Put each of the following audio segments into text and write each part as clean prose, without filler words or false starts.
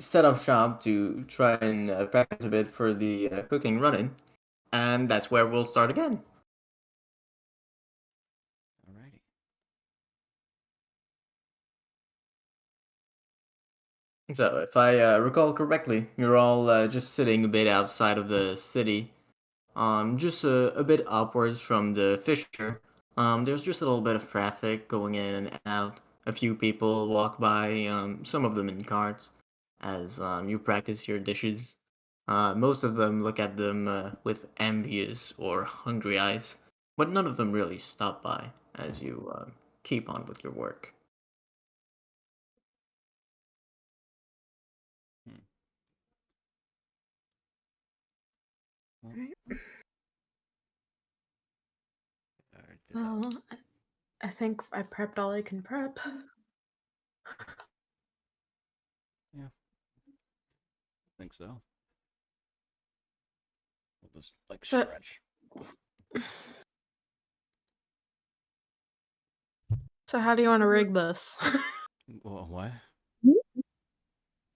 set up shop to try and practice a bit for the cooking running, and that's where we'll start again. Alrighty. So, if I recall correctly, you're all just sitting a bit outside of the city, just a bit upwards from the Fisher. There's just a little bit of traffic going in and out. A few people walk by, some of them in carts, as you practice your dishes. Most of them look at them with envious or hungry eyes, but none of them really stop by as you keep on with your work. Hmm. Well, Right. did that. Well, I think I prepped all I can prep. Yeah, I think so. We'll just like But stretch. so how do you want to rig this? Well, what?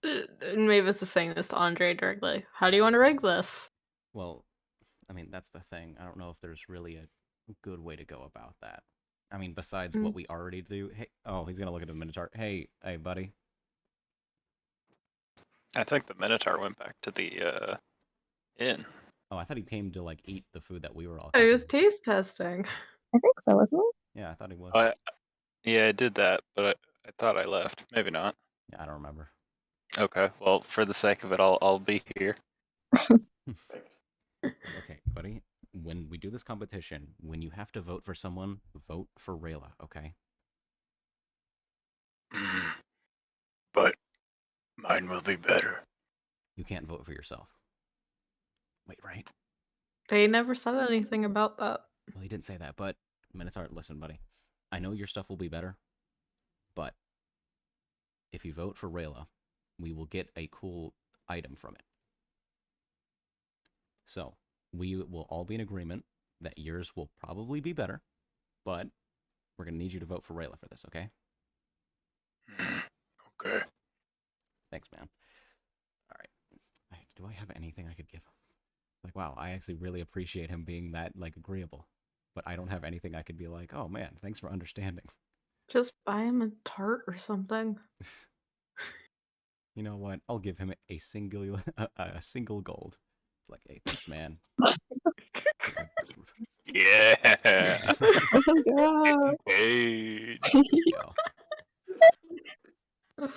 And Mavis is saying this to Andre directly. How do you want to rig this? Well, I mean, that's the thing. I don't know if there's really a good way to go about that. I mean, besides Mm. what we already do. Hey, oh, he's gonna look at the Minotaur. Hey, buddy. I think the Minotaur went back to the inn. Oh, I thought he came to like eat the food that we were all It cooking. was taste testing. I think so, wasn't it? Yeah, I thought he would. Yeah, I did that, but I thought I left. Maybe not. Yeah, I don't remember. Okay, well, for the sake of it, I'll be here. Okay, buddy. When we do this competition, when you have to vote for someone, vote for Rayla, okay? But mine will be better. You can't vote for yourself. Wait, right? They never said anything about that. Well, he didn't say that, but Minotaur, listen, buddy. I know your stuff will be better, but if you vote for Rayla, we will get a cool item from it. So, we will all be in agreement that yours will probably be better, but we're going to need you to vote for Rayla for this, okay? Okay. Thanks, man. All right. Do I have anything I could give him? Like, wow, I actually really appreciate him being that, like, agreeable. But I don't have anything I could be like, oh, man, thanks for understanding. Just buy him a tart or something. You know what? I'll give him a single gold. It's like, hey, thanks, man. Yeah. Oh my god. Hey. There you go.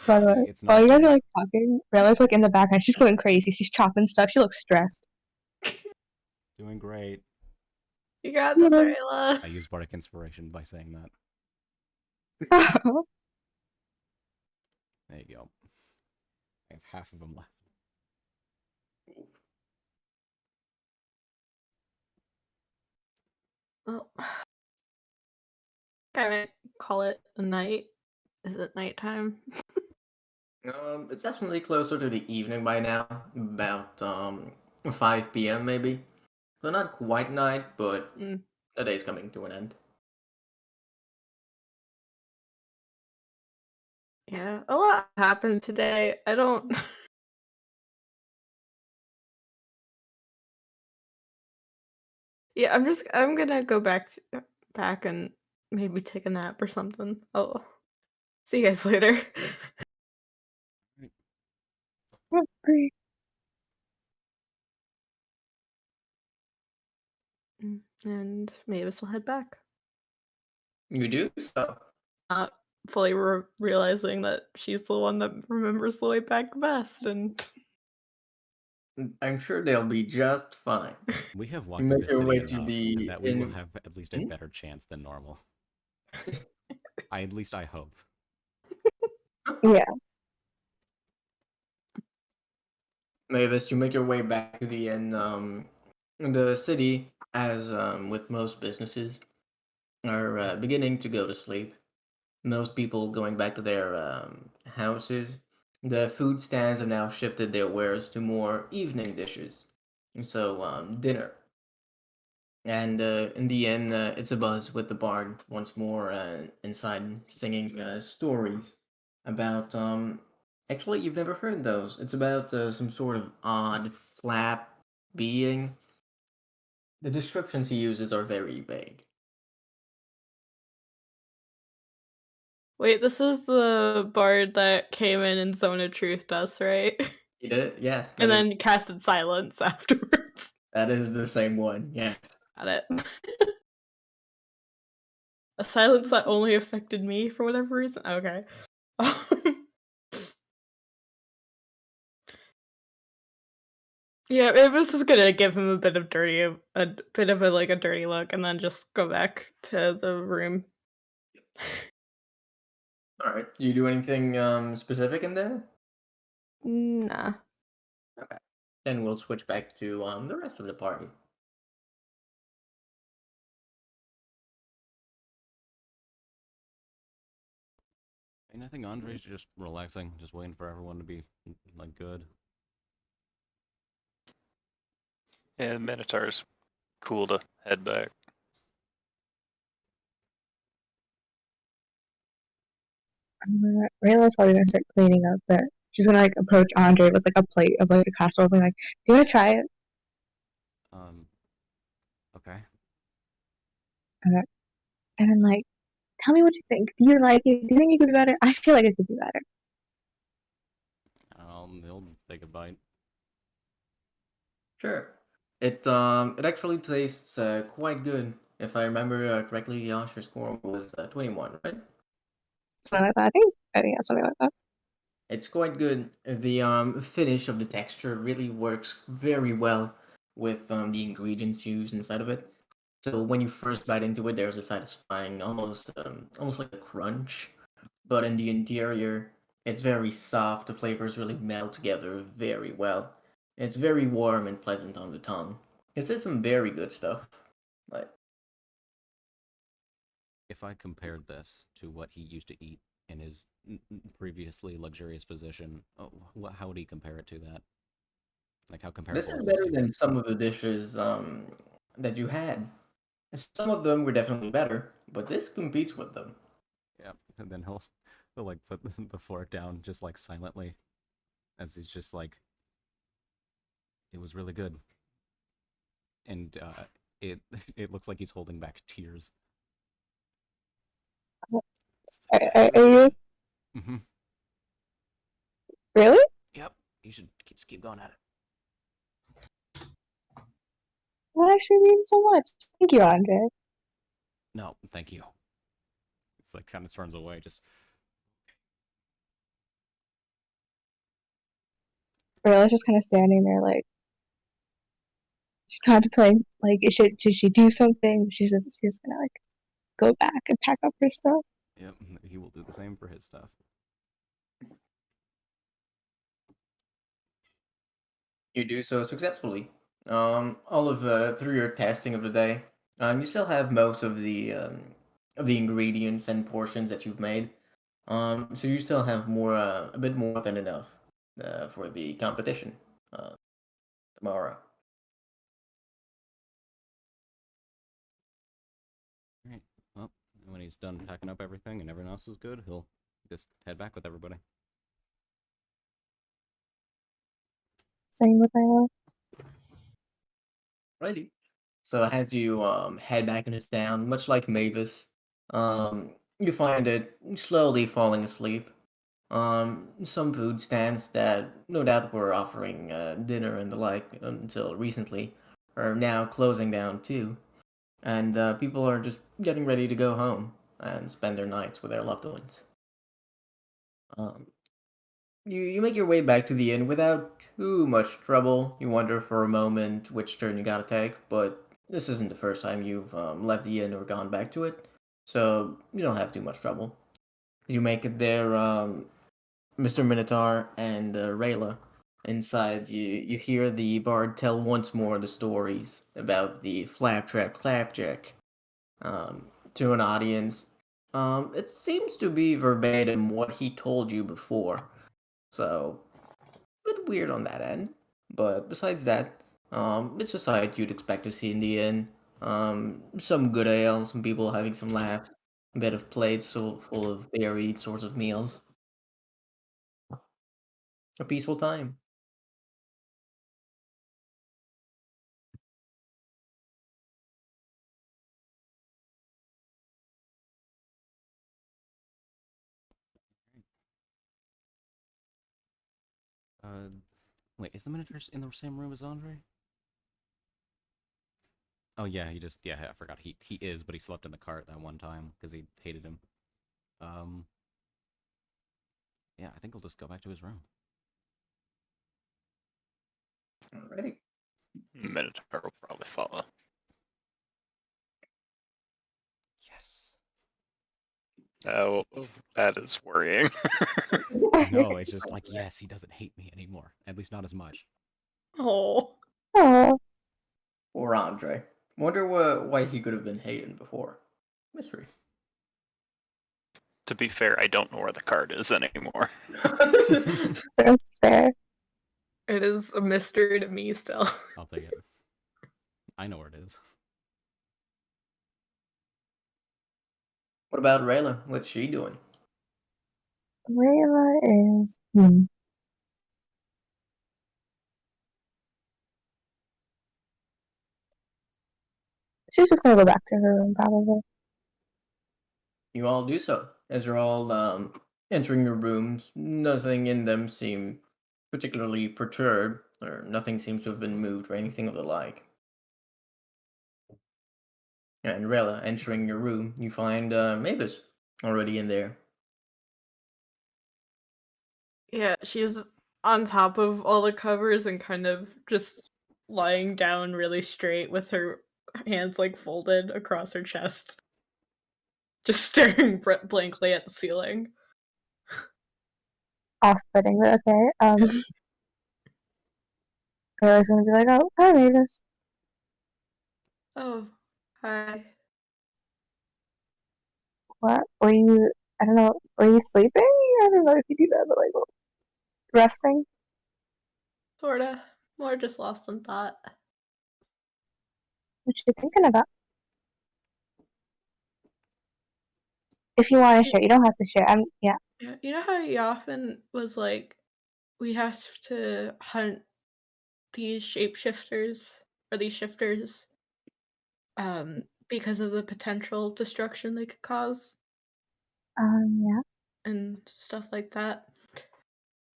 By the way, It's while not you guys good. are like talking, Rayla's like in the background. She's going crazy. She's chopping stuff. She looks stressed. Doing great. You got this, Yeah. Rayla. I use Bardic Inspiration by saying that. There you go. I have half of them left. Oh. Can I call it a night? Is it nighttime? It's definitely closer to the evening by now, about 5 p.m. maybe. So not quite night, but Mm. the day's coming to an end. Yeah, a lot happened today. I don't. Yeah, I'm gonna go back and maybe take a nap or something. Oh, see you guys later. Great. And Mavis will head back. You do so. Not fully realizing that she's the one that remembers the way back best, and I'm sure they'll be just fine. We have walked through Make the your city way to enough the that we will have at least a Hmm? better chance than normal. At least I hope. Yeah. Mavis, you make your way back to the inn. The city, as with most businesses, are beginning to go to sleep. Most people going back to their houses. The food stands have now shifted their wares to more evening dishes. So, dinner. And in the end, it's a buzz with the bard once more inside singing stories about Actually, you've never heard those. It's about some sort of odd flap being. The descriptions he uses are very vague. Wait, this is the bard that came in Zone of Truth, us, right? You did? Yes, And then casted silence afterwards. that is the same one. Yes. Got it. A silence that only affected me for whatever reason. Okay. Yeah, maybe I was just gonna give him a bit of a bit of a dirty look, and then just go back to the room. All right. You do anything specific in there? Nah. Okay. Then we'll switch back to the rest of the party. Ain't nothing. Andre's just relaxing, just waiting for everyone to be like good. Yeah, Minotaur's cool to head back. Rayla's probably gonna start cleaning up, but she's gonna like approach Andre with like a plate of like a casserole, being like, "Do you wanna try it?" Okay. And then like, tell me what you think. Do you like it? Do you think it could be better? I feel like it could be better. He'll take a bite. Sure. It actually tastes quite good. If I remember correctly, your score was 21, right? Something like that. I think that's something like that. It's quite good. The finish of the texture really works very well with the ingredients used inside of it. So when you first bite into it, there's a satisfying, almost like a crunch. But in the interior, it's very soft. The flavors really meld together very well. It's very warm and pleasant on the tongue. It says some very good stuff. But If I compared this to what he used to eat in his previously luxurious position, how would he compare it to that? Like, how comparable this is is this better to? than some of the dishes that you had. Some of them were definitely better, but this competes with them. Yeah, and then he'll like put the fork down just like silently, as he's just like, it was really good, and it it looks like he's holding back tears. Are you Mm-hmm. really? Yep. You should just keep going at it. That actually means so much. Thank you, Andre. No, thank you. It's like kind of turns away, just Rayla's just kind of standing there, like she's contemplating, like, should she do something? She's gonna like go back and pack up her stuff. yep. He will do the same for his stuff. You do so successfully. All of through your testing of the day, you still have most of the ingredients and portions that you've made. So you still have a bit more than enough for the competition tomorrow. All right. Well, when he's done packing up everything and everyone else is good, he'll just head back with everybody. Same with Rayla. Righty. So as you head back into town, much like Mavis, you find it slowly falling asleep. Some food stands that no doubt were offering dinner and the like until recently are now closing down too, and people are just getting ready to go home and spend their nights with their loved ones. Um, you make your way back to the inn without too much trouble. You wonder for a moment which turn you gotta take, but this isn't the first time you've left the inn or gone back to it, so you don't have too much trouble. You make it there, Mr. Minotaur and Rayla. Inside, you hear the bard tell once more the stories about the Flaptrap Clapjack to an audience. It seems to be verbatim what he told you before. So, a bit weird on that end. But besides that, it's a sight you'd expect to see in the inn. Some good ale, some people having some laughs, a bit of plates so full of varied sorts of meals. a peaceful time. Wait, is the Minotaur in the same room as Andre? Oh yeah, yeah, I forgot. He is, but he slept in the cart that one time because he hated him. Yeah, I think I'll just go back to his room. Alrighty. Minotaur will probably follow. Yes. Oh, that is worrying. No, it's just like, yes, he doesn't hate me anymore. At least not as much. Oh. Oh, Or Andre. Wonder why he could have been hating before. Mystery. To be fair, I don't know where the card is anymore. that's fair. It is a mystery to me still. I'll take it. I know where it is. What about Rayla? What's she doing? Rayla is. She's just gonna go back to her room, probably. You all do so. As you're all entering your rooms, nothing in them seem particularly perturbed, or nothing seems to have been moved or anything of the like. And Rayla, entering your room, you find Mavis already in there. Yeah, she's on top of all the covers and kind of just lying down really straight with her hands like folded across her chest. Just staring blankly at the ceiling. Off-putting, but okay. Rayla's gonna be like, "Oh, hi, Mavis. Oh, hi. What? Were you? I don't know. Were you sleeping? I don't know if you do that, but like resting. Sorta. More just lost in thought. What you thinking about? If you want to share, you don't have to share. Yeah. Yeah, you know how Yoffin was like, we have to hunt these shapeshifters or these shifters because of the potential destruction they could cause Yeah. and stuff like that.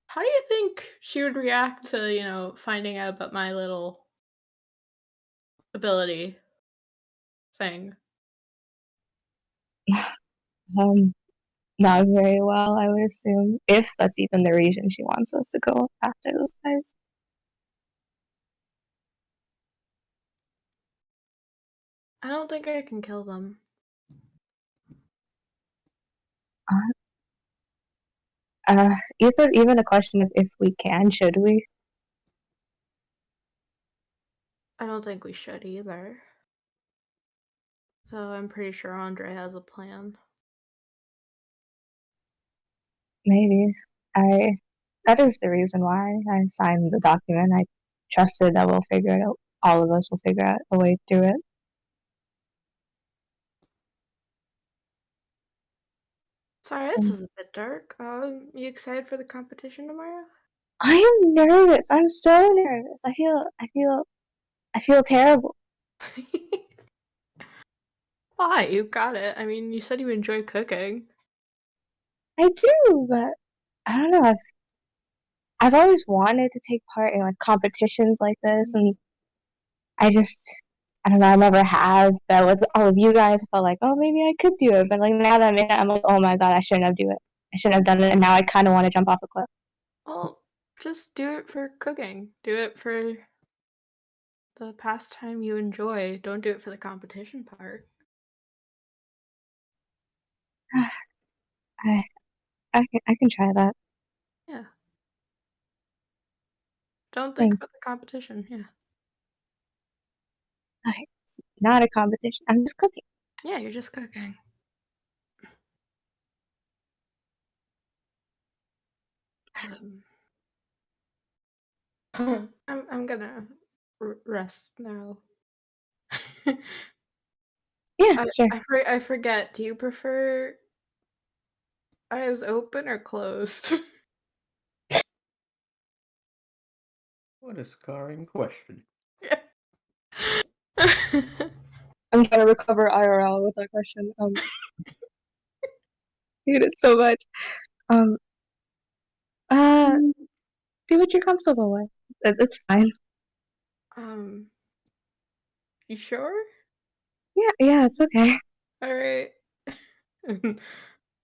How do you think she would react to, finding out about my little ability thing? Not very well, I would assume. If that's even the reason she wants us to go after those guys. I don't think I can kill them. Is it even a question of if we can? Should we? I don't think we should either. So I'm pretty sure Andre has a plan. Maybe. That is the reason why I signed the document. I trusted that we'll figure it out. All of us will figure out a way through it. Sorry, this is a bit dark. You excited for the competition tomorrow? I am nervous. I'm so nervous. I feel terrible. Why? You got it. I mean, you said you enjoy cooking. I do, but I don't know. I've always wanted to take part in like competitions like this, and I don't know, I never have. But with all of you guys, I felt like, oh, maybe I could do it. But like now that I'm in it, I'm like, oh my god, I shouldn't have do it. I shouldn't have done it, and now I kind of want to jump off a cliff. Well, just do it for cooking. Do it for the pastime you enjoy. Don't do it for the competition part. I can try that. Yeah. Don't think Thanks. about the competition. Yeah. Okay, it's not a competition. I'm just cooking. Yeah, you're just cooking. I'm gonna rest now. Yeah, sure. I forget. Do you prefer eyes open or closed? What a scarring question. I'm trying to recover IRL with that question. Hate it so much. Do what you're comfortable with. It's fine. You sure? Yeah, it's okay. All right.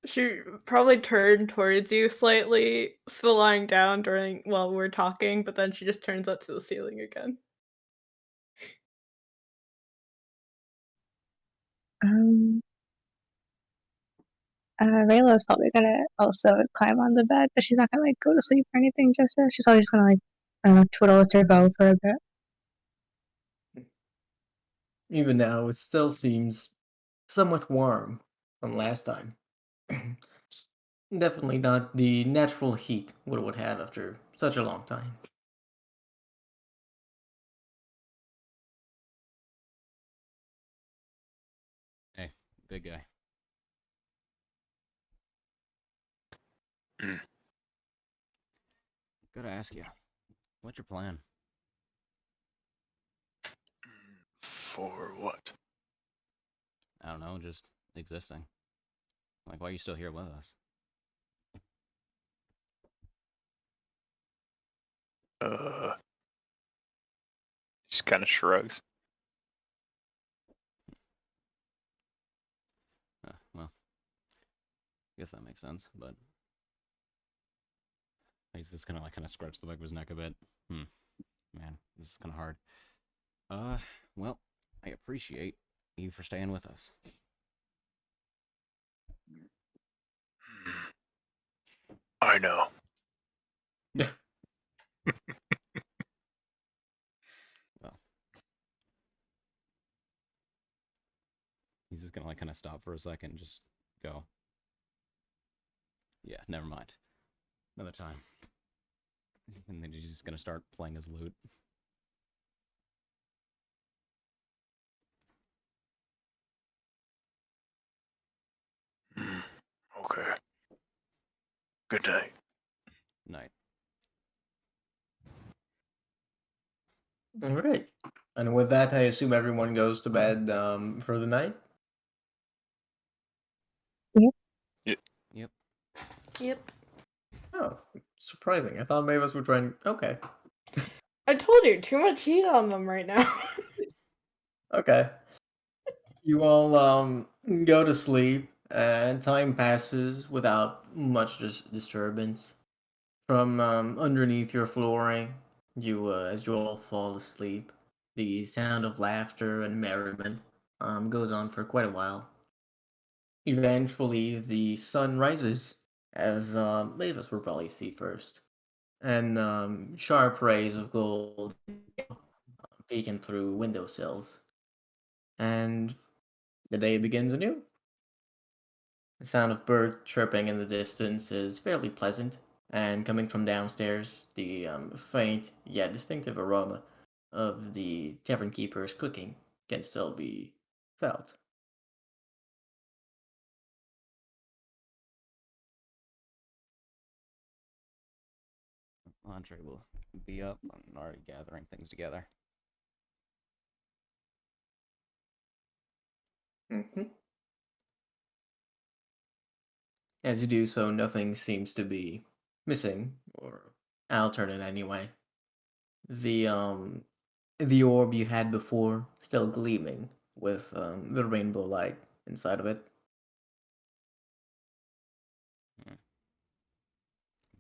She probably turned towards you slightly, still lying down while we're talking, but then she just turns up to the ceiling again. Rayla's probably gonna also climb on the bed, but she's not gonna like go to sleep or anything just yet. She's probably just gonna like twiddle with her bow for a bit. Even now, it still seems somewhat warm from last time. Definitely not the natural heat it would have after such a long time. Hey, big guy. Gotta ask you, what's your plan? For what? I don't know, just existing. Like, why are you still here with us? Just kind of shrugs. Well, I guess that makes sense, but he's just gonna like kind of scratch the back of his neck a bit. Man, this is kind of hard. Well, I appreciate you for staying with us. I know. Well, he's just gonna like kind of stop for a second and just go. Yeah, never mind. Another time. And then he's just gonna start playing his lute. Okay. Good night. Night. All right. And with that, I assume everyone goes to bed for the night. Yep. Yep. Oh, surprising. I thought maybe us were trying. Okay. I told you, too much heat on them right now. Okay. You all go to sleep, and time passes without much disturbance. From underneath your flooring, as you all fall asleep, the sound of laughter and merriment goes on for quite a while. Eventually, the sun rises, as Mavis will probably see first, and sharp rays of gold peeking through windowsills, and the day begins anew. The sound of birds chirping in the distance is fairly pleasant, and coming from downstairs, the faint yet distinctive aroma of the tavern keeper's cooking can still be felt. Andre will be up and already gathering things together. Mm-hmm. As you do so, nothing seems to be missing or altered in any way. The the orb you had before still gleaming with the rainbow light inside of it.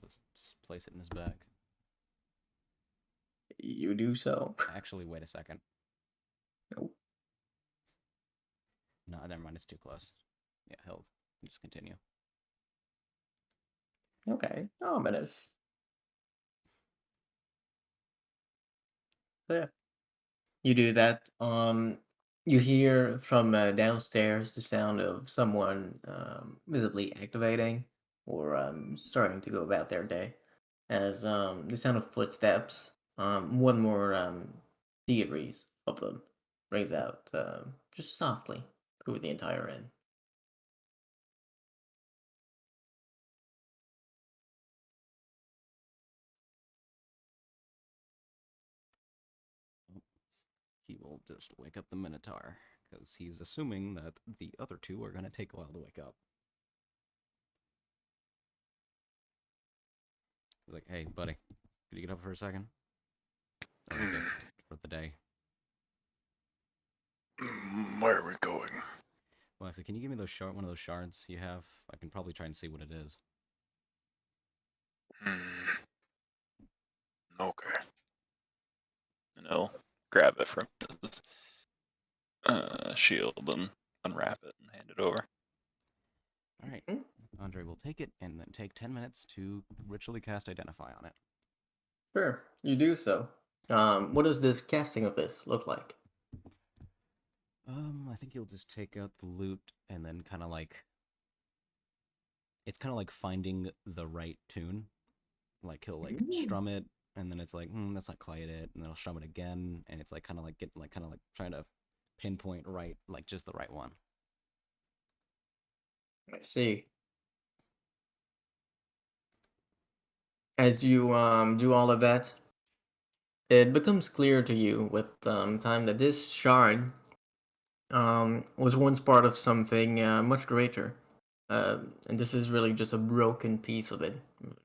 Let's place it in his bag. You do so. Actually, wait a second. Nope. No, never mind. It's too close. Yeah, he'll just continue. Okay, ominous. So yeah, you do that. You hear from downstairs the sound of someone visibly activating or starting to go about their day. As the sound of footsteps, one more series of them rings out just softly through the entire inn. he will just wake up the Minotaur, because he's assuming that the other two are going to take a while to wake up. He's like, hey, buddy, could you get up for a second? Or I guess for the day. Where are we going? Well, actually, can you give me those one of those shards you have? I can probably try and see what it is. Okay. And I'll grab it from his shield and unwrap it and hand it over. All right. Andre will take it and then take 10 minutes to ritually cast Identify on it. Sure, you do so. What does this casting of this look like? I think you'll just take out the loot and then kind of like... It's kind of like finding the right tune. Like, he'll like strum it, and then it's like, that's not quite it, and then he'll strum it again, and it's like kind of like trying to pinpoint right, like just the right one. I see. As you do all of that, it becomes clear to you with time that this shard was once part of something much greater. And this is really just a broken piece of it,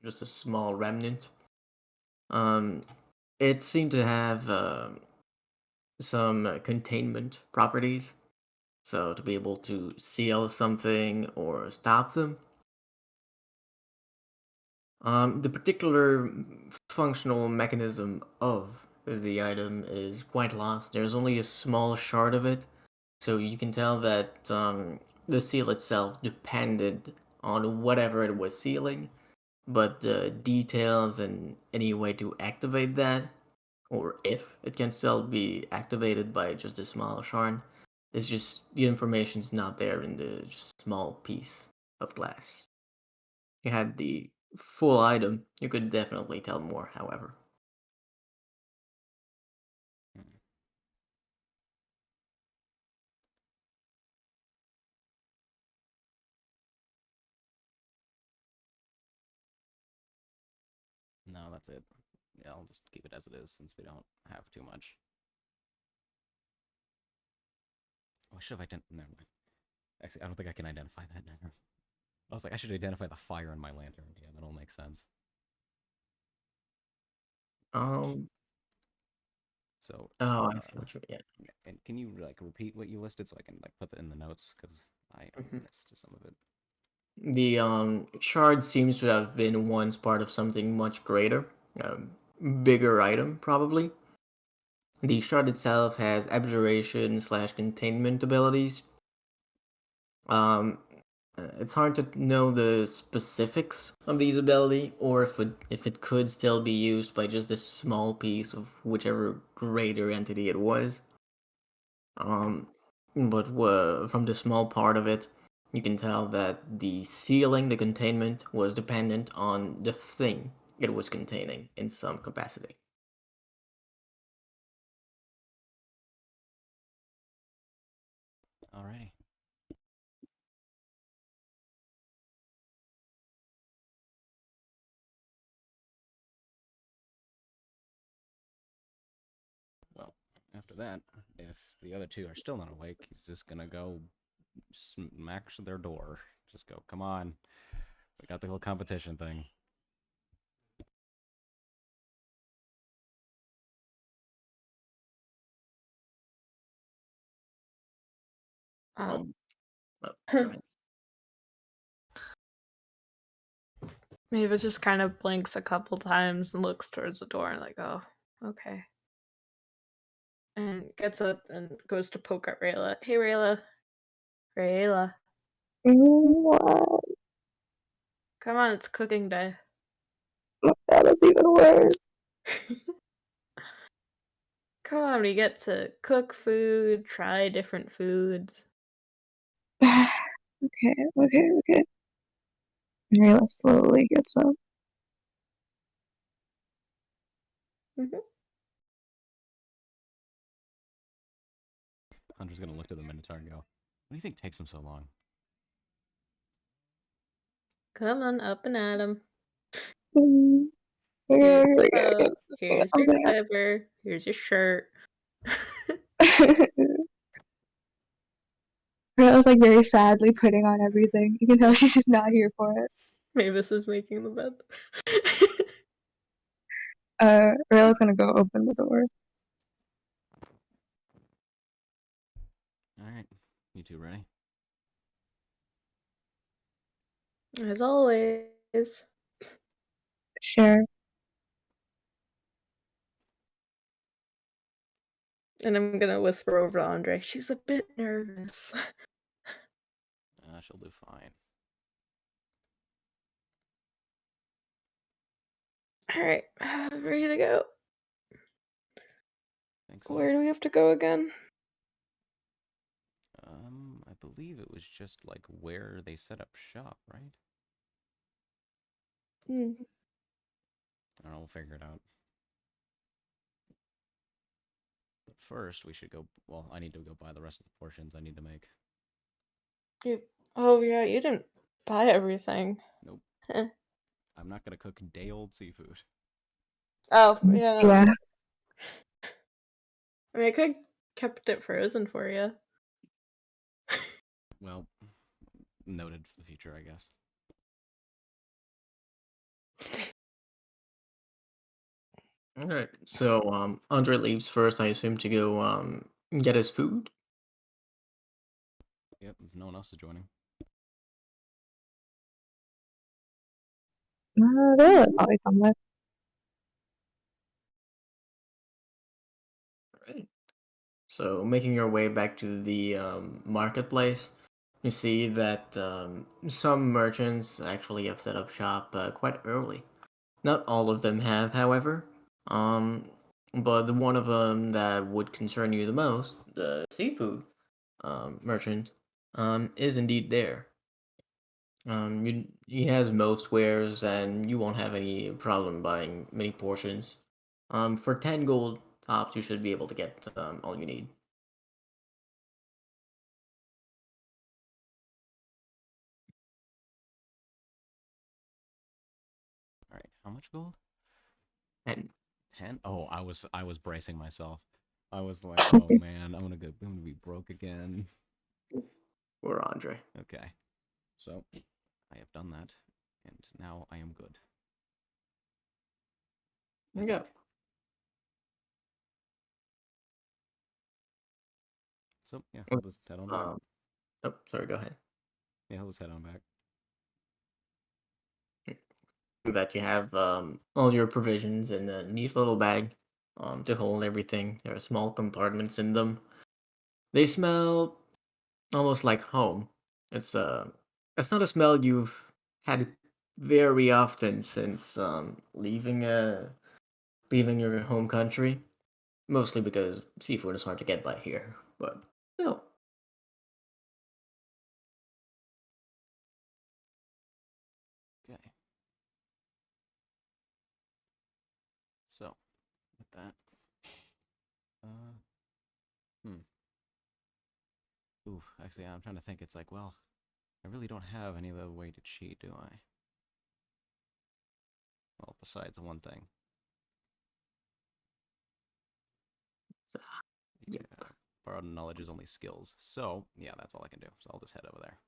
just a small remnant. It seemed to have some containment properties, so to be able to seal something or stop them. The particular functional mechanism of the item is quite lost. There's only a small shard of it, so you can tell that the seal itself depended on whatever it was sealing, but the details and any way to activate that, or if it can still be activated by just a small shard, it's just the information's not there in the just small piece of glass. You had the full item, you could definitely tell more, however. No, that's it. Yeah, I'll just keep it as it is since we don't have too much. Oh, I should have identified. Never mind. Actually, I don't think I can identify that. Never. I was like, I should identify the fire in my lantern. Yeah, that'll make sense. So. Oh, I see what you mean. Yeah. And can you like repeat what you listed so I can like put that in the notes because I missed some of it. The shard seems to have been once part of something much greater, bigger item probably. The shard itself has abjuration / containment abilities. It's hard to know the specifics of these ability, or if it could still be used by just a small piece of whichever greater entity it was. But from the small part of it, you can tell that the sealing, the containment, was dependent on the thing it was containing in some capacity. Alrighty. Well, after that, if the other two are still not awake, he's just gonna go smack their door. Just go, come on. We got the whole competition thing. Maeva just kind of blinks a couple times and looks towards the door and like, oh, okay. And gets up and goes to poke at Rayla. Hey, Rayla. Rayla. What? Come on, it's cooking day. That is even worse. Come on, we get to cook food, try different foods. Okay. Rayla slowly gets up. Hunter's gonna look to the Minotaur and go, what do you think takes him so long? Come on, up and at him. Okay. Here's your clipper. Here's your shirt. Rilla's like very sadly putting on everything. You can tell she's just not here for it. Mavis is making the bed. Rilla's gonna go open the door. Alright. You two ready? As always. Sure. And I'm gonna whisper over to Andre. She's a bit nervous. She'll do fine. Alright, ready to go. Thanks. Where do we have to go again? I believe it was just like where they set up shop, right? Hmm. I don't know, we'll figure it out. But first, we should go. Well, I need to go buy the rest of the portions I need to make. Oh yeah, you didn't buy everything. Nope. Heh. I'm not gonna cook day-old seafood. Oh yeah. Yeah. I mean, I could kept it frozen for you. Well, noted for the future, I guess. All right. So Andre leaves first, I assume, to go get his food. Yep, if no one else is joining. Rilla's probably come with. Right. So making your way back to the marketplace, you see that some merchants actually have set up shop quite early. Not all of them have, however. But the one of them that would concern you the most, the seafood merchant, is indeed there. He has most wares, and you won't have any problem buying many portions. For 10 gold tops, you should be able to get all you need. All right, how much gold? And 10? Oh, I was bracing myself. I was like, oh man, I'm gonna be broke again. for Andre. Okay, so I have done that, and now I am good. I There you go. think. So yeah, I'll just head on back. Oh, sorry, go ahead. Yeah, I'll just head on back. That you have all your provisions in a neat little bag to hold everything. There are small compartments in them. They smell almost like home. It's not a smell you've had very often since leaving your home country. Mostly because seafood is hard to get by here, but no. Okay. So, with that, ooh, actually, I'm trying to think. It's like, well, I really don't have any other way to cheat, do I? Well, besides one thing. Yep. Yeah, borrowed knowledge is only skills. So, yeah, that's all I can do. So I'll just head over there.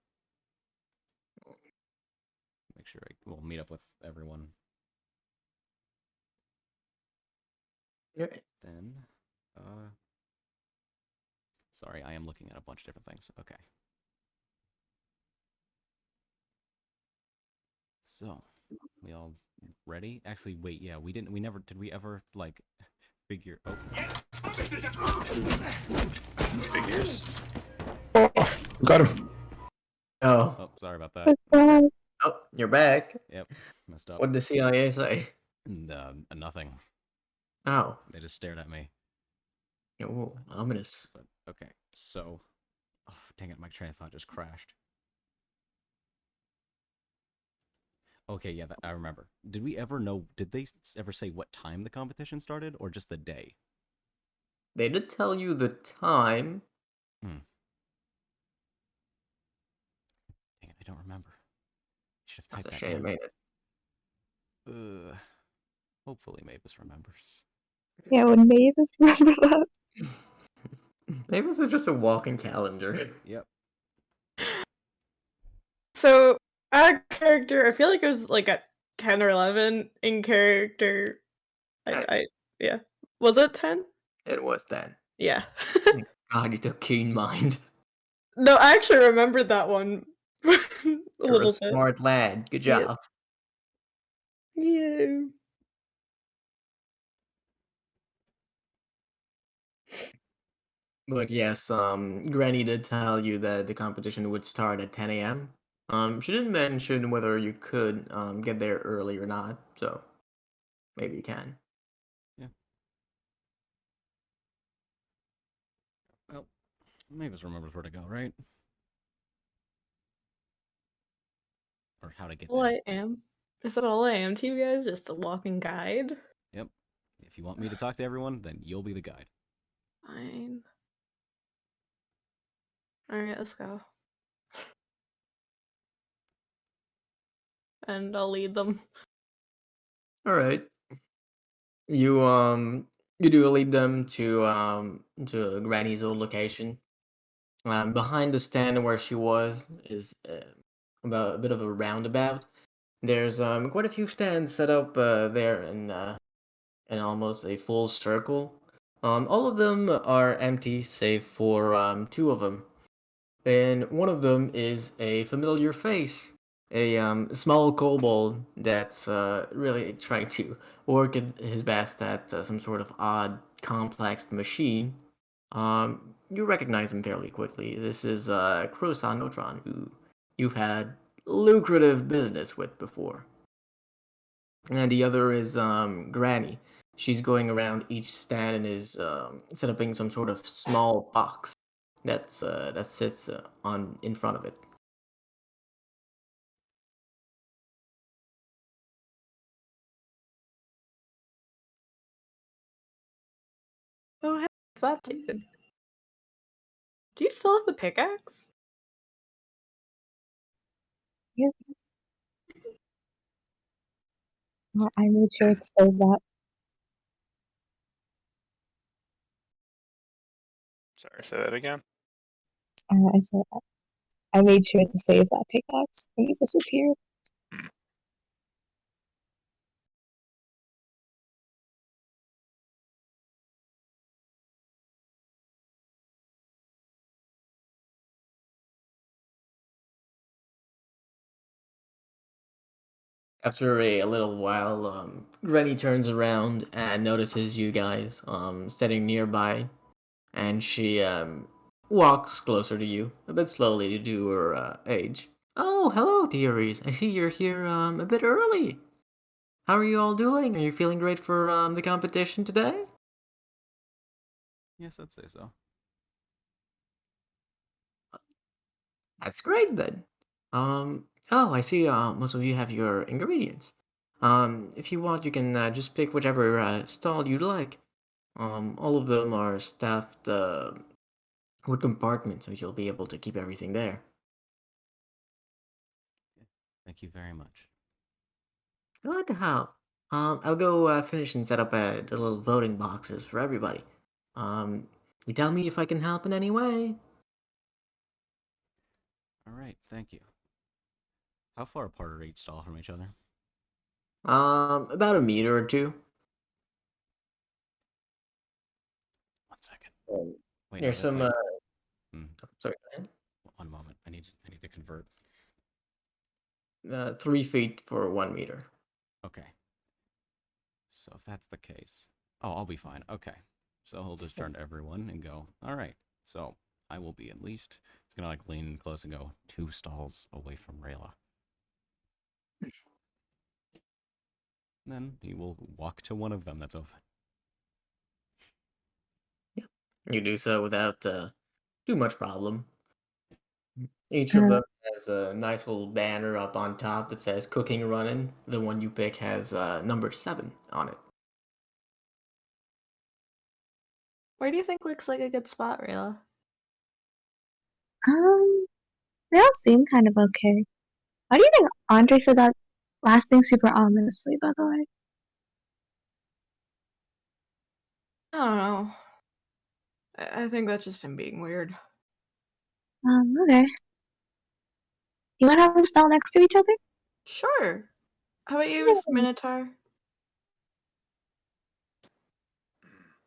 Make sure we'll meet up with everyone. Alright. Then, sorry, I am looking at a bunch of different things. Okay. So, we all ready? Actually, wait, yeah, did we ever, like, figure, oh. Figures. Got him. Oh, Oh, sorry about that. oh, you're back. Yep, messed up. What did the CIA say? And, nothing. Oh, They just stared at me. oh, ominous. But, okay, so, oh, dang it, my train of thought just crashed. Okay, yeah, I remember. Did they ever say what time the competition started, or just the day? They did tell you the time. Dang it, I don't remember. Should have That's typed a that shame, down. ain't it? Hopefully Mavis remembers. Yeah, would Mavis remember that? Maybe this is just a walking calendar. Yep. So, our character, I feel like it was like at 10 or 11 in character. Yeah. Was it 10? It was then. Yeah. God, you took keen mind. No, I actually remembered that one a You're a little bit. smart lad. Good Yeah. job. Yeah. But yes, Granny did tell you that the competition would start at 10 a.m. She didn't mention whether you could get there early or not, so maybe you can. Well, Mavis remembers where to go, right? Or how to get All there. I am. Is that all I am to you guys? Just a walking guide? Yep. If you want me to talk to everyone, then you'll be the guide. Fine. Alright, let's go. And I'll lead them. All right. You do lead them to Granny's old location. Behind the stand where she was is about a bit of a roundabout. There's quite a few stands set up there in almost a full circle. All of them are empty, save for two of them. And one of them is a familiar face, a small kobold that's really trying to work his best at some sort of odd, complex machine. You recognize him fairly quickly. This is Krosan Notron, who you've had lucrative business with before. And the other is Granny. She's going around each stand and is setting some sort of small box that sits on in front of it. Oh, heck, is that dude? Do you still have the pickaxe? I made sure to save that. Sorry, say that again. I said I made sure to save that pickaxe when it disappeared. After a little while, Granny turns around and notices you guys standing nearby, and she walks closer to you, a bit slowly due to her age. Oh, hello, dearies. I see you're here a bit early. How are you all doing? Are you feeling great for the competition today? Yes, I'd say so. That's great then. Oh, I see. Most of you have your ingredients. If you want, you can just pick whichever stall you'd like. All of them are staffed with compartments, so you'll be able to keep everything there. Thank you very much. Glad to help. I'll go finish and set up the little voting boxes for everybody. You tell me if I can help in any way. All right, thank you. How far apart are each stall from each other? About a meter or two. 1 second. Um, Wait, There's no, that's some. like... Sorry, go ahead. 1 moment. I need to convert. 3 feet for 1 meter. Okay. So if that's the case, oh, I'll be fine. Okay. So he'll just turn to everyone and go, all right. So I will be at least, he's going to like lean in close and go 2 stalls away from Rayla. Then he will walk to one of them that's open. You do so without too much problem. Each of them has a nice little banner up on top that says "Cooking Running." The one you pick has number 7 on it. Where do you think looks like a good spot, Rayla? They all seem kind of okay. Why do you think Andre said that last thing super ominously, by the way? I don't know. I think that's just him being weird. Okay. You want to have a stall next to each other? Sure. How about you, Yeah. Mr. Minotaur?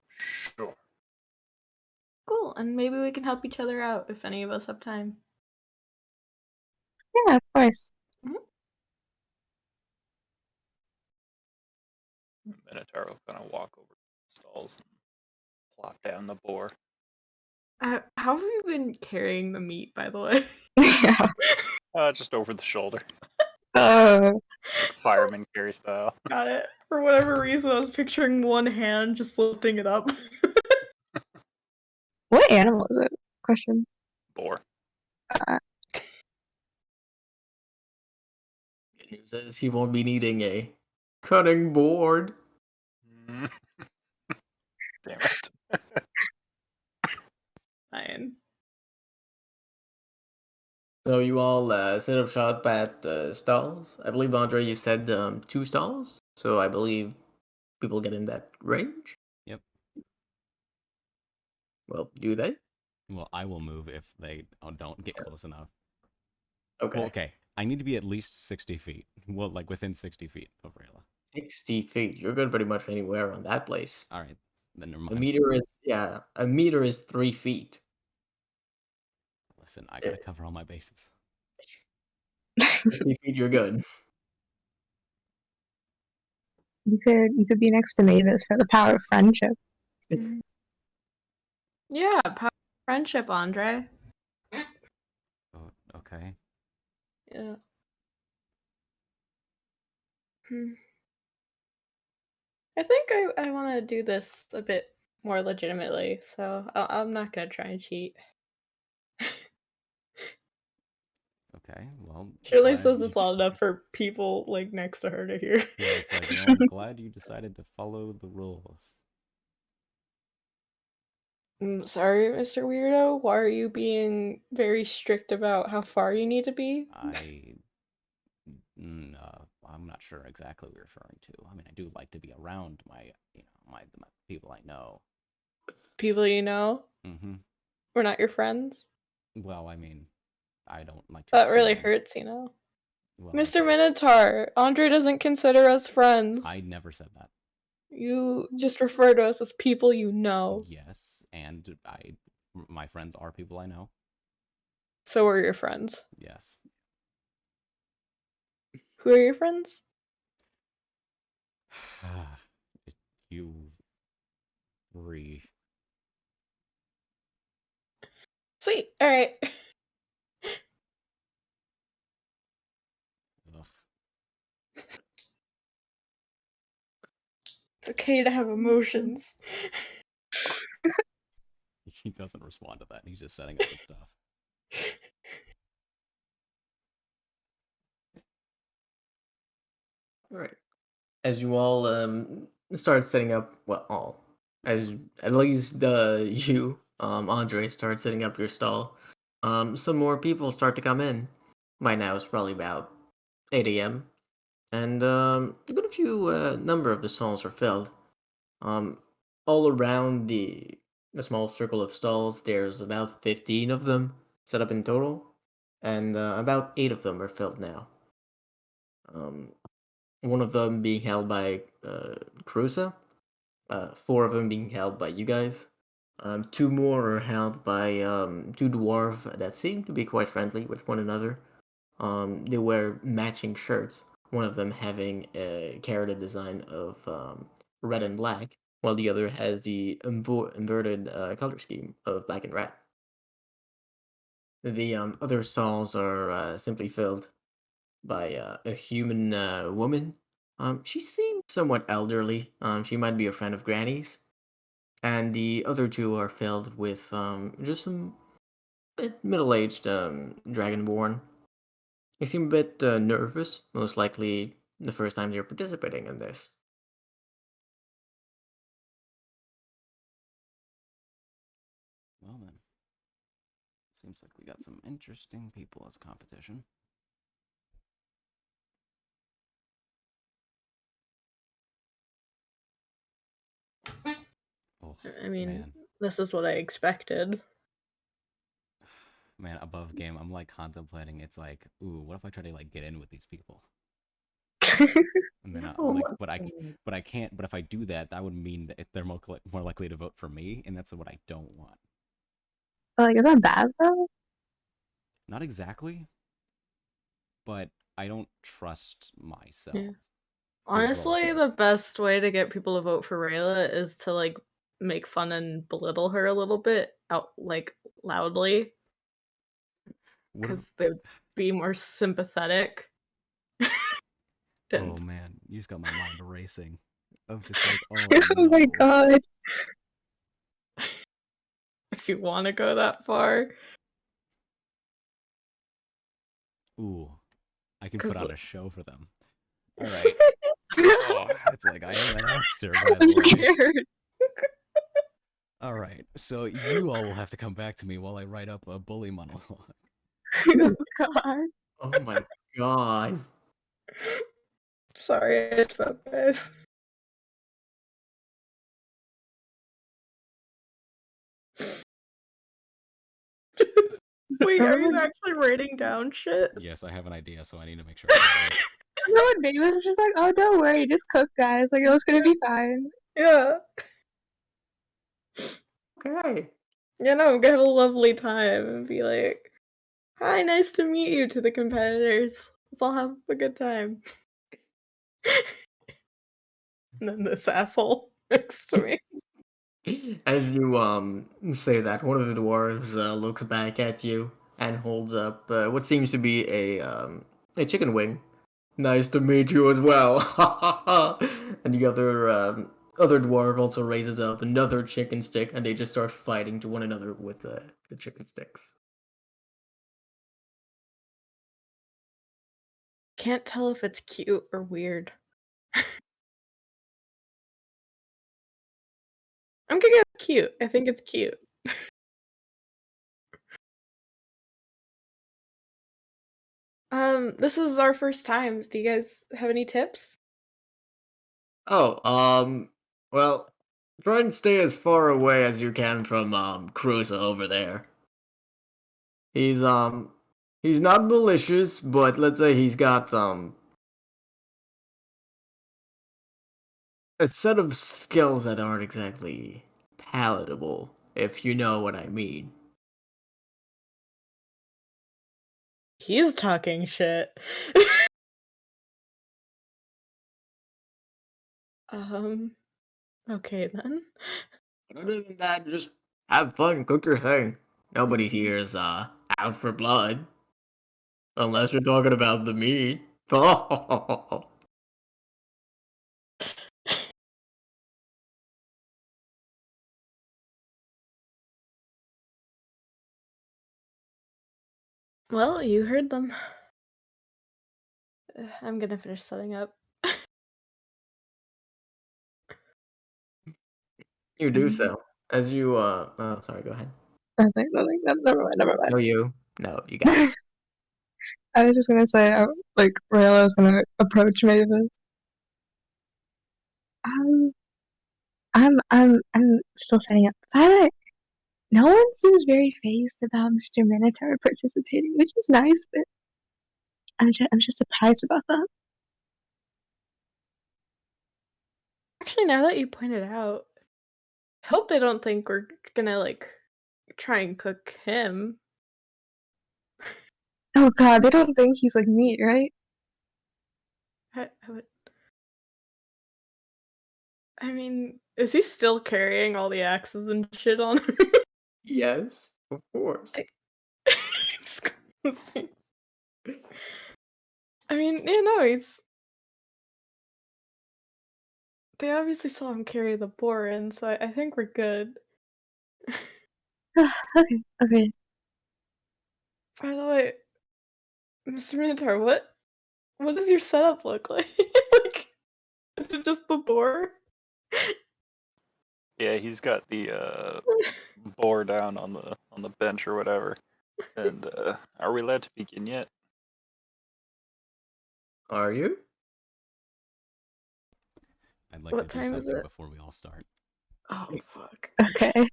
Sure. Cool, and maybe we can help each other out if any of us have time. Yeah, of course. Minotaur will kind of walk over to the stalls and plop down the boar. How have you been carrying the meat, by the way? Yeah. Just over the shoulder, Uh, like fireman carry style. Got it. For whatever reason, I was picturing one hand just lifting it up. what animal is it? Question. Boar. Good news is he won't be needing a cutting board. Mm. Damn it. Fine. So you all set up shop at stalls. I believe, Andre, you said 2 stalls. So I believe people get in that range. Yep. Well, do they? Well, I will move if they don't get close enough. Okay. Well, okay. I need to be at least 60 feet. Well, like within 60 feet of Rayla. 60 feet. You're good pretty much anywhere on that place. All right. Then never A mind. meter is, a meter is 3 feet. Listen, I gotta cover all my bases. 60 feet, you're good. you could be next to Mavis for the power of friendship. Yeah, power of friendship, Andre. Oh, okay. Yeah. I think I want to do this a bit more legitimately, so I'm not gonna try and cheat. Okay. Well, Shirley glad says this you- loud enough for people like next to her to hear. Yeah, it's like, well, I'm glad you decided to follow the rules. Sorry, Mr. Weirdo. Why are you being very strict about how far you need to be? I'm not sure exactly what you're referring to. I mean, I do like to be around my people I know. People you know? Mm-hmm. We're not your friends? Well, I mean, I don't like to That really assume. hurts, you know? Well, Mr. Minotaur, Andre doesn't consider us friends. I never said that. You just refer to us as people you know. Yes, and my friends are people I know. So are your friends. Yes. Who are your friends? You breathe. Sweet. Alright. Ugh. It's okay to have emotions. He doesn't respond to that. He's just setting up his stuff. All right. As you all start setting up, well, all as at least you, Andre, start setting up your stall. Some more people start to come in. By now, it's probably about 8 a.m. and a good few number of the stalls are filled. All around the small circle of stalls, there's about 15 of them set up in total, and about 8 of them are filled now. Um, one of them being held by Cruza, 4 of them being held by you guys. 2 more are held by 2 dwarf that seem to be quite friendly with one another. They wear matching shirts. One of them having a carroted design of red and black, while the other has the inverted color scheme of black and red. The other stalls are simply filled by a human woman. She seems somewhat elderly. She might be a friend of Granny's. And the other 2 are filled with just some bit middle-aged dragonborn. They seem a bit nervous, most likely the first time they're participating in this. Well then. Seems like we got some interesting people as competition. Oh, I mean, man. this is what I expected. Man, above game, I'm like contemplating. It's like, ooh, what if I try to like get in with these people? And then Oh like, my but I can't. But if I do that, that would mean that they're more likely to vote for me, and that's what I don't want. Like, is that bad though? Not exactly, but I don't trust myself. Yeah. as Honestly, well. the best way to get people to vote for Rayla is to like make fun and belittle her a little bit out like loudly What if- because they'd be more sympathetic. oh And man, you just got my mind racing. I'm just like, Oh my no. god. if you want to go that far, Ooh, I can put 'Cause, on a show for them. All right. Oh, it's like I am an actor, by I'm the way. scared. All right, so you all will have to come back to me while I write up a bully monologue. Oh god. Oh my god. Sorry, I spoke, guys. Wait, are you actually writing down shit? Yes, I have an idea, so I need to make sure I get it No, Dave was just like, oh, don't worry, just cook, guys. Like, it was gonna be fine. Yeah. Okay. Yeah, no, I'm gonna have a lovely time and be like, hi, nice to meet you to the competitors. Let's all have a good time. And then this asshole next to me. As you say that, one of the dwarves looks back at you and holds up what seems to be a chicken wing. Nice to meet you as well. And the other dwarf also raises up another chicken stick, and they just start fighting to one another with the chicken sticks. Can't tell if it's cute or weird. I'm gonna go cute. I think it's cute. This is our first times. Do you guys have any tips? Oh, well, try and stay as far away as you can from Cruza over there. He's he's not malicious, but let's say he's got a set of skills that aren't exactly palatable, if you know what I mean. He's talking shit. Okay then. Other than that, just have fun, cook your thing. Nobody here is out for blood. Unless you're talking about the meat. Well, you heard them. I'm gonna finish setting up. You do so. As you oh sorry, go ahead. Nothing, never mind. No you. No, you got it. I was just gonna say, like, Rayla's gonna approach Mavis. I'm still setting up. Violet, no one seems very fazed about Mr. Minotaur participating, which is nice, but I'm just surprised about that. Actually, now that you point it out, I hope they don't think we're gonna like try and cook him. Oh god, they don't think he's like meat, right? I mean, is he still carrying all the axes and shit on him? Yes, of course. Disgusting. I mean, yeah, no, they obviously saw him carry the boar in, so I think we're good. Okay. By the way, Mr. Minotaur, what does your setup look like? Like, is it just the boar? Yeah, he's got the boar down on the bench or whatever. And are we allowed to begin yet? Are you? I'd like What to do time is something it? before we all start. Oh fuck. Okay.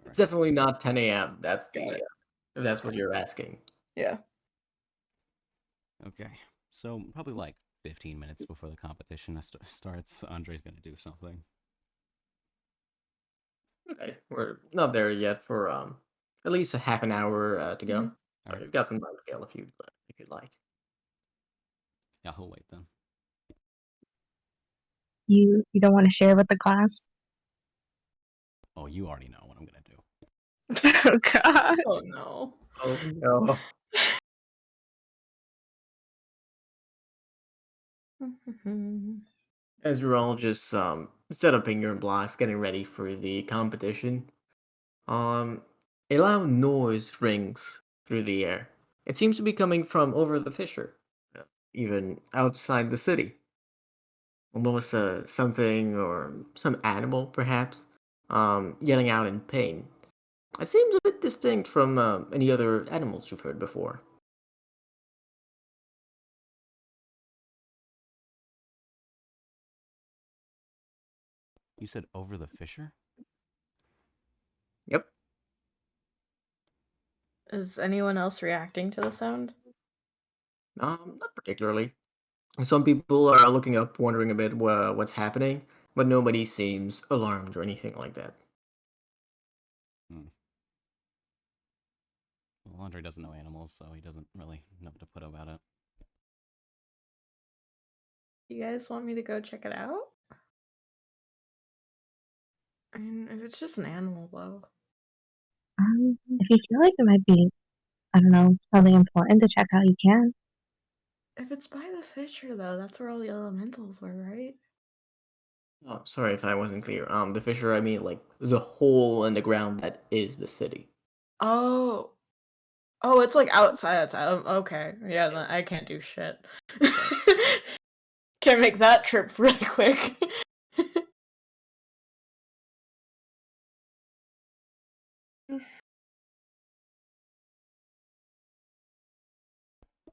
It's definitely not 10 a.m. That's Got the it. if that's what you're asking. Yeah. Okay. So probably like 15 minutes before the competition starts, Andre's gonna do something. Okay, we're not there yet for at least a half an hour to go. Mhm. But Alright. you've got some time to kill if you'd like. Yeah, he'll wait then. You don't want to share with the class? Oh, you already know what I'm gonna do. Oh God. Oh no. Oh no. As you're all just set up in your blocks, getting ready for the competition, um, a loud noise rings through the air. It seems to be coming from over the fissure, even outside the city. Almost something or some animal, perhaps, yelling out in pain. It seems a bit distinct from any other animals you've heard before. You said over the fissure? Yep. Is anyone else reacting to the sound? Not particularly. Some people are looking up, wondering a bit what's happening, but nobody seems alarmed or anything like that. Hmm. Well, Andre doesn't know animals, so he doesn't really know what to put about it. You guys want me to go check it out? I mean, if it's just an animal, though. If you feel like it might be, I don't know, something important to check out, you can. If it's by the fissure, though, that's where all the elementals were, right? Oh, sorry if I wasn't clear. The fissure, I mean, like the hole in the ground that is the city. Oh. Oh, it's like outside. Okay. Yeah, then I can't do shit. Can't make that trip really quick.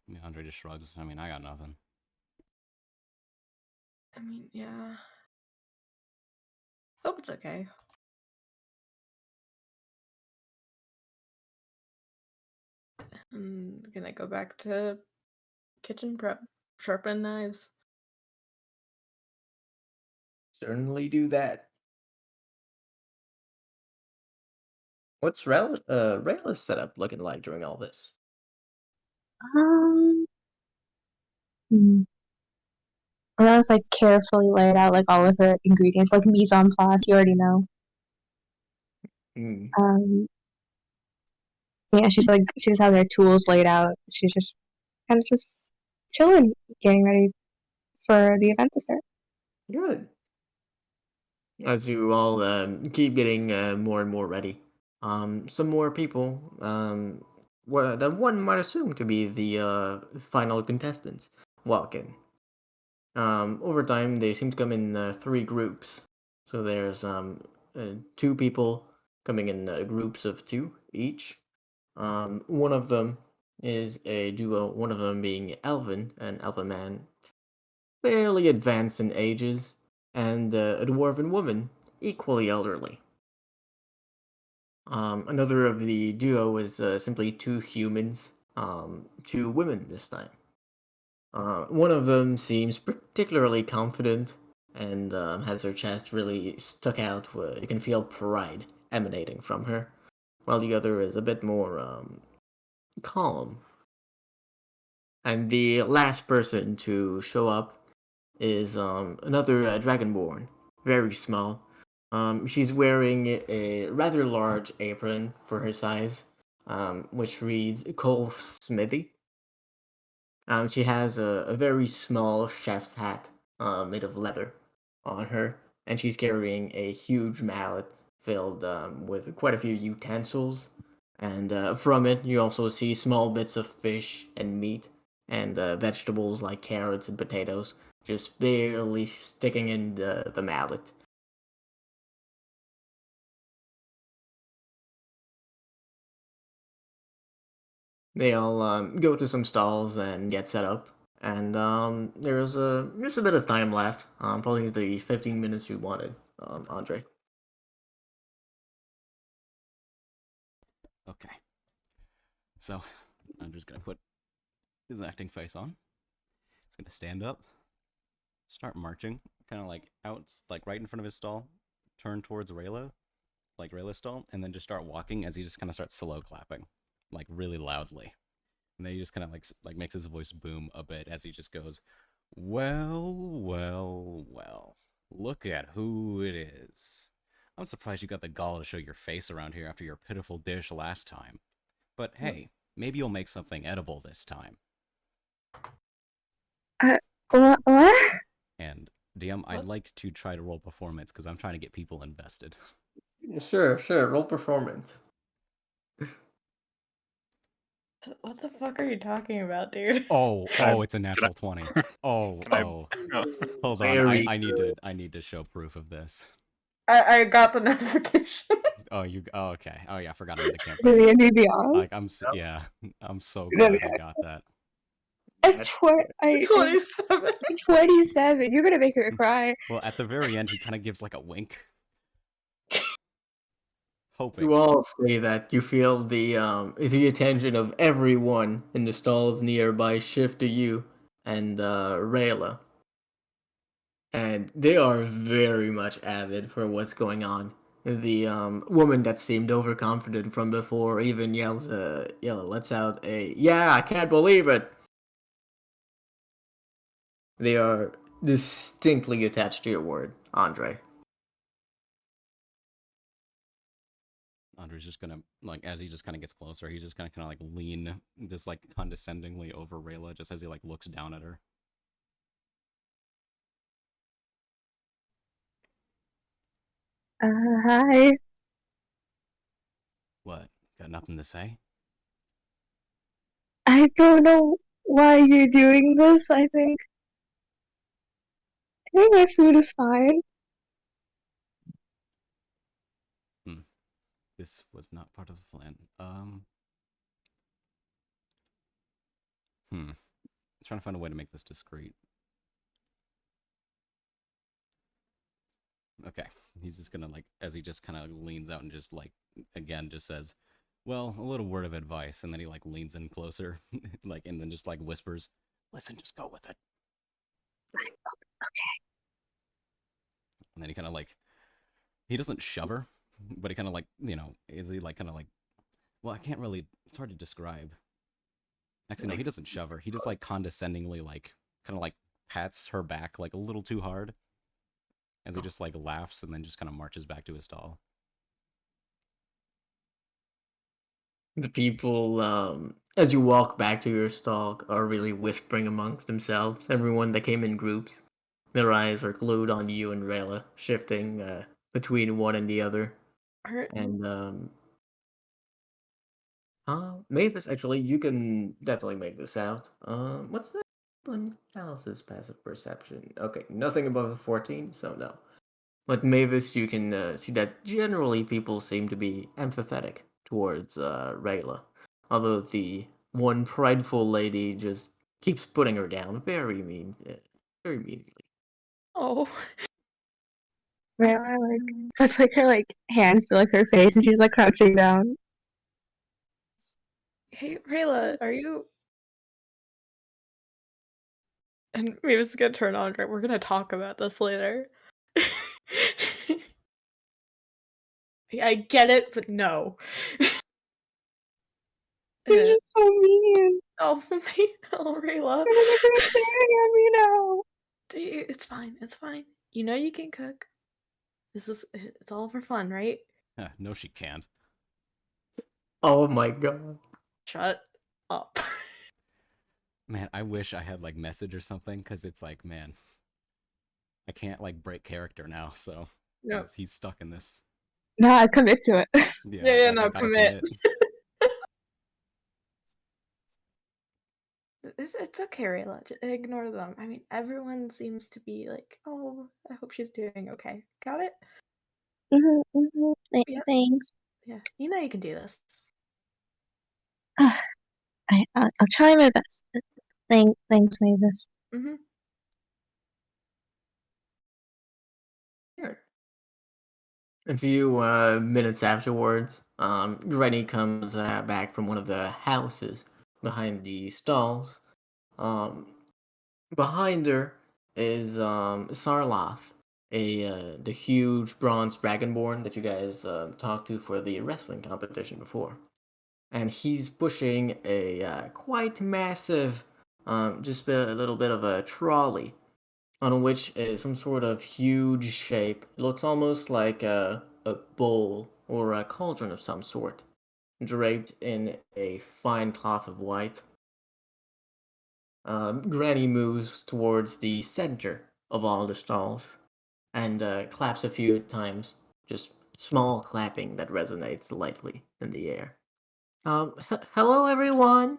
I mean, Andre just shrugs. I mean, I got nothing. I mean, yeah. Hope it's okay. I'm gonna go back to kitchen prep, sharpen knives. Certainly do that. What's Rayla's setup looking like during all this? Um, hmm. Well, that was like carefully laid out, like all of her ingredients, like mise en place. You already know. Hmm. Yeah, she's like she just has her tools laid out. She's just kind of just chilling, getting ready for the event to start. Good. As you all keep getting more and more ready, some more people, that one might assume to be the final contestants, walk in. Over time, they seem to come in three groups. So there's two people coming in groups of two each. One of them is a duo, one of them being Elvin, an elven man, fairly advanced in ages, and a dwarven woman, equally elderly. Another of the duo is simply two humans, two women this time. One of them seems particularly confident and has her chest really stuck out where you can feel pride emanating from her, while the other is a bit more calm. And the last person to show up is another Dragonborn, very small. She's wearing a rather large apron for her size, which reads Cole Smithy. She has a very small chef's hat made of leather on her, and she's carrying a huge mallet filled with quite a few utensils. And from it, you also see small bits of fish and meat and vegetables like carrots and potatoes just barely sticking in the mallet. They all go to some stalls and get set up. And there's just a bit of time left. Probably the 15 minutes you wanted, Andre. Okay. So, I'm just gonna put his acting face on. He's gonna stand up, start marching, kind of like out, like right in front of his stall, turn towards Rayla, like Rayla's stall, and then just start walking as he just kind of starts slow clapping, like really loudly. And then he just kind of like makes his voice boom a bit as he just goes, well, well, well. Look at who it is. I'm surprised you got the gall to show your face around here after your pitiful dish last time. But hey, maybe you'll make something edible this time. What? And DM, I'd like to try to roll performance because I'm trying to get people invested. Sure. Roll performance. What the fuck are you talking about, dude? Oh, Can I- it's a natural 20. Oh, Can I- oh. No. Hold on, Very I need good. to show proof of this. I got the notification. Oh, okay. Oh yeah, I forgot I'm in the Did campaign. the be on? Like yeah, I'm so glad I got that. It's 27. 27. You're gonna make her cry. Well, at the very end, he kind of gives like a wink, hoping. You all say that you feel the attention of everyone in the stalls nearby shift to you and Rayla, and they are very much avid for what's going on. The woman that seemed overconfident from before even lets out a "Yeah, I can't believe it." They are distinctly attached to your word, Andre. Andre's just gonna, like, as he just kind of gets closer, he's just gonna kind of like lean, just like condescendingly over Rayla, just as he like looks down at her. Hi. What? Got nothing to say? I don't know why you're doing this. I think my food is fine. This was not part of the plan. Trying to find a way to make this discreet. Okay, he's just gonna, like, as he just kind of leans out and just, like, again, just says, well, a little word of advice, and then he, like, leans in closer, like, and then just, like, whispers, listen, just go with it. Okay. And then he kind of, like, he doesn't shove her, but he kind of, like, you know, is he, like, kind of, like, well, I can't really, it's hard to describe. Actually, no, he doesn't shove her. He just, like, condescendingly, like, kind of, like, pats her back, like, a little too hard. As he just, like, laughs and then just kind of marches back to his stall. The people, as you walk back to your stall, are really whispering amongst themselves. Everyone that came in groups, their eyes are glued on you and Rayla, shifting between one and the other. And Mavis, actually, you can definitely make this out. What's that? Alice's passive perception. Okay, nothing above a 14, so no. But Mavis, you can see that generally people seem to be empathetic towards Rayla. Although the one prideful lady just keeps putting her down very meanly. Oh. Rayla like puts like her like hands to like her face and she's like crouching down. Hey, Rayla, are you... And Mavis is gonna turn on, right? We're gonna talk about this later. I get it, but no. You're just so mean. Oh, Rayla. You're staring at me now. It's fine. It's fine. You know you can cook. It's all for fun, right? No, she can't. Oh my god. Shut up. Man, I wish I had, like, message or something, because it's like, man, I can't, like, break character now, so No. he's stuck in this. Nah, commit to it. Yeah, like, no, I gotta commit. It's okay, Rayla. Just ignore them. I mean, everyone seems to be like, oh, I hope she's doing okay. Got it? Yep. Thanks. Yeah, you know you can do this. I'll try my best. Thanks, Mavis. Mm-hmm. Here. A few minutes afterwards, Granny comes back from one of the houses behind the stalls. Um, Behind her is Sarloth, the huge bronze dragonborn that you guys talked to for the wrestling competition before, and he's pushing a quite massive, just a little bit of a trolley on which is some sort of huge shape. It looks almost like a bowl or a cauldron of some sort, draped in a fine cloth of white. Granny moves towards the center of all the stalls and claps a few times, just small clapping that resonates lightly in the air. Hello everyone.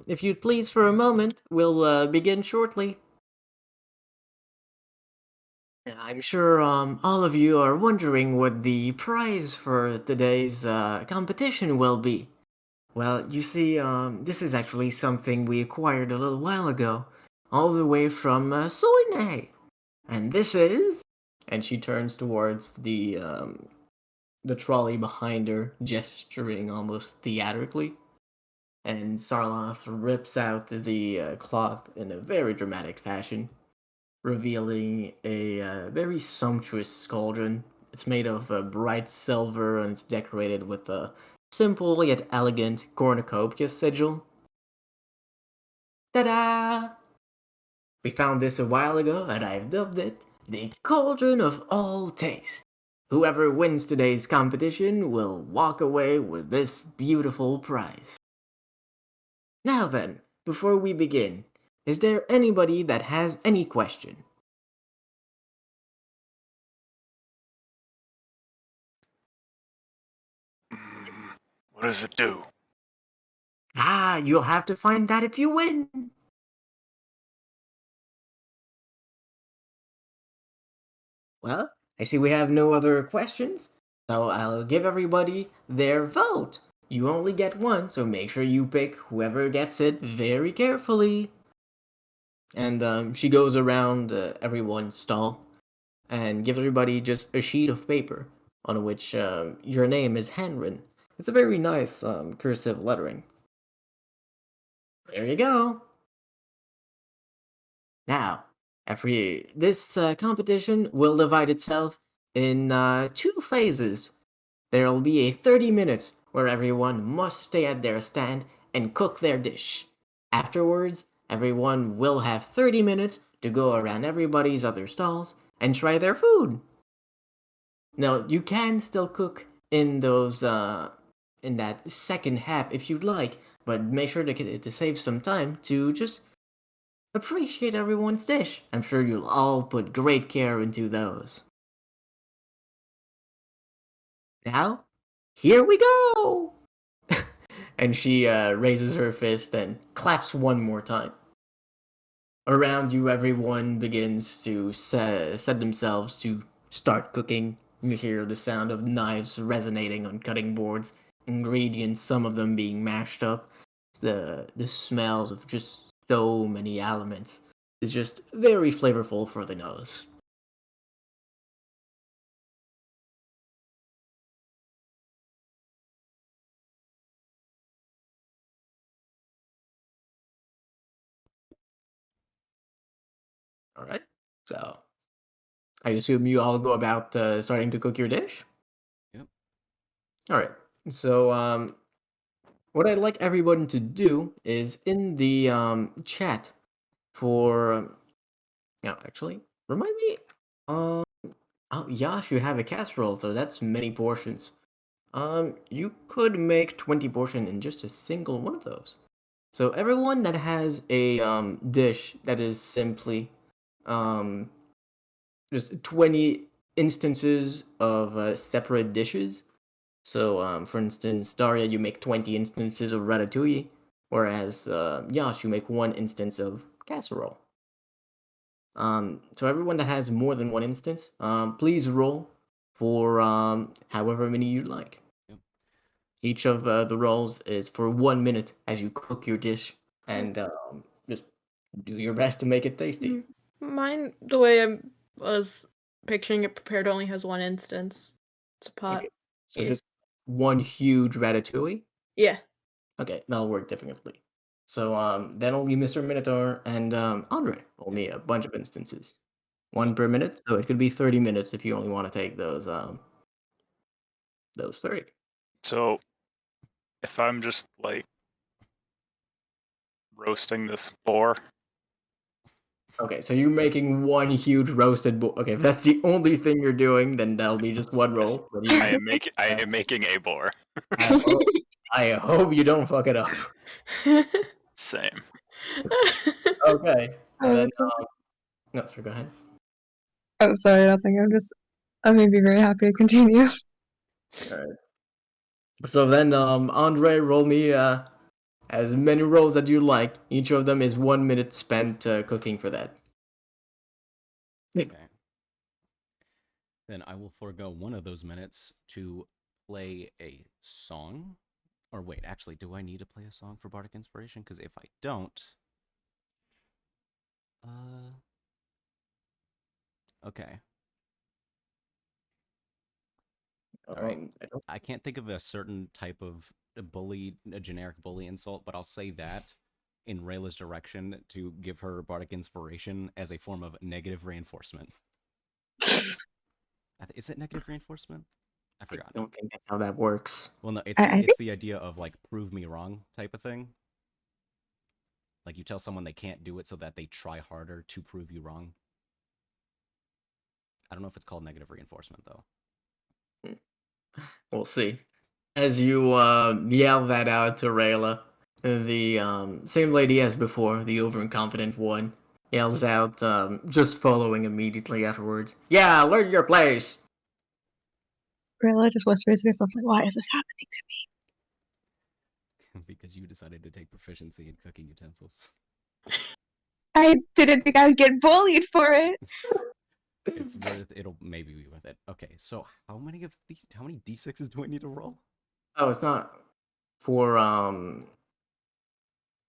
If you'd please for a moment, we'll begin shortly. I'm sure all of you are wondering what the prize for today's competition will be. Well, you see, this is actually something we acquired a little while ago, all the way from Soine. And this is... And she turns towards the trolley behind her, gesturing almost theatrically. And Sarloth rips out the cloth in a very dramatic fashion, revealing a very sumptuous cauldron. It's made of bright silver and it's decorated with a simple yet elegant cornucopia sigil. Ta-da! We found this a while ago and I've dubbed it the Cauldron of All Taste. Whoever wins today's competition will walk away with this beautiful prize. Now then, before we begin, is there anybody that has any question? What does it do? Ah, you'll have to find out if you win. Well, I see we have no other questions, so I'll give everybody their vote. You only get one, so make sure you pick whoever gets it very carefully. And she goes around everyone's stall and gives everybody just a sheet of paper on which your name is handwritten. It's a very nice cursive lettering. There you go. Now, this competition will divide itself in two phases. There'll be a 30 minutes where everyone must stay at their stand and cook their dish. Afterwards, everyone will have 30 minutes to go around everybody's other stalls and try their food. Now, you can still cook in those in that second half if you'd like, but make sure to save some time to just appreciate everyone's dish. I'm sure you'll all put great care into those. Now, here we go! And she raises her fist and claps one more time. Around you, everyone begins to set themselves to start cooking. You hear the sound of knives resonating on cutting boards, ingredients, some of them being mashed up. The smells of just so many elements is just very flavorful for the nose. All right, so I assume you all go about starting to cook your dish. Yep. All right, so what I'd like everyone to do is in the chat for no, actually, remind me. Um, oh, Yash, you have a casserole, so that's many portions. You could make 20 portion in just a single one of those. So everyone that has a dish that is simply um just 20 instances of separate dishes. So for instance, Daria, you make 20 instances of ratatouille, whereas Yash, you make one instance of casserole. So everyone that has more than one instance, please roll for however many you'd like. Yep. Each of the rolls is for 1 minute as you cook your dish, and just do your best to make it tasty. Mine, the way I was picturing it prepared, only has one instance. It's a pot. Okay. So Yeah. just one huge ratatouille. Yeah. Okay, that'll work definitely. So that'll be Mr. Minotaur and Andre. Roll me a bunch of instances. One per minute, so it could be 30 minutes if you only want to take those 30. So if I'm just like roasting this boar, Okay, so you're making one huge roasted boar. Okay, if that's the only thing you're doing, then that'll be just one Yes, roll. But you, I am making a boar. I hope you don't fuck it up. Same. Okay, Oh, then that's so- no, sorry, go ahead. oh, sorry, nothing. I may be very happy to continue. All right. So then, Andre, roll me as many rolls as you like. Each of them is 1 minute spent cooking for that. Okay. Then I will forego one of those minutes to play a song. Or wait, actually, do I need to play a song for Bardic Inspiration? Because if I don't... Okay. Alright. I don't- I can't think of a certain type of a generic bully insult, but I'll say that in Rayla's direction to give her Bardic Inspiration as a form of negative reinforcement. Is it negative reinforcement? I I forgot. don't think that's how that works. Well, no, it's I it's the idea of like prove me wrong type of thing. Like you tell someone they can't do it so that they try harder to prove you wrong. I don't know if it's called negative reinforcement though. We'll see. As you yell that out to Rayla, the same lady as before, the overconfident one, yells out, just following immediately afterwards. Yeah, learn your place! Rayla just whispers to herself, like, why is this happening to me? Because you decided to take proficiency in cooking utensils. I didn't think I would get bullied for it. It's worth it'll maybe be worth it. Okay, so how many D6s do I need to roll? Oh, it's not for,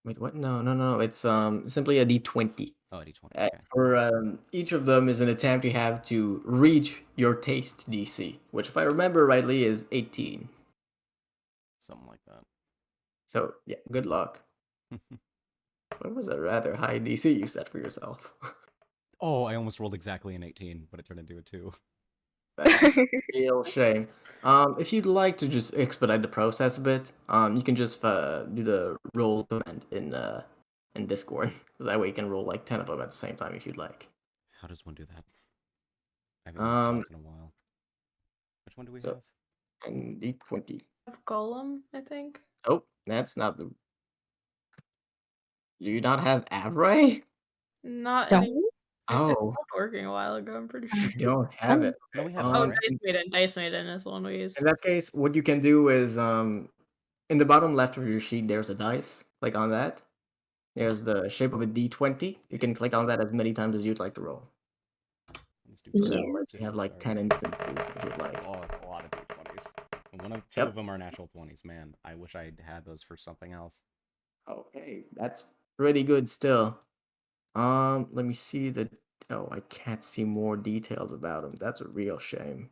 wait, what? No, it's simply a d20. Oh, D20. Okay. For each of them is an attempt you have to reach your taste DC, which, if I remember rightly, is 18. Something like that. So, yeah, good luck. What was a rather high DC you set for yourself? Oh, I almost rolled exactly an 18, but it turned into a 2. That's a real shame. If you'd like to just expedite the process a bit, you can just do the roll command in Discord, because that way you can roll like 10 of them at the same time if you'd like. How does one do that? I haven't used those in a while. Which one do we so- have? And D20. Golem, I think. Oh, that's not the. Do you not have Avray? Not Don't any- we? it Oh, stopped working a while ago, I'm pretty sure. you don't have it. No, we have Oh, Avray. Dice Maiden. Dice Maiden is the one we use. In that case, what you can do is in the bottom left of your sheet, there's a dice. Click on that. There's the shape of a D20. You can click on that as many times as you'd like to roll. Let's do Yeah. first Otherwise, you just have to like start. 10 instances if you'd like. Oh, it's a lot of D20s. And two Yep. of them are natural 20s. Man, I wish I'd had those for something else. Okay, that's pretty good still. Let me see the. Oh, I can't see more details about him. That's a real shame.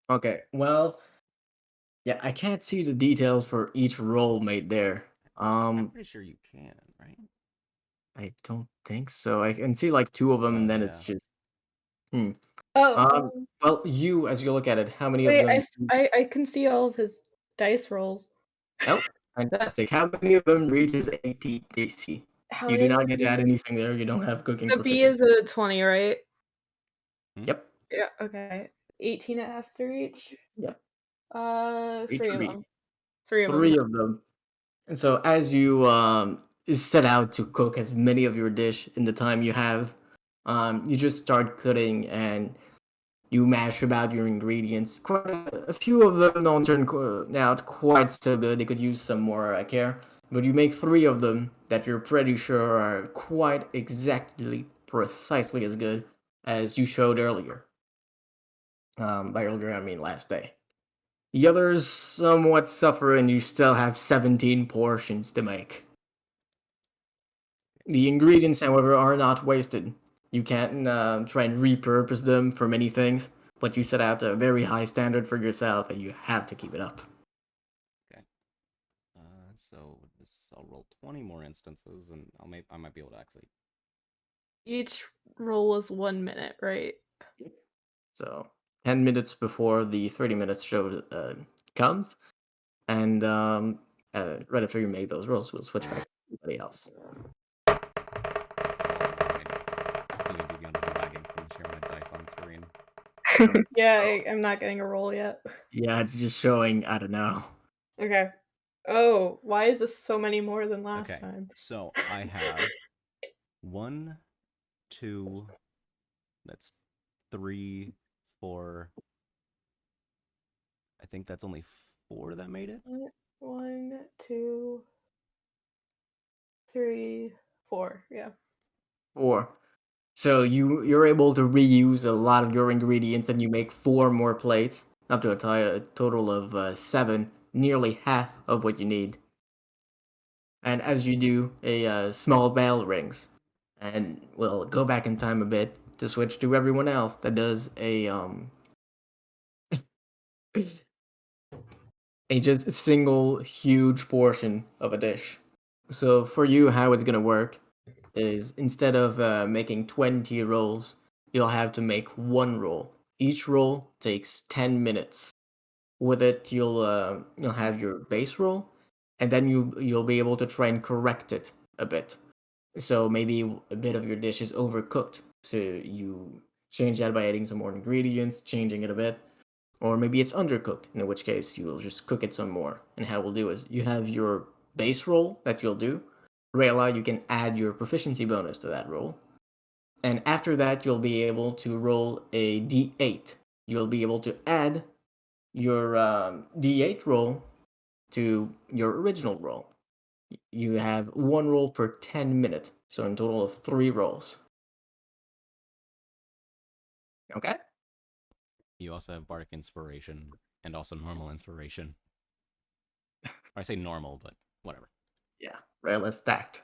Okay, well, yeah, I can't see the details for each roll made there. I'm pretty sure you can, right? I don't think so. I can see like 2 of them, Oh, and then it's yeah. just. Oh, Well, you, as you look at it, how many wait, of them? I can see all of his dice rolls. Oh, fantastic! How many of them reaches 18 DC? How You many do not of get to them- add anything there. You don't have cooking. The B proficiency. is a 20, right? Yep. Yeah, okay. 18 it has to reach. Yep. Reach 3 or of beat? them. 3 of 3 them. of them. And so, as you set out to cook as many of your dish in the time you have, you just start cutting and you mash about your ingredients. Quite a few of them don't turn out quite so good. They could use some more care. But you make 3 of them that you're pretty sure are quite precisely as good as you showed earlier. By earlier, I mean last day. The others somewhat suffer, and you still have 17 portions to make. The ingredients, however, are not wasted. You can't try and repurpose them for many things, but you set out a very high standard for yourself, and you have to keep it up. So I'll roll 20 more instances, and I might be able to actually. Each roll is 1 minute, right? So 10 minutes before the 30 minutes show comes, and right after you make those rolls, we'll switch back to everybody else. Yeah, I'm not getting a roll yet. Yeah, it's just showing, I don't know. Okay. Oh, why is this so many more than last Okay, time? so I have 1, 2, that's 3, 4. I think that's only 4 that made it. 1, 2, 3, 4. Yeah. 4. So you're able to reuse a lot of your ingredients, and you make 4 more plates, up to a total of 7, nearly half of what you need. And as you do, a small bell rings, and we'll go back in time a bit to switch to everyone else that does a just a single huge portion of a dish. So for you, how it's gonna work is instead of making 20 rolls, you'll have to make 1 roll. Each roll takes 10 minutes. With it, you'll have your base roll, and then you'll be able to try and correct it a bit. So maybe a bit of your dish is overcooked, so you change that by adding some more ingredients, changing it a bit. Or maybe it's undercooked, in which case you'll just cook it some more. And how we'll do is you have your base roll that you'll do. Rayla, you can add your proficiency bonus to that roll. And after that, you'll be able to roll a d8. You'll be able to add your d8 roll to your original roll. You have 1 roll per 10 minutes, so in total of 3 rolls. Okay? You also have Bardic Inspiration and also Normal Inspiration. I say normal, but whatever. Yeah, Rayla stacked.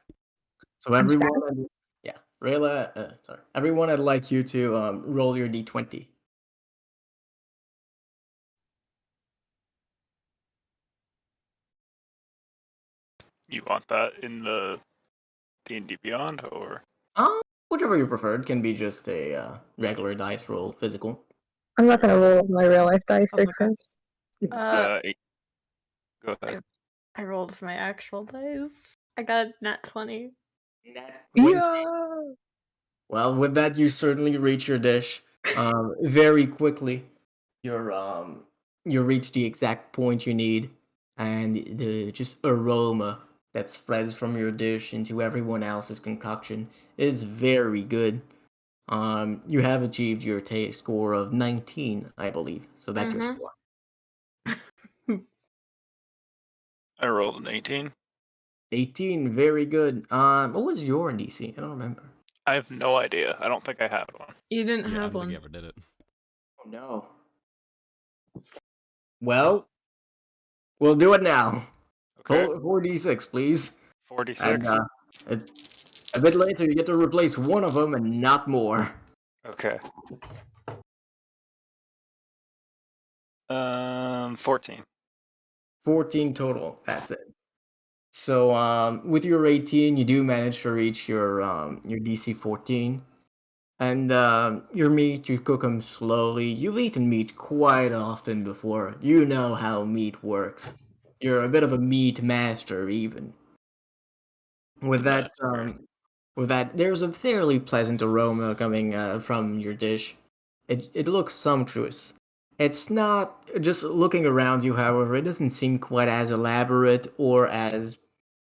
So everyone, yeah, Rayla, sorry, everyone, I'd like you to roll your d20. You want that in the D&D Beyond, or Whichever you preferred. Can be just a regular dice roll, physical. I'm not gonna roll my real life dice Oh my God. difference. Go ahead. I rolled my actual dice. I got nat 20. Yeah. Well, with that, you certainly reach your dish very quickly. You reach the exact point you need, and the just aroma that spreads from your dish into everyone else's concoction is very good. You have achieved your taste score of 19, I believe. So that's your Mhm. score. I rolled an 18. 18, very good. What was your DC? I don't remember. I have no idea. I don't think I had one. You didn't Yeah, I have don't think one. you ever did it. Oh no. Well, we'll do it now. Okay. 4d6, please. 46. And a bit later, you get to replace one of them and not more. Okay. 14. 14 total. That's it. So with your 18, you do manage to reach your DC 14. And your meat, you cook them slowly. You've eaten meat quite often before. You know how meat works. You're a bit of a meat master, even. With that, there's a fairly pleasant aroma coming from your dish. It looks sumptuous. It's not just looking around you, however, it doesn't seem quite as elaborate or as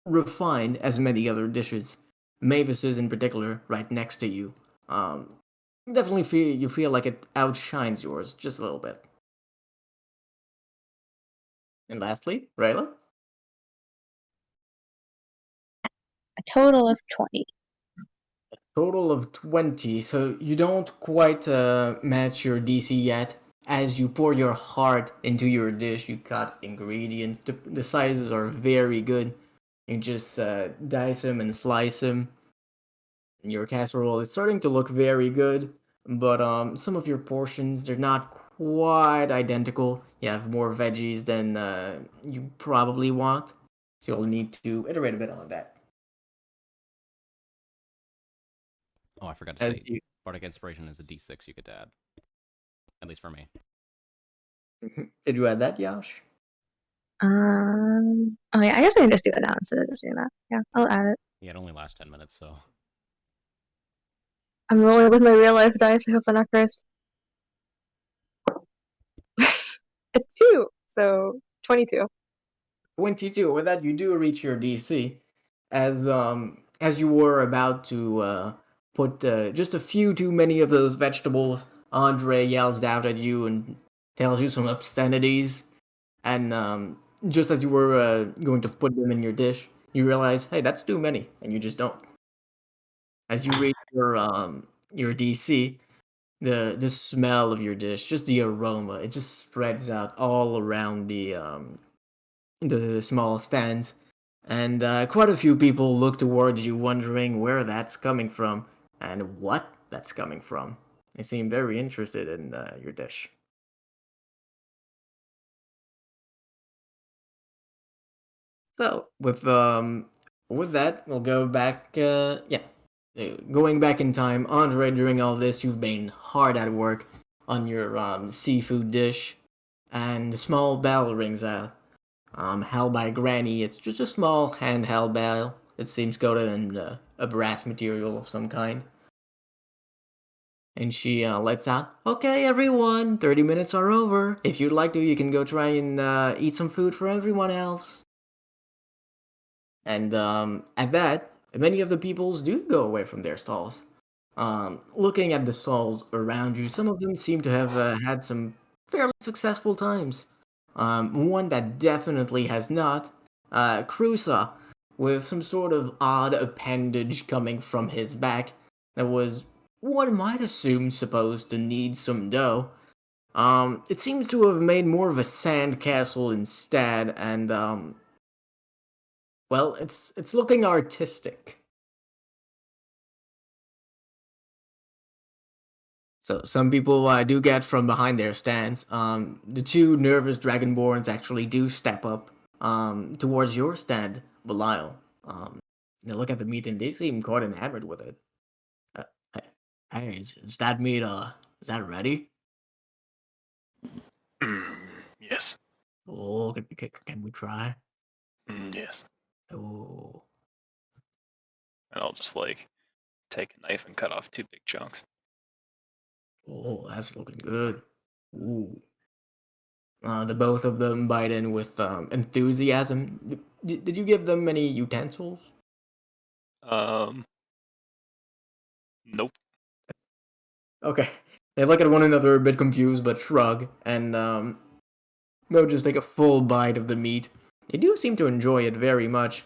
refined as many other dishes. Mavis's in particular, right next to you. Definitely feel like it outshines yours just a little bit. And lastly, Rayla? A total of 20. Total of 20, so you don't quite match your DC yet. As you pour your heart into your dish, you cut ingredients. The sizes are very good. You just dice them and slice them. Your casserole is starting to look very good, but some of your portions they're not quite identical. You have more veggies than you probably want, so you'll need to iterate a bit on that. Oh, I forgot to As say, you Bardic Inspiration is a D6 you could add. At least for me. did you add that, Yash? Oh yeah, I guess I can just do it now instead of just doing that. Yeah, I'll add it. Yeah, it only lasts 10 minutes, so. I'm rolling with my real life dice. I hope they're not cursed. It's 2, so 22. 22. With that, you do reach your DC. As you were about to put just a few too many of those vegetables, Andre yells out at you and tells you some obscenities. And just as you were going to put them in your dish, you realize, hey, that's too many, and you just don't. As you reach your DC, the smell of your dish, just the aroma, it just spreads out all around the small stands, and quite a few people look towards you, wondering where that's coming from and what that's coming from. They seem very interested in your dish. So with that, we'll go back. Going back in time, Andre. During all this, you've been hard at work on your seafood dish, and the small bell rings out. Held by Granny. It's just a small handheld bell. It seems coated in a brass material of some kind. And she lets out, okay, everyone, 30 minutes are over. If you'd like to, you can go try and eat some food for everyone else. And at that, many of the peoples do go away from their stalls. Looking at the stalls around you, some of them seem to have had some fairly successful times. One that definitely has not, Crusa, with some sort of odd appendage coming from his back that was, one might assume, supposed to need some dough. It seems to have made more of a sand castle instead, and well, it's looking artistic. So some people do get from behind their stands. The two nervous dragonborns actually do step up towards your stand, Belial. They look at the meat and they seem quite enamored with it. Uh, hey, is that meat? Is that ready? Yes. Oh, can we try? Yes. Oh, And I'll just like take a knife and cut off 2 big chunks. oh, that's looking good. Ooh. The both of them bite in with enthusiasm. Did you give them any utensils? Nope. Okay. They look at one another a bit confused, but shrug, and they'll just take a full bite of the meat. They do seem to enjoy it very much,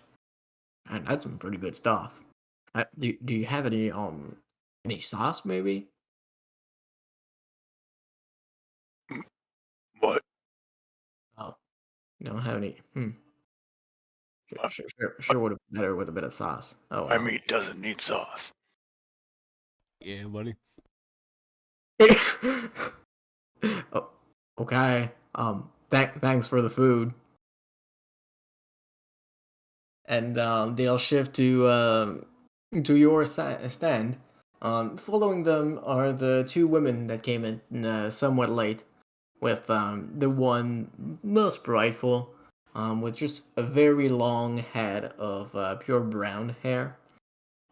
and that's some pretty good stuff. Do you have any sauce maybe? What? Oh, you don't have any. My, Sure would have been better with a bit of sauce. Oh my well. meat doesn't need sauce. Yeah, buddy. Oh, okay. Thanks for the food. And they'll shift to your stand. Following them are the two women that came in somewhat late, with the one most brightful, with just a very long head of pure brown hair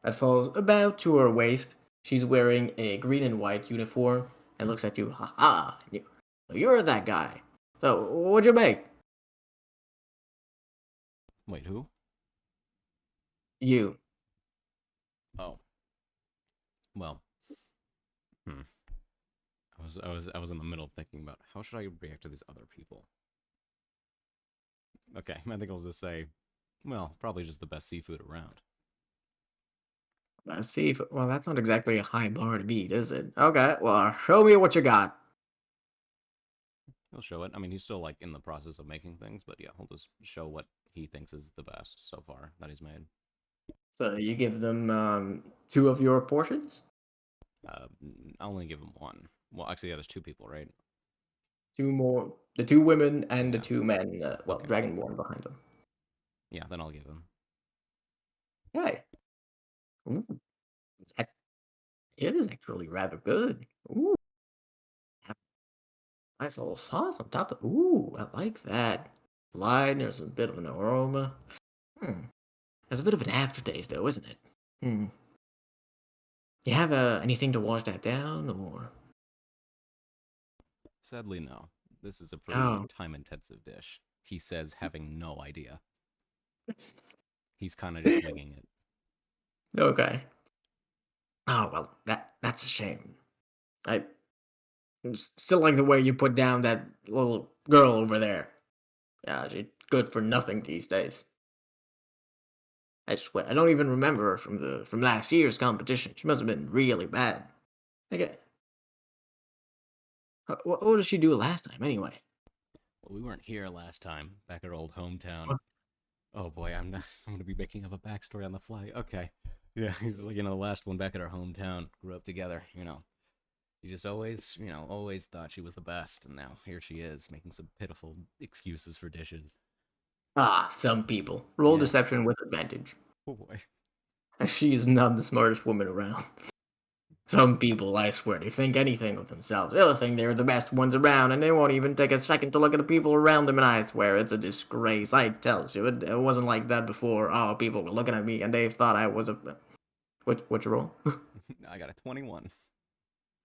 that falls about to her waist. She's wearing a green and white uniform and looks at you. Ha ha! You're that guy. So what'd you make? Wait, who? You. Oh. Well. Hmm. I was in the middle of thinking about how should I react to these other people. Okay, I think I'll just say, well, probably just the best seafood around. Let's see. Well, that's not exactly a high bar to beat, is it? Okay. Well, show me what you got. He'll show it. I mean, he's still like in the process of making things, but yeah, he'll just show what he thinks is the best so far that he's made. So you give them 2 of your portions? I'll only give him one. Well, actually, yeah, there's 2 people, right? 2 more. The 2 women and the Yeah. 2 men. Well, Okay. Dragonborn behind them. Yeah, then I'll give him. Okay. Ooh. It is actually rather good. Ooh. Nice little sauce on top of. Ooh, I like that. Light. There's a bit of an aroma. There's a bit of an aftertaste, though, isn't it? You have anything to wash that down, or? Sadly, no. This is a pretty Oh. time-intensive dish. He says, having no idea. It's He's kind of just winging it. okay. Oh well, that's a shame. I still like the way you put down that little girl over there. Yeah, she's good for nothing these days. I swear, I don't even remember her from last year's competition. She must have been really bad. Okay. What did she do last time anyway? Well, we weren't here last time, back at our old hometown. What? Oh boy, I'm gonna be making up a backstory on the fly. Okay. Yeah, he's like, the last one back at our hometown. Grew up together, He just always, always thought she was the best, and now here she is, making some pitiful excuses for dishes. Ah, some people. Roll Yeah. deception with advantage. Oh boy. She is not the smartest woman around. Some people, I swear, they think anything of themselves. They'll think they're the best ones around, and they won't even take a second to look at the people around them, and I swear, it's a disgrace. I tell you, it wasn't like that before. Oh, people were looking at me, and they thought I was a... What'd you roll? I got a 21.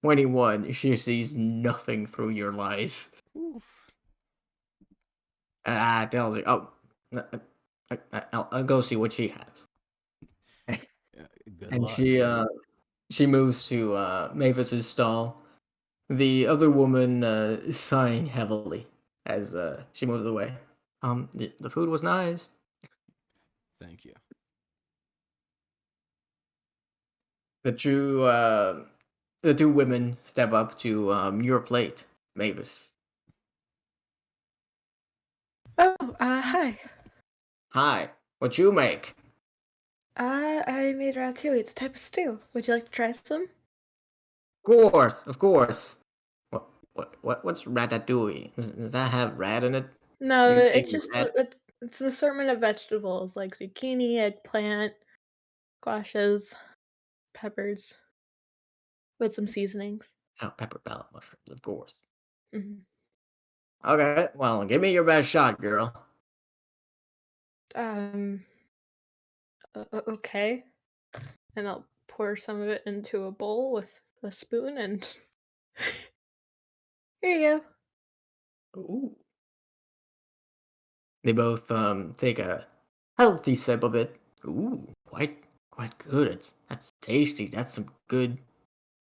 21. She sees nothing through your lies. Oof. And I tells you, oh, I'll go see what she has. Good And luck. she moves to Mavis's stall. The other woman is sighing heavily as she moves away. The food was nice. Thank you. The two women step up to your plate, Mavis. Oh, hi. Hi, what you make? I made ratatouille. It's a type of stew. Would you like to try some? Of course. What's ratatouille? Does that have rat in it? No, You it's eating just rat? it's an assortment of vegetables like zucchini, eggplant, squashes, peppers, with some seasonings. Oh, pepper ballot mushrooms, of course. hmm Okay, well, give me your best shot, girl. Okay. And I'll pour some of it into a bowl with a spoon and here you go. Ooh. They both take a healthy sip of it. Ooh, quite good. That's tasty. That's some good.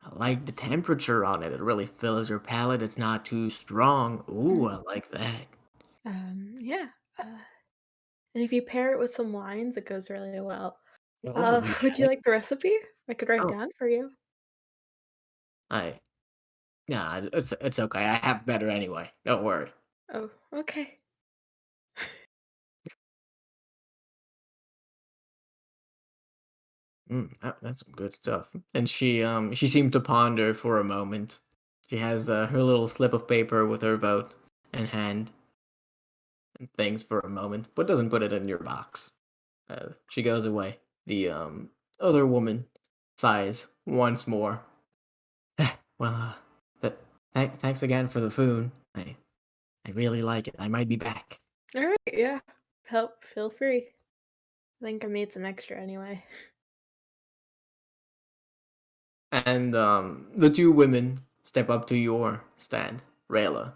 I like the temperature on it. It really fills your palate. It's not too strong. Ooh, I like that. Yeah. And if you pair it with some wines, it goes really well. Oh, Would you okay. like the recipe? I could write Oh, down for you. I yeah, it's okay. I have better anyway. Don't worry. Oh, okay. That's some good stuff. And she seemed to ponder for a moment. She has her little slip of paper with her vote in hand and thinks for a moment, but doesn't put it in your box. She goes away. The other woman sighs once more. Well, thanks again for the food. I really like it. I might be back. All right, yeah. Feel free. I think I made some extra anyway. And the two women step up to your stand, Rayla.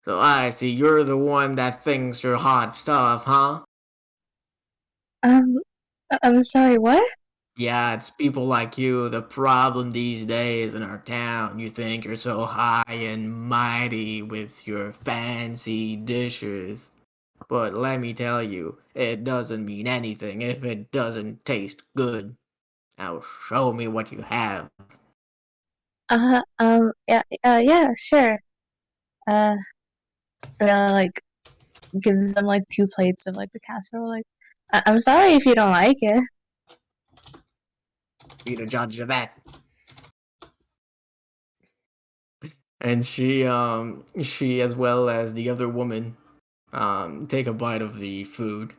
So I see you're the one that thinks you're hot stuff, huh? I'm sorry, what? Yeah, it's people like you, the problem these days in our town. You think you're so high and mighty with your fancy dishes. But let me tell you, it doesn't mean anything if it doesn't taste good. Now show me what you have. Yeah, sure. Like, gives them, like, 2 plates of, like, the casserole, like, I'm sorry if you don't like it. be the judge of that. And she as well as the other woman take a bite of the food.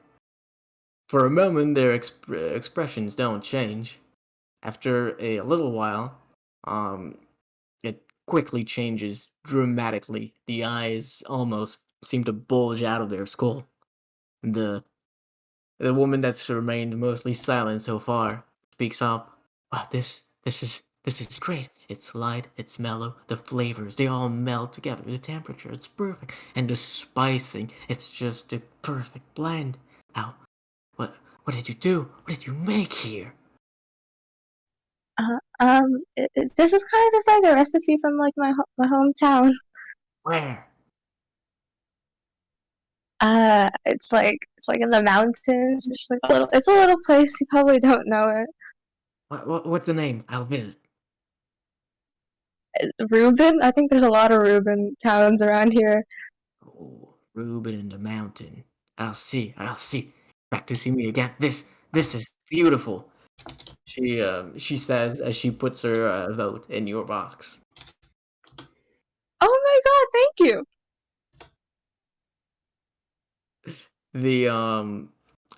For a moment, their expressions don't change. After a little while, it quickly changes dramatically. The eyes almost seem to bulge out of their skull. The the woman that's remained mostly silent so far speaks up. Wow, this is great. It's light, it's mellow, the flavors, they all meld together. The temperature, it's perfect. And the spicing, it's just a perfect blend. How what did you do? What did you make here? This is kind of just like a recipe from like my hometown. Where? It's like in the mountains. It's like it's a little place. You probably don't know it. What's the name? I'll visit. Reuben. I think there's a lot of Reuben towns around here. Oh, Reuben in the mountain. I'll see. Back to see me again. This is beautiful. She says as she puts her vote in your box. Oh my god! Thank you.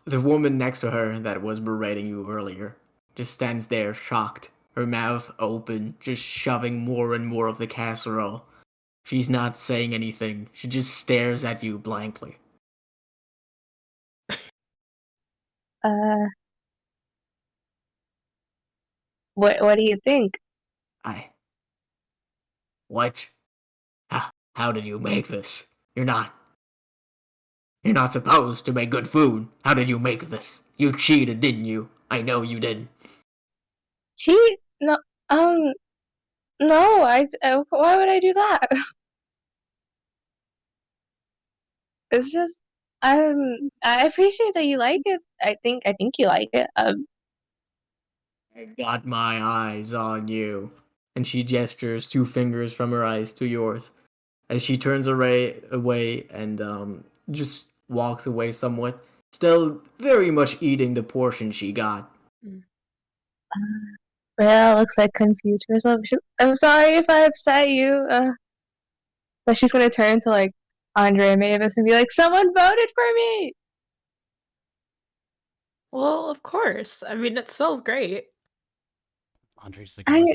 The woman next to her that was berating you earlier just stands there shocked, her mouth open, just shoving more and more of the casserole. She's not saying anything. She just stares at you blankly. What do you think? What? How did you make this? You're not supposed to make good food. How did you make this? You cheated, didn't you? I know you did. Cheat? No. No. Why would I do that? It's just. I appreciate that you like it. I think you like it. I got my eyes on you. And she gestures 2 fingers from her eyes to yours as she turns away and just walks away somewhat, still very much eating the portion she got. Rhea looks like confused herself. I'm sorry if I upset you. But she's gonna turn to like Andre and Mavis and be like, "Someone voted for me." Well, of course. I mean, it smells great. Andre just ignores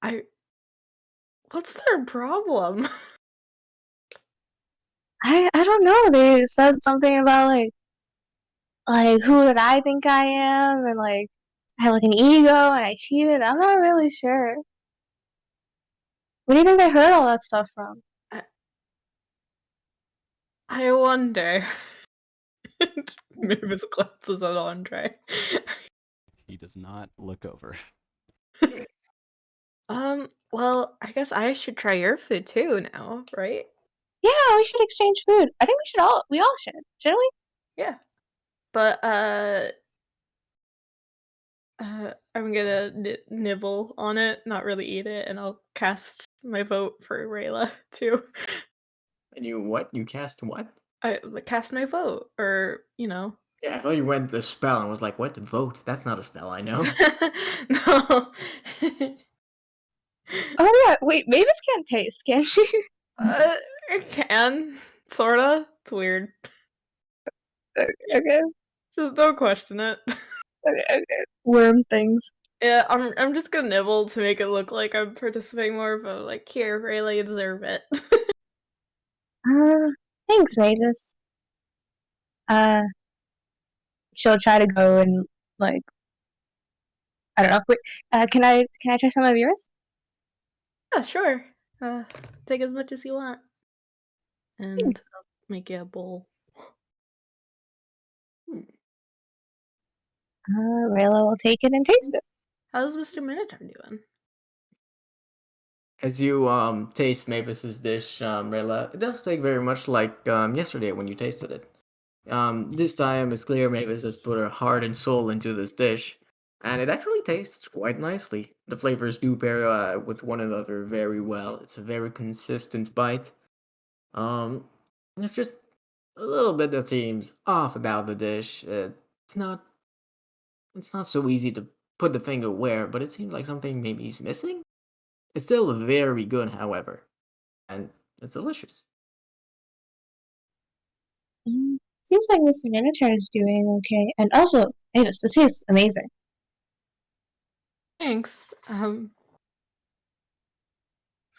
it. What's their problem? I don't know. They said something about like who did I think I am, and like I have like an ego and I cheated. I'm not really sure. Where do you think they heard all that stuff from? I wonder. Mavis glances at Andre. He does not look over. Well, I guess I should try your food too now, right? Yeah, we should exchange food. I think we all should, shouldn't we? Yeah. But I'm gonna nibble on it, not really eat it, and I'll cast my vote for Rayla too. And you cast what? I cast my vote, or Yeah, I thought you went the spell and was like, what? Vote? That's not a spell I know. No. Oh yeah, wait, Mavis can't taste, can she? I can, sorta. It's weird. Okay. Just don't question it. Okay. Worm things. Yeah, I'm just gonna nibble to make it look like I'm participating more, but like, here, Rayla, you deserve it. Thanks, Mavis. She'll try to go and like, I don't know. Wait, can I try some of yours? Yeah, sure. Take as much as you want. And Thanks. I'll make you a bowl. Rayla will take it and taste it. How's Mr. Minotaur doing? As you taste Mavis's dish, Rayla, it does take very much like yesterday when you tasted it. This time it's clear Mavis has put her heart and soul into this dish, and it actually tastes quite nicely. The flavors do pair with one another very well. It's a very consistent bite. It's just a little bit that seems off about the dish. It's not so easy to put the finger where, but it seems like something maybe is missing. It's still very good, however, and it's delicious. Seems like Mr. Minotaur is doing okay. And also, Avis, this is amazing. Thanks. I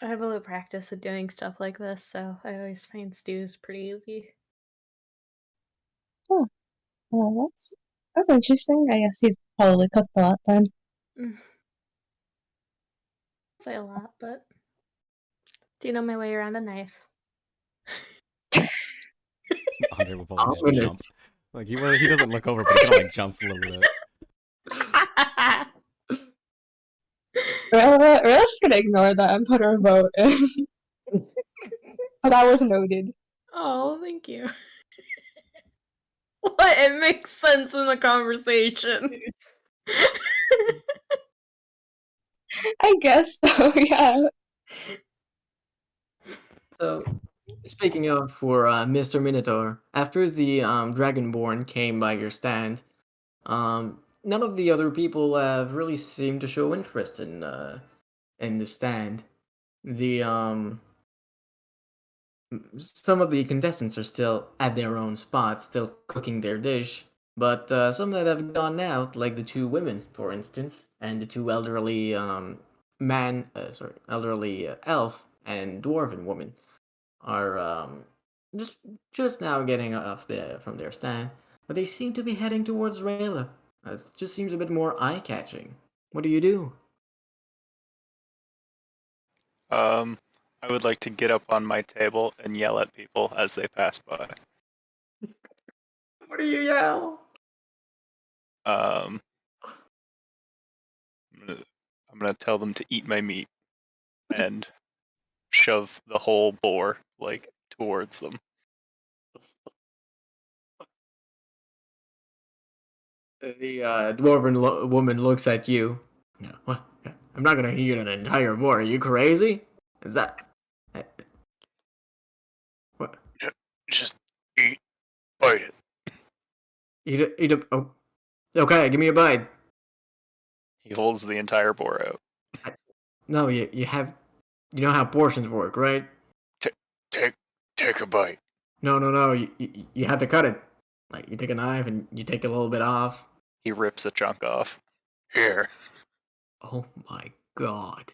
have a little practice with doing stuff like this, so I always find stews pretty easy. Oh, well, that's interesting. I guess you've probably cooked a lot then. Mm. Say a lot, but do you know my way around a knife? Andre will probably just jump. Ominous. Like he doesn't look over, but he kind of like jumps a little bit. We're just gonna ignore that and put our vote in. Oh, that was noted. Oh, thank you. What? It makes sense in the conversation. I guess so, yeah. So, speaking of for Mr. Minotaur, after the Dragonborn came by your stand, none of the other people have really seemed to show interest in the stand. The some of the contestants are still at their own spot, still cooking their dish, but some that have gone out, like the two women, for instance, and the two elderly elderly elf and dwarven woman, are just just now getting off from their stand, but they seem to be heading towards Rayla. It just seems a bit more eye-catching. What do you do? I would like to get up on my table and yell at people as they pass by. What do you yell? I'm gonna tell them to eat my meat and shove the whole boar like towards them. The dwarven woman looks at you. No, what? I'm not gonna eat an entire boar. Are you crazy? Is that? What? Just bite it. Eat a. Oh, okay, give me a bite. He holds the entire boar out. No, you have. You know how portions work, right? Take a bite. No. You have to cut it. Like you take a knife and you take a little bit off. He rips a chunk off. Here. Oh my god.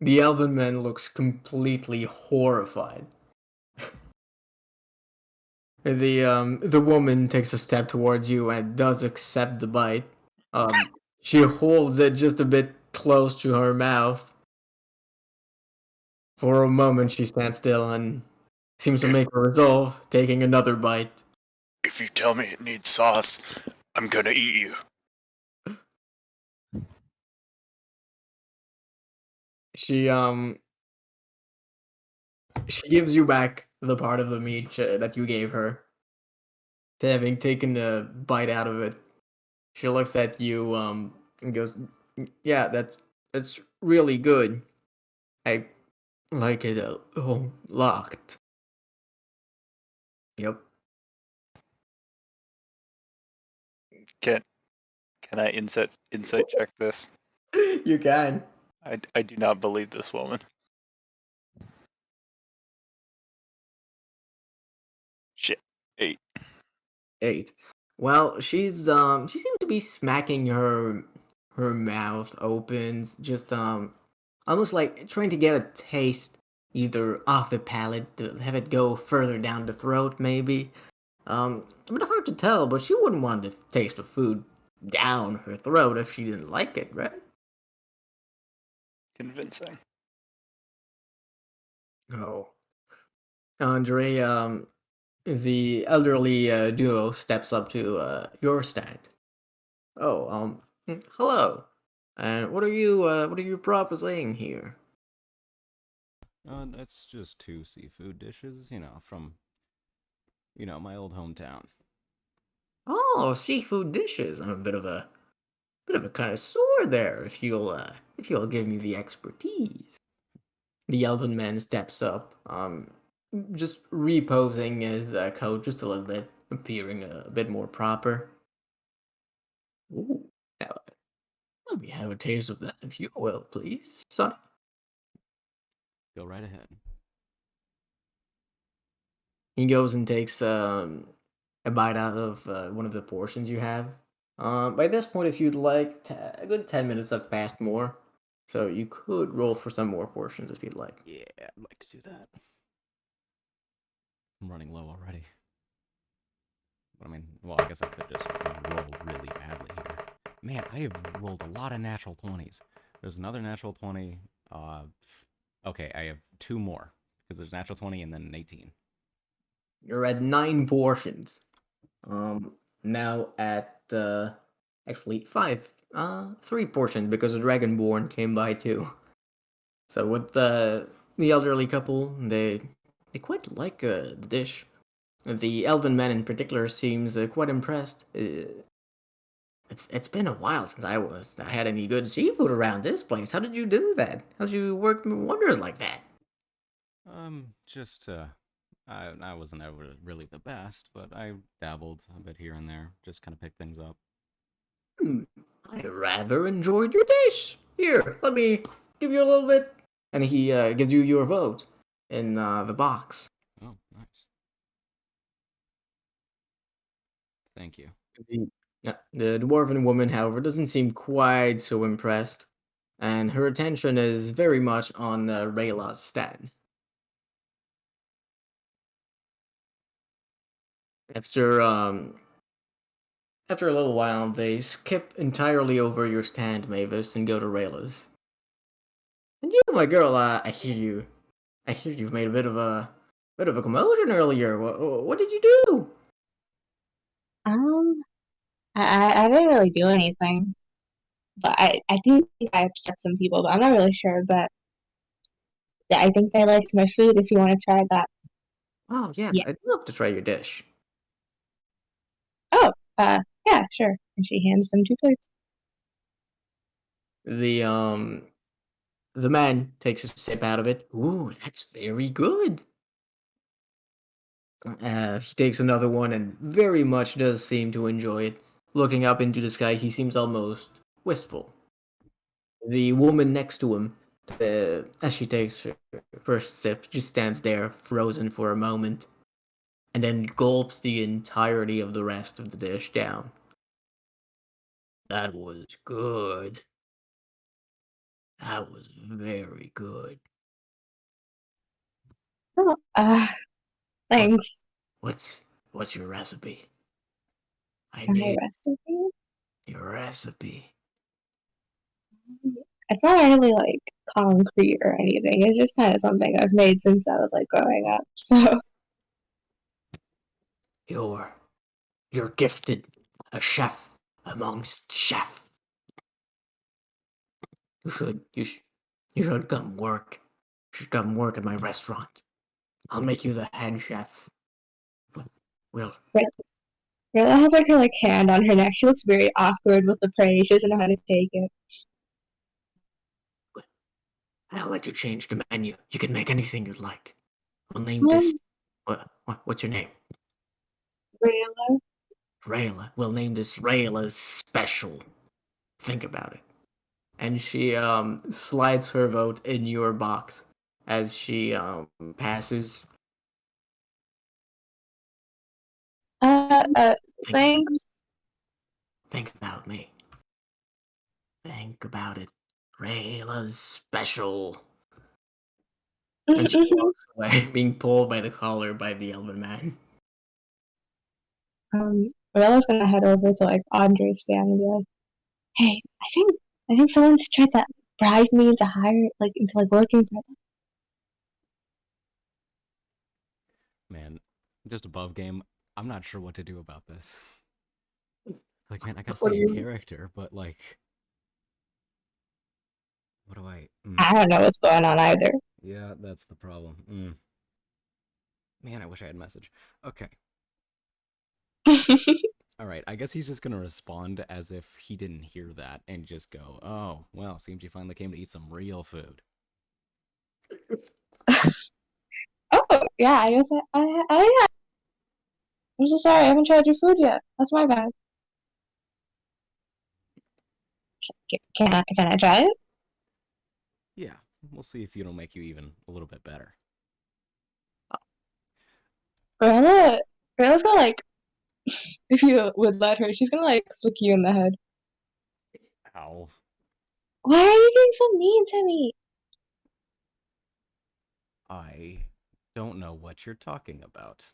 The elven man looks completely horrified. The woman takes a step towards you and does accept the bite. She holds it just a bit close to her mouth. For a moment she stands still and seems to make a resolve, taking another bite. If you tell me it needs sauce, I'm gonna eat you. She gives you back the part of the meat that you gave her. Having taken a bite out of it, she looks at you and goes, "Yeah, that's really good. I like it a whole lot." Yep. Can I insight check this? You can. I do not believe this woman. Shit. 8. 8. Well, she seems to be smacking her mouth open, just almost like trying to get a taste either off the palate to have it go further down the throat, maybe. A bit hard to tell, but she wouldn't want to taste the food down her throat if she didn't like it, right? Convincing. Oh. Andre, the elderly duo steps up to your stand. Oh, hello. And what are you proposing here? That's just 2 seafood dishes, from, my old hometown. Oh, seafood dishes. I'm a bit of a connoisseur there. If you'll give me the expertise. The elven man steps up, just reposing his coat just a little bit, appearing a bit more proper. Let me have a taste of that, if you will, please, son. Go right ahead. He goes and takes a bite out of one of the portions you have. By this point, if you'd like, a good 10 minutes have passed more. So you could roll for some more portions if you'd like. Yeah, I'd like to do that. I'm running low already. But I mean, well, I guess I could just roll really badly here. Man, I have rolled a lot of natural 20s. There's another natural 20. Okay, I have 2 more. Because there's natural 20 and then an 18. You're at 9 portions. Now at actually 3 portions because the Dragonborn came by too. So with the elderly couple, they quite like the dish. The elven man in particular seems quite impressed. It's been a while since I had any good seafood around this place. How did you do that? How did you work wonders like that? Just I wasn't ever really the best, but I dabbled a bit here and there, just kind of pick things up. I rather enjoyed your dish. Here, let me give you a little bit. And he gives you your vote in the box. Oh, nice. Thank you. The dwarven woman, however, doesn't seem quite so impressed, and her attention is very much on Rayla's stand. After a little while, they skip entirely over your stand, Mavis, and go to Rayla's. And you, my girl, I hear you've made a bit of a commotion earlier. What did you do? I didn't really do anything, but I do think I upset some people, but I'm not really sure. But I think they liked my food. If you want to try that, Oh yes, yeah. I'd love to try your dish. Oh, yeah, sure. And she hands them 2 plates. The man takes a sip out of it. Ooh, that's very good. He takes another one and very much does seem to enjoy it. Looking up into the sky, he seems almost wistful. The woman next to him, as she takes her first sip, just stands there, frozen for a moment, and then gulps the entirety of the rest of the dish down. That was good. That was very good. Oh, thanks. What's your recipe? I My need recipe? your recipe. It's not really like concrete or anything. It's just kind of something I've made since I was like growing up. So You're gifted, a chef amongst chefs. You should come work. You should come work at my restaurant. I'll make you the head chef. Well, Rilla has like her like hand on her neck. She looks very awkward with the praise. She doesn't know how to take it. I'll let you change the menu. You can make anything you'd like. We'll name this. What's your name? Rilla. Rayla. We'll name this Rayla's Special. Think about it. And she slides her vote in your box as she passes. Thanks. Think about me. Think about it. Rayla's Special. And she walks away, being pulled by the collar by the elven man. Rilla's gonna head over to like Andre's stand and be like, "Hey, I think someone's tried to bribe me into working for them." Man, just above game, I'm not sure what to do about this. Like, man, I gotta What do stay you in mean? character, but like, what do I? I don't know what's going on either. Yeah, that's the problem. Man, I wish I had a message. Okay. All right, I guess he's just gonna respond as if he didn't hear that and just go, "Oh, well, seems you finally came to eat some real food." Oh, yeah, I guess yeah. I'm so sorry, I haven't tried your food yet. That's my bad. Can I try it? Yeah, we'll see if it'll make you even a little bit better. Raya's gonna like, if you would let her, she's gonna like flick you in the head. Ow. Why are you being so mean to me? I don't know what you're talking about.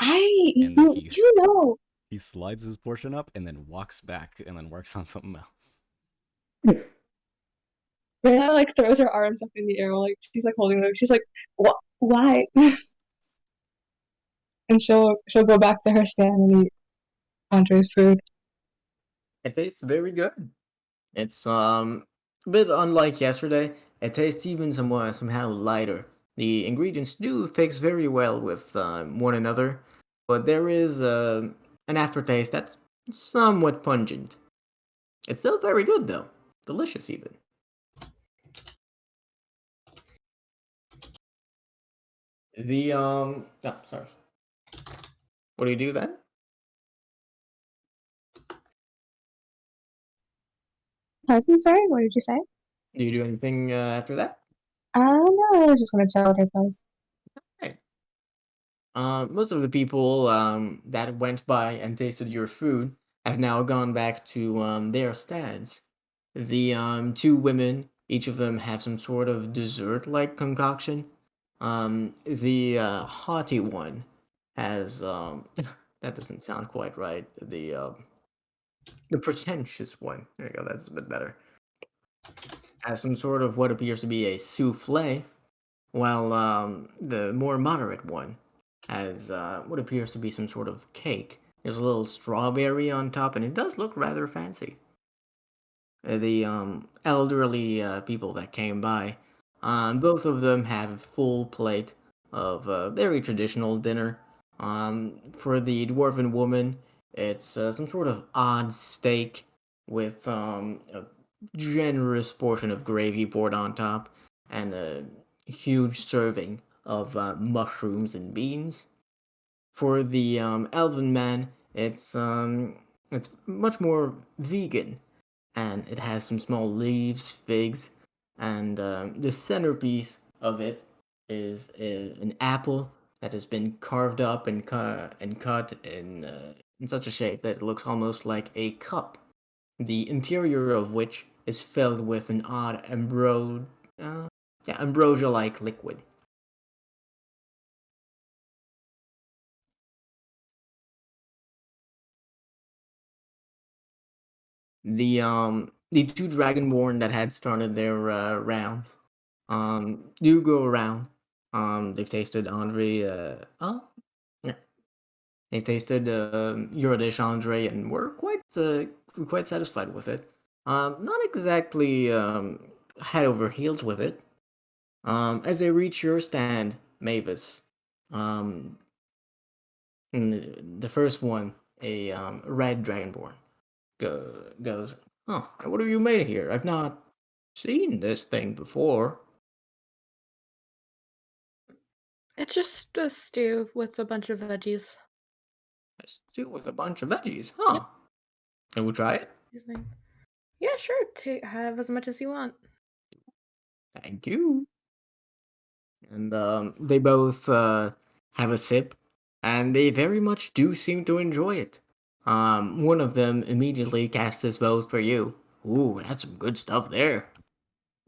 And then You know. he slides his portion up and then walks back and then works on something else. Raya like throws her arms up in the air, like she's like holding them. She's like, "What? Why?" And she'll go back to her stand and eat Andre's food. It tastes very good. It's a bit unlike yesterday. It tastes even somehow lighter. The ingredients do fix very well with one another, but there is an aftertaste that's somewhat pungent. It's still very good though, delicious even. The oh, sorry. What do you do then? Pardon, sorry, what did you say? Do you do anything after that? No, I was just gonna chill at her place. Hey. Most of the people that went by and tasted your food have now gone back to their stands. The two women, each of them have some sort of dessert-like concoction. The haughty one has that doesn't sound quite right. The pretentious one. There you go. That's a bit better. Has some sort of what appears to be a souffle, while the more moderate one has what appears to be some sort of cake. There's a little strawberry on top, and it does look rather fancy. The elderly people that came by, both of them have a full plate of very traditional dinner. For the dwarven woman, it's some sort of odd steak with a generous portion of gravy poured on top, and a huge serving of mushrooms and beans. For the elven man, it's much more vegan, and it has some small leaves, figs, and the centerpiece of it is an apple that has been carved up and cut in such a shape that it looks almost like a cup. The interior of which is filled with an odd ambrosia-like liquid. The two dragonborn that had started their rounds do go around. They've tasted Andre. Yeah, they've tasted your dish, Andre, and were quite satisfied with it. Not exactly head over heels with it. As they reach your stand, Mavis, um, the first one, a red dragonborn, goes, "Oh, what have you made here? I've not seen this thing before." It's just a stew with a bunch of veggies. A stew with a bunch of veggies, huh? Can we try it? He's like, yeah, sure. Have as much as you want. Thank you. And they both have a sip, and they very much do seem to enjoy it. One of them immediately casts his vote for you. Ooh, that's some good stuff there.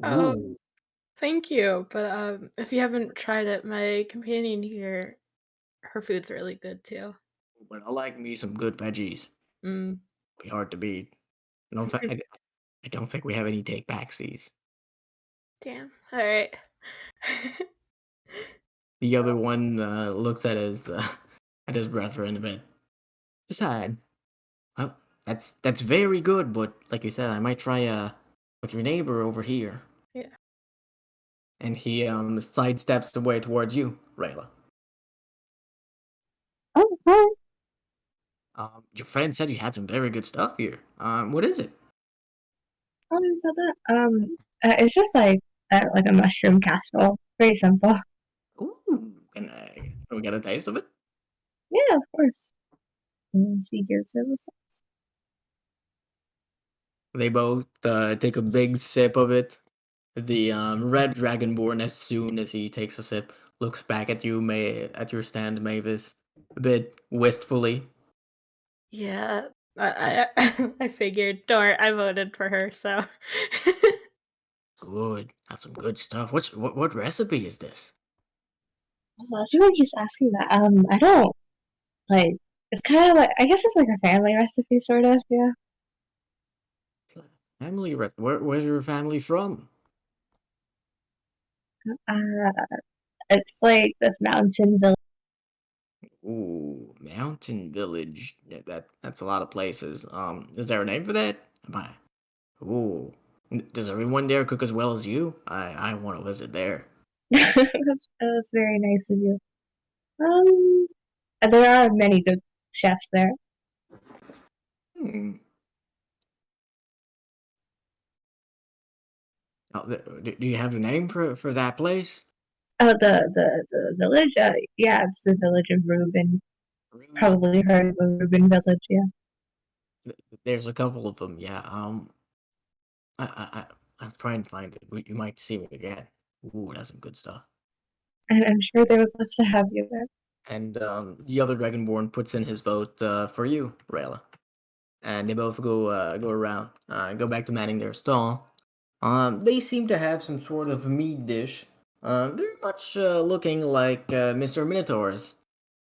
Oh, Ooh, thank you. But if you haven't tried it, my companion here, her food's really good too. but I like me some good veggies. Mm. Be hard to beat. I don't think we have any take backsies. Damn. All right. The other one looks at his at his brethren a bit. Decide. Well, that's very good, but like you said, I might try with your neighbor over here. Yeah. And he sidesteps away towards you, Rayla. Oh, hi. Your friend said you had some very good stuff here. What is it? Oh, you said that. It's just like a mushroom casserole. Very simple. Ooh, can we get a taste of it? Yeah, of course. And she gives it a sense. They both take a big sip of it. The red dragonborn, as soon as he takes a sip, looks back at you, at your stand, Mavis, a bit wistfully. Yeah, I figured. Don't I voted for her, so. Good, that's some good stuff. What recipe is this? Everyone keeps asking that. I don't like. It's kind of like I guess it's like a family recipe, sort of. Yeah. Where's your family from? Uh, it's like this mountain village. Ooh, mountain village. Yeah, that's a lot of places. Is there a name for that? Am I? Ooh, does everyone there cook as well as you? I want to visit there. That's very nice of you. There are many good chefs there. Hmm. Oh, do you have a name for that place? Oh, the village. Yeah, it's the village of Reuben. Probably heard of the Reuben village. Yeah, There's a couple of them. Yeah. I'm trying to find it. You might see me again. Ooh, that's some good stuff. and I'm sure they would love to have you there. And the other Dragonborn puts in his vote for you, Rayla. And they both go around, go back to manning their stall. They seem to have some sort of meat dish. Very much looking like Mr. Minotaur's.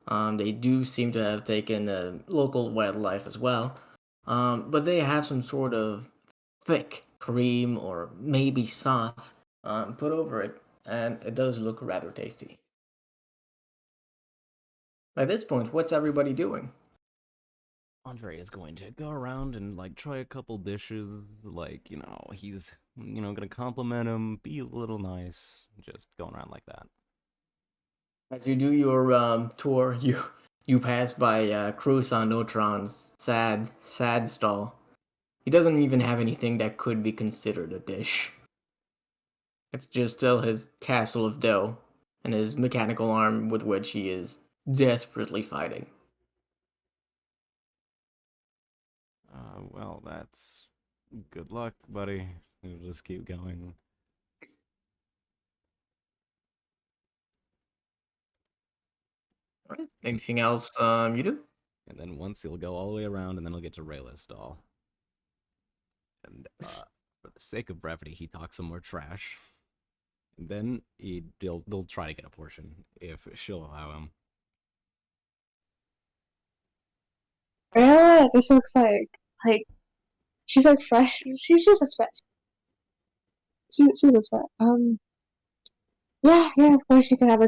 They do seem to have taken local wildlife as well. But they have some sort of thick cream or maybe sauce put over it, and it does look rather tasty. At this point, what's everybody doing? Andre is going to go around and like try a couple dishes. Like he's gonna compliment him, be a little nice, just going around like that. As you do your tour, you pass by Cruson Notron's sad stall. He doesn't even have anything that could be considered a dish. It's just still his castle of dough and his mechanical arm with which he is desperately fighting. Well, that's good luck, buddy. We'll just keep going. All right. Anything else you do? And then once he'll go all the way around, and then he'll get to Rayla's stall. And for the sake of brevity, he talks some more trash. And then they'll try to get a portion if she'll allow him. Yeah, this looks like she's like fresh. She's just upset. She's upset. Yeah. Of course, you can have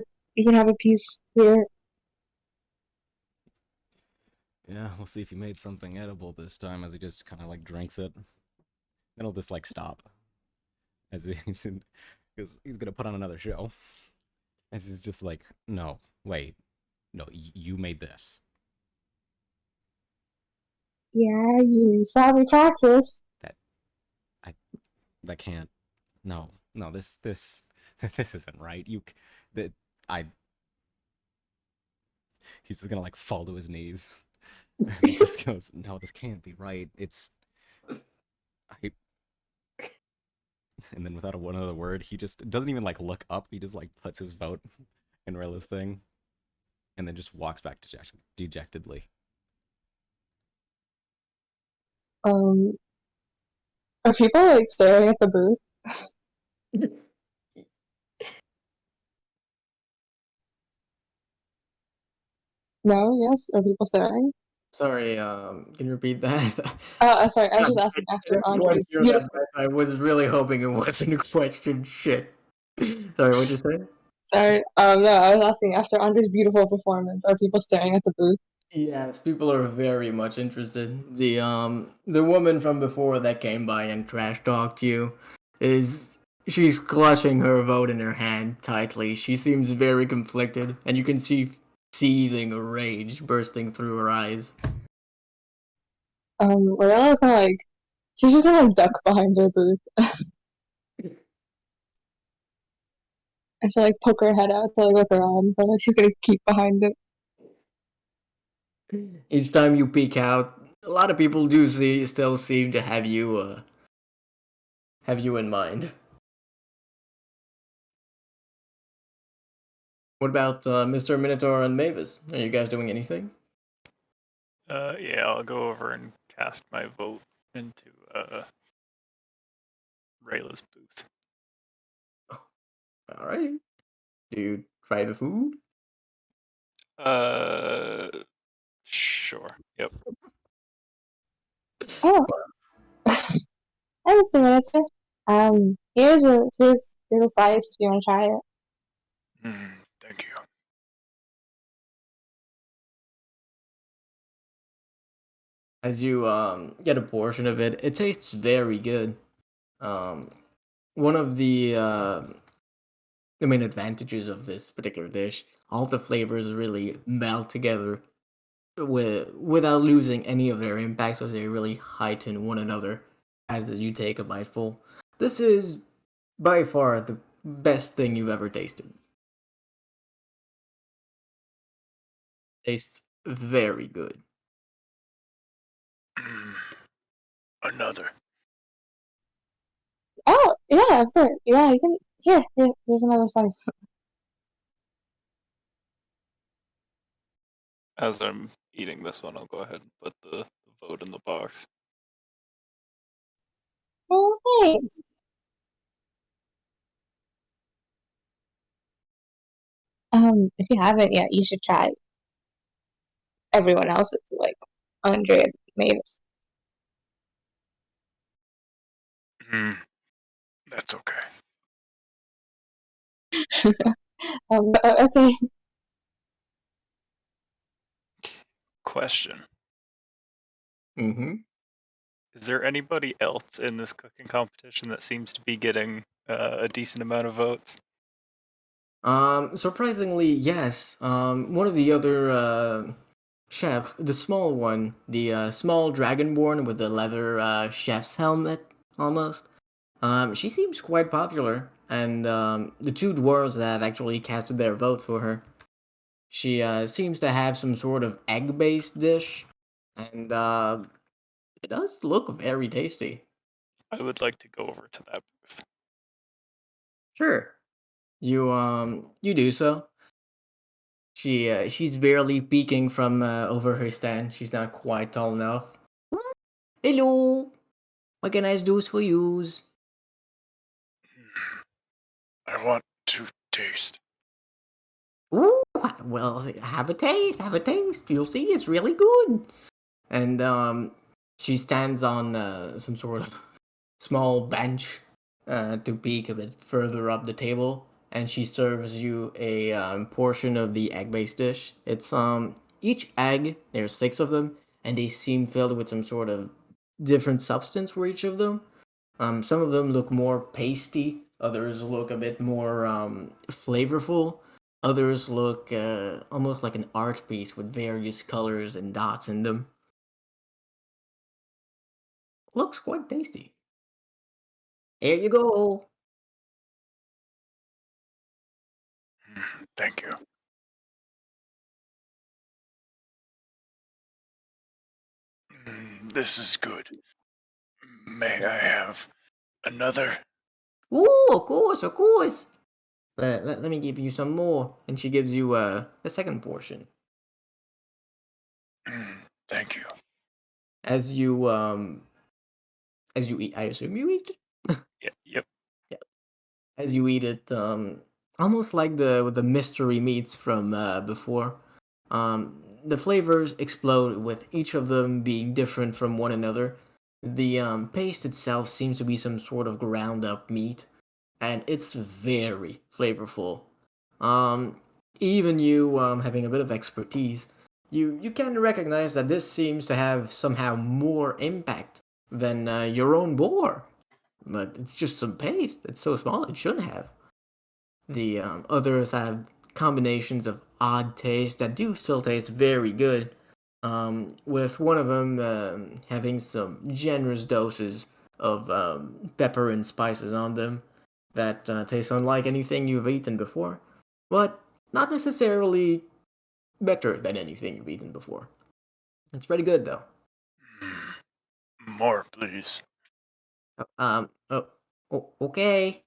a piece here. Yeah, we'll see if he made something edible this time, as he just kind of like drinks it. Then he'll just like stop, as he's in, because he's gonna put on another show. As he's just like, no, wait, no, you made this. Yeah, you saw me practice. That can't. No, this this isn't right. That I. He's just gonna like fall to his knees. He just goes, no, this can't be right. And then without one other word, he just doesn't even like look up. He just like puts his vote in Rayla's thing, and then just walks back dejectedly. Are people like staring at the booth? No, yes. Are people staring? Sorry, can you repeat that? Sorry. I was just asking after Andre's beautiful. I was really hoping it wasn't a question. Shit. Sorry, what'd you say? Sorry. No, I was asking after Andre's beautiful performance. Are people staring at the booth? Yes, people are very much interested. The woman from before that came by and trash talked you she's clutching her vote in her hand tightly. She seems very conflicted, and you can see seething rage bursting through her eyes. Lorella's gonna like she's just gonna like duck behind her booth. And she'll like poke her head out to like look around, but like she's gonna keep behind it. Each time you peek out, A lot of people do still seem to have you in mind. What about Mr. Minotaur and Mavis? Are you guys doing anything? Yeah, I'll go over and cast my vote into Rayla's booth. All right. Do you try the food? Sure. Yep. Oh, I was a Minotaur. Here's a slice if you want to try it. Thank you. As you get a portion of it, it tastes very good. One of the main advantages of this particular dish, all the flavors really melt together without losing any of their impact, so they really heighten one another as you take a bitefull. This is by far the best thing you've ever tasted. Tastes very good. Another. Oh, yeah, of course. Yeah, you can. Here's another slice. As I'm eating this one, I'll go ahead and put the vote in the box. Oh, thanks. If you haven't yet, you should try everyone else. It's like Andrea Mavis. That's okay. Okay. Question. Mm-hmm. Is there anybody else in this cooking competition that seems to be getting a decent amount of votes? Surprisingly, yes. One of the other chefs, the small one, the small dragonborn with the leather chef's helmet, almost. She seems quite popular, and the two dwarves have actually casted their vote for her. She seems to have some sort of egg-based dish, and it does look very tasty. I would like to go over to that booth. Sure. You do so. She's barely peeking from over her stand. She's not quite tall enough. Hello. What can I do for you? I want to taste. Ooh, well, have a taste. Have a taste. You'll see, it's really good. And she stands on some sort of small bench to peek a bit further up the table, and she serves you a portion of the egg-based dish. It's each egg. There's 6 of them, and they seem filled with some sort of different substance for each of them. Some of them look more pasty. Others look a bit more flavorful. Others look almost like an art piece with various colors and dots in them. Looks quite tasty. Here you go. Thank you. This is good. May I have another? Ooh, of course, of course. Let me give you some more. And she gives you a second portion. Thank you. As you eat, I assume you eat it? Yep. As you eat it, almost like the mystery meats from before. The flavors explode with each of them being different from one another. The paste itself seems to be some sort of ground up meat, and it's very flavorful. Um, Even you having a bit of expertise, you can recognize that this seems to have somehow more impact than your own boar. But it's just some paste. It's so small it shouldn't have. The others have combinations of odd taste that do still taste very good. With one of them having some generous doses of pepper and spices on them that taste unlike anything you've eaten before, but not necessarily better than anything you've eaten before. It's pretty good though. More, please. Okay.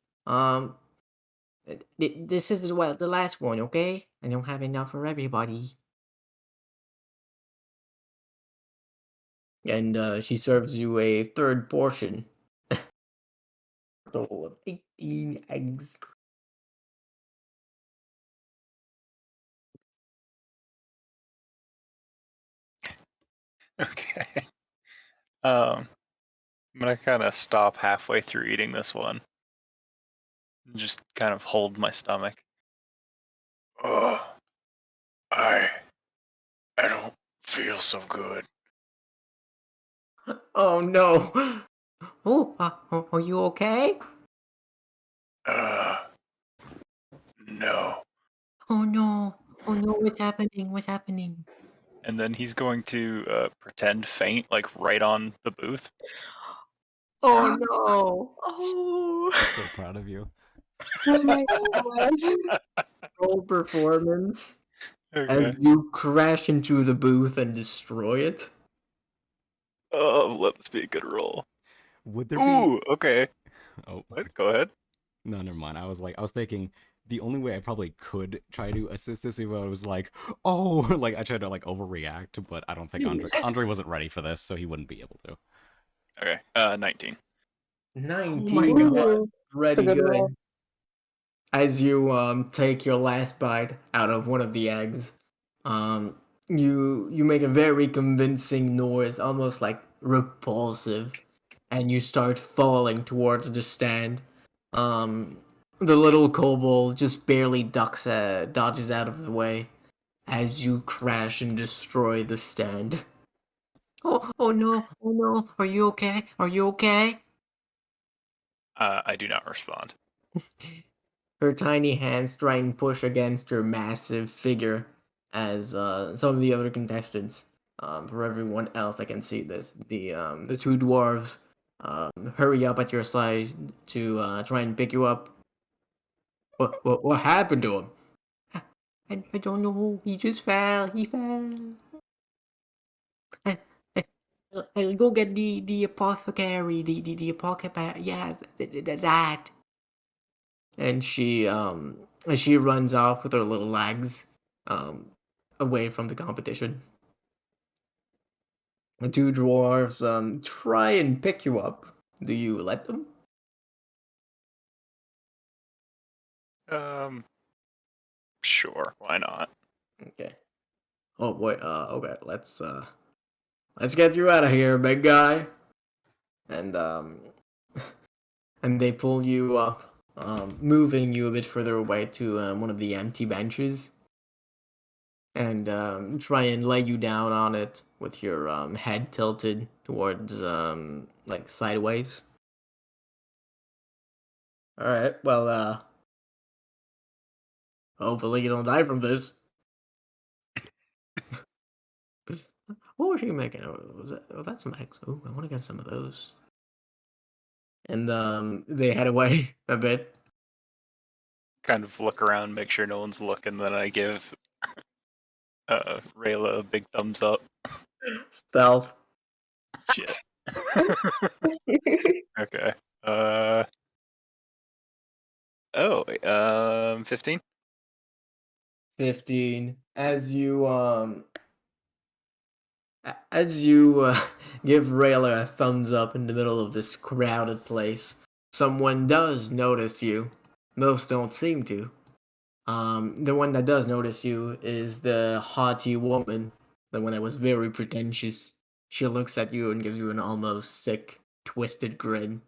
This is the last one, okay? I don't have enough for everybody. And she serves you a third portion. Total of 18 eggs. Okay. I'm gonna kind of stop halfway through eating this one. And just kind of hold my stomach. Oh, I don't feel so good. Oh no. Oh, are you okay? No. Oh no. Oh no, what's happening? What's happening? And then he's going to pretend faint, like right on the booth. Oh no. Oh. I'm so proud of you. Oh my god. Roll performance. Okay. As you crash into the booth and destroy it. Oh, let this be a good roll. Would there Ooh, be? okay. Oh, What? Go ahead. no, never mind. I was thinking the only way I probably could try to assist this if I was like, oh, like I tried to like overreact, but I don't think Andre wasn't ready for this, so he wouldn't be able to. Okay. 19. 19. my God. That's Ooh, pretty a good good. roll. As you take your last bite out of one of the eggs, you make a very convincing noise, almost like repulsive, and you start falling towards the stand. The little kobold just barely dodges out of the way as you crash and destroy the stand. Oh no, oh no, are you okay? Are you okay? I do not respond. Her tiny hands try and push against her massive figure as some of the other contestants, for everyone else I can see this, the two dwarves hurry up at your side to try and pick you up. What happened to him? I don't know. He just fell. He fell. I, I'll go get the apothecary. The apothecary. Yeah, that. And she runs off with her little legs, away from the competition. The two dwarves try and pick you up. Do you let them? Sure. Why not? Okay. Oh boy. Okay. Let's get you out of here, big guy. And and they pull you up, moving you a bit further away to one of the empty benches, and try and lay you down on it with your head tilted towards like sideways. All right. Well, hopefully you don't die from this. What was she making? Was that some eggs? Oh, I want to get some of those. And they head away a bit. Kind of look around, make sure no one's looking, then I give Rayla a big thumbs up. Stealth. Shit. Okay. 15? 15. As you give Rayla a thumbs up in the middle of this crowded place, someone does notice you. Most don't seem to. The one that does notice you is the haughty woman, the one that was very pretentious. She looks at you and gives you an almost sick, twisted grin.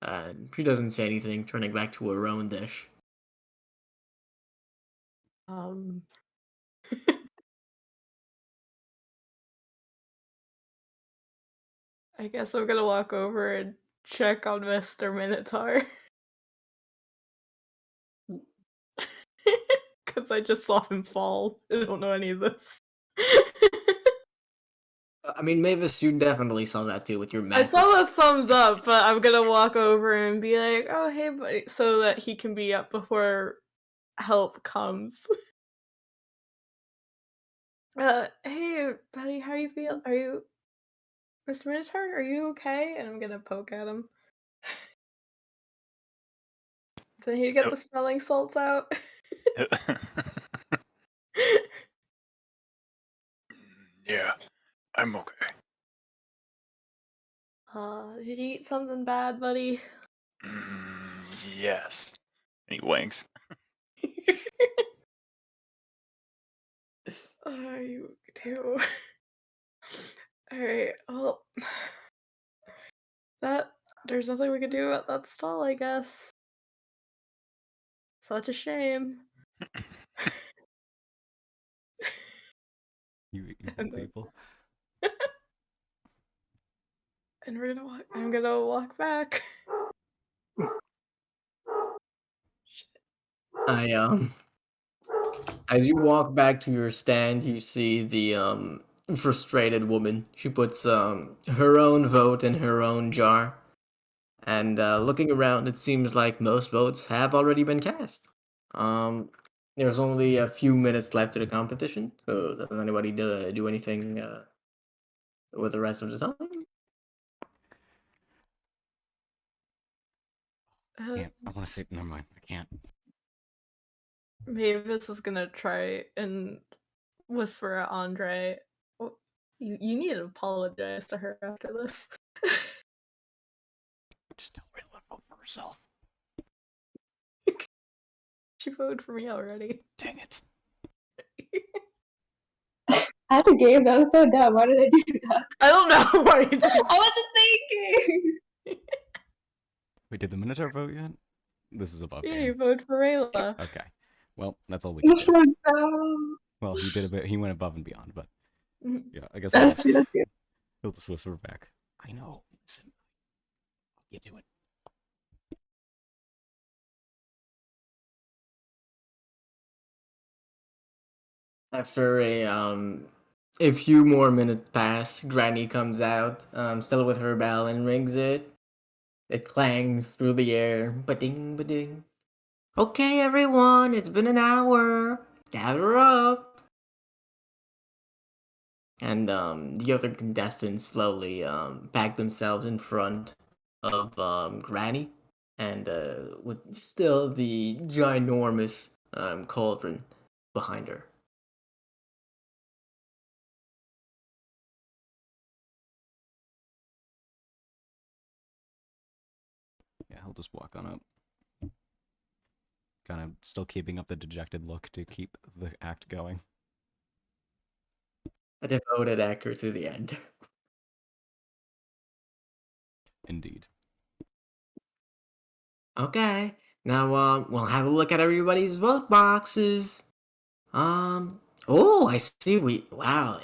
And she doesn't say anything, turning back to her own dish. Um. I guess I'm gonna walk over and check on Mr. Minotaur. Because I just saw him fall. I don't know any of this. I mean, Mavis, you definitely saw that too with your I massive. saw the thumbs up, but I'm gonna walk over and be like, "Oh, hey, buddy," so that he can be up before help comes. Hey, buddy, how you feel? Mr. Minotaur, are you okay? And I'm gonna poke at him. Do I need to get the smelling salts out? Yeah, I'm okay. Did you eat something bad, buddy? Yes. And he winks. You do. Alright, well, there's nothing we can do about that stall, I guess. Such a shame. You evil And then- people. And I'm gonna walk back. As you walk back to your stand, you see the frustrated woman. She puts her own vote in her own jar, and looking around, it seems like most votes have already been cast. There's only a few minutes left to the competition, so does anybody do anything with the rest of the time? Can't. I want to say. Never mind. I can't. Mavis is gonna try and whisper at Andre. "Oh, you need to apologize to her after this." Just tell Rayla to vote for herself. She voted for me already. Dang it. I had a game that was so dumb. Why did I do that? I don't know why you did. I wasn't thinking. Wait, did the Minotaur vote yet? This is above Yeah, game. you voted for Rayla. Okay. Well, that's all we You're can so do. dumb. Well, he did a bit. He went above and beyond, but Mhm. yeah, I guess That's true. That's true. he'll just whisper back. I know. Listen, I'll get to it. After a few more minutes pass, Granny comes out, still with her bell, and rings it. It clangs through the air, ba-ding, ba-ding. Okay, everyone, it's been an hour. Gather up. And the other contestants slowly pack themselves in front of Granny, and with still the ginormous cauldron behind her. Yeah, he'll just walk on up. Kind of still keeping up the dejected look to keep the act going. A devoted actor to the end. Indeed. Okay, now we'll have a look at everybody's vote boxes. Oh, I see. Wow,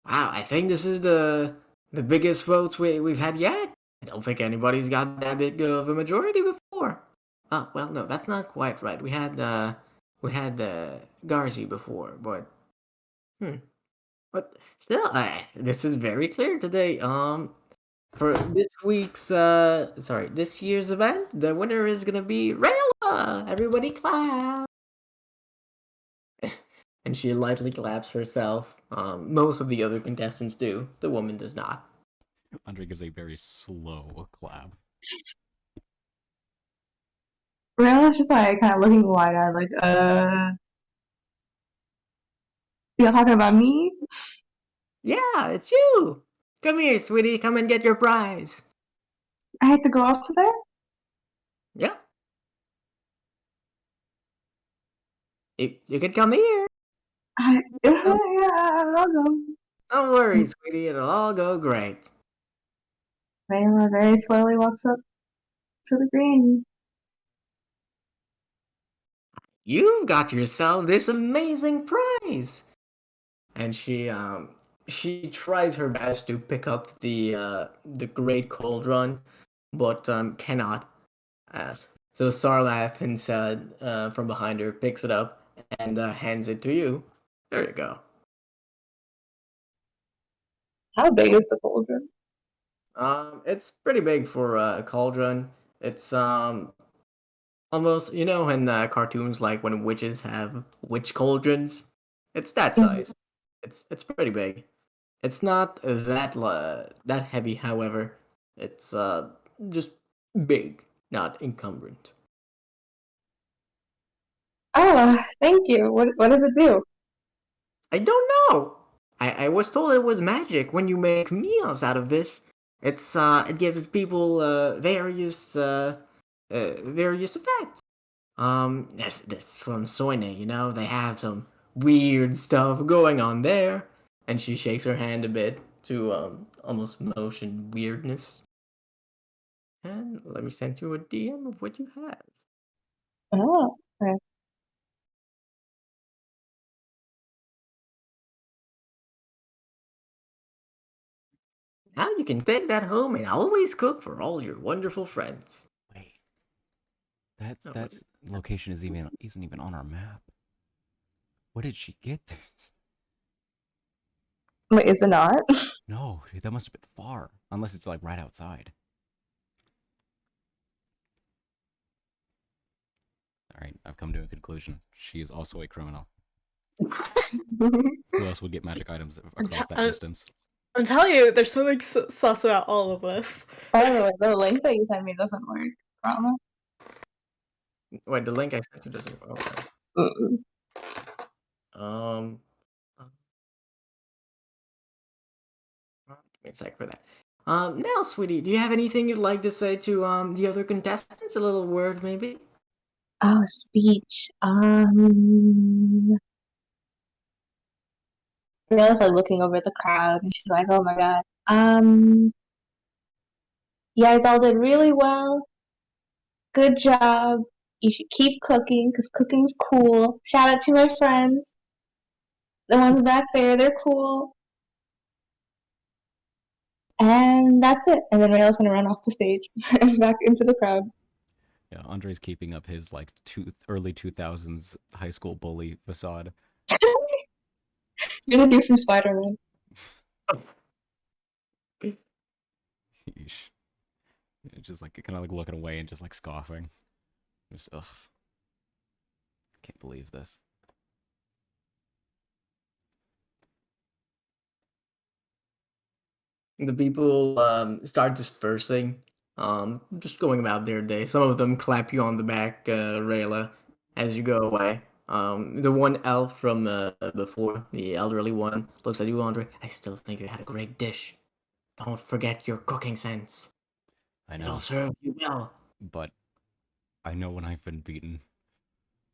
I think this is the biggest votes we've had yet. I don't think anybody's got that big of a majority before. Oh, well, no, that's not quite right. We had Garzi before, but but still, this is very clear today. For this year's event, the winner is gonna be Rayla. Everybody clap. And she lightly claps herself. Most of the other contestants do. The woman does not. Andre gives a very slow clap. Rayla's just like kind of looking wide-eyed, like, y'all talking about me? Yeah, it's you. Come here, sweetie. Come and get your prize. I had to go up to there? Yeah. You can come here. Yeah, I'll go. Don't worry, sweetie. It'll all go great. Rayla very slowly walks up to the green. You've got yourself this amazing prize. And she tries her best to pick up the great cauldron, but cannot. So Sarlath instead from behind her picks it up and hands it to you. There you go. How big is the cauldron? It's pretty big for a cauldron. It's almost, you know, in cartoons like when witches have witch cauldrons. It's that size. It's pretty big. It's not that heavy, however. It's just big, not encumbrant. Oh, thank you. What does it do? I don't know. I was told it was magic when you make meals out of this. It gives people various effects. This from Soine, they have some weird stuff going on there. And she shakes her hand a bit to almost motion weirdness. And let me send you a DM of what you have. Oh, okay. Now you can take that home and always cook for all your wonderful friends. Wait, Oh, that's location isn't even on our map. What did she get this? Wait, is it not? No, dude, that must have been far. Unless it's like right outside. Alright, I've come to a conclusion. She is also a criminal. Who else would get magic items across that distance? I'm telling you, there's something sus about all of this. By the way, the link that you sent me doesn't work. Drama. Wait, the link I sent you doesn't. Okay. Mm-mm. Give me a sec for that. Now, sweetie, do you have anything you'd like to say to the other contestants? A little word, maybe. Oh, speech. Rilla's like looking over at the crowd and she's like, oh my god. You guys all did really well. Good job. You should keep cooking because cooking's cool. Shout out to my friends. The ones back there, they're cool. And that's it. And then Rilla's gonna run off the stage and back into the crowd. Yeah, Andre's keeping up his like early 2000s high school bully facade. You're the dude from Spider-Man. Yeesh. It's just like kind of like looking away and just like scoffing. Just ugh. Can't believe this. The people start dispersing, just going about their day. Some of them clap you on the back, Rayla, as you go away. The one elf from before, the elderly one, looks at you, Andre. I still think you had a great dish. Don't forget your cooking sense. I know, It'll serve you well. but I know when I've been beaten.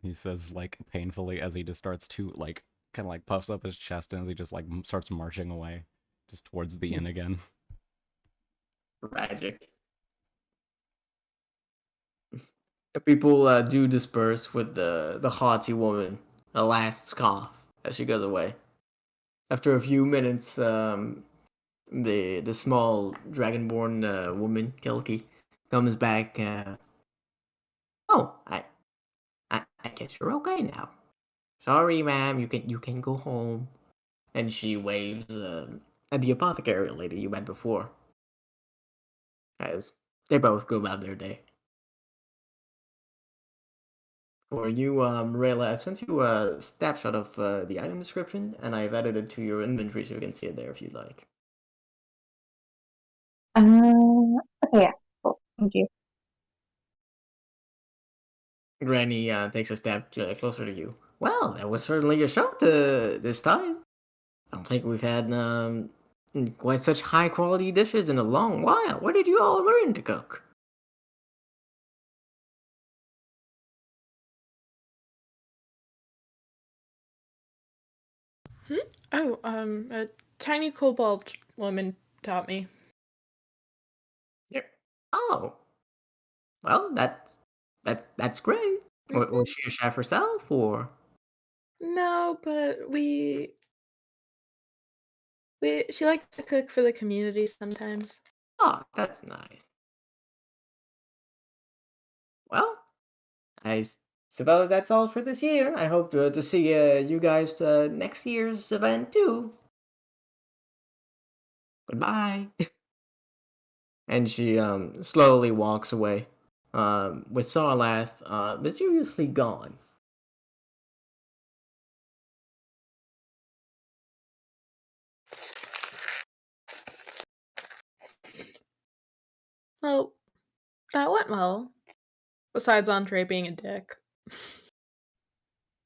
He says like painfully as he just starts to like kind of like puffs up his chest and as he just like starts marching away, just towards the inn again. Tragic. People do disperse with the haughty woman, a last scoff as she goes away. After a few minutes, the small dragonborn woman, Kelki, comes back. Oh, I guess you're okay now. Sorry, ma'am. You can go home. And she waves at the apothecary lady you met before. As they both go about their day. For you, Rayla, I've sent you a snapshot of the item description, and I've added it to your inventory so you can see it there if you'd like. Okay, yeah. Cool. Thank you. Granny takes a step closer to you. Well, that was certainly a show this time. I don't think we've had quite such high quality dishes in a long while. Where did you all learn to cook? Oh, a tiny kobold woman taught me. Yeah. Oh, well, that's great. Was she a chef herself, or? No, but she likes to cook for the community sometimes. Oh, that's nice. Well, suppose that's all for this year. I hope to see you guys next year's event too. Goodbye. And she slowly walks away, with Sarlath mysteriously gone. Well, that went well. Besides Andre being a dick.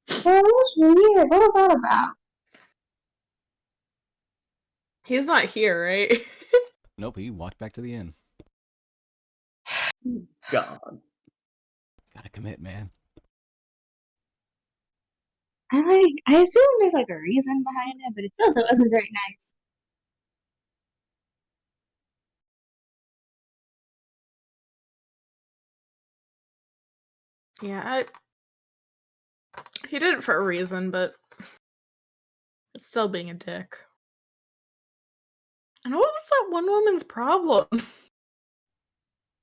That was weird. What was that about? He's not here, right? Nope, he walked back to the inn. God. Gotta commit, man. I assume there's like a reason behind it, but it still wasn't very nice. Yeah, he did it for a reason, but it's still being a dick. And what was that one woman's problem?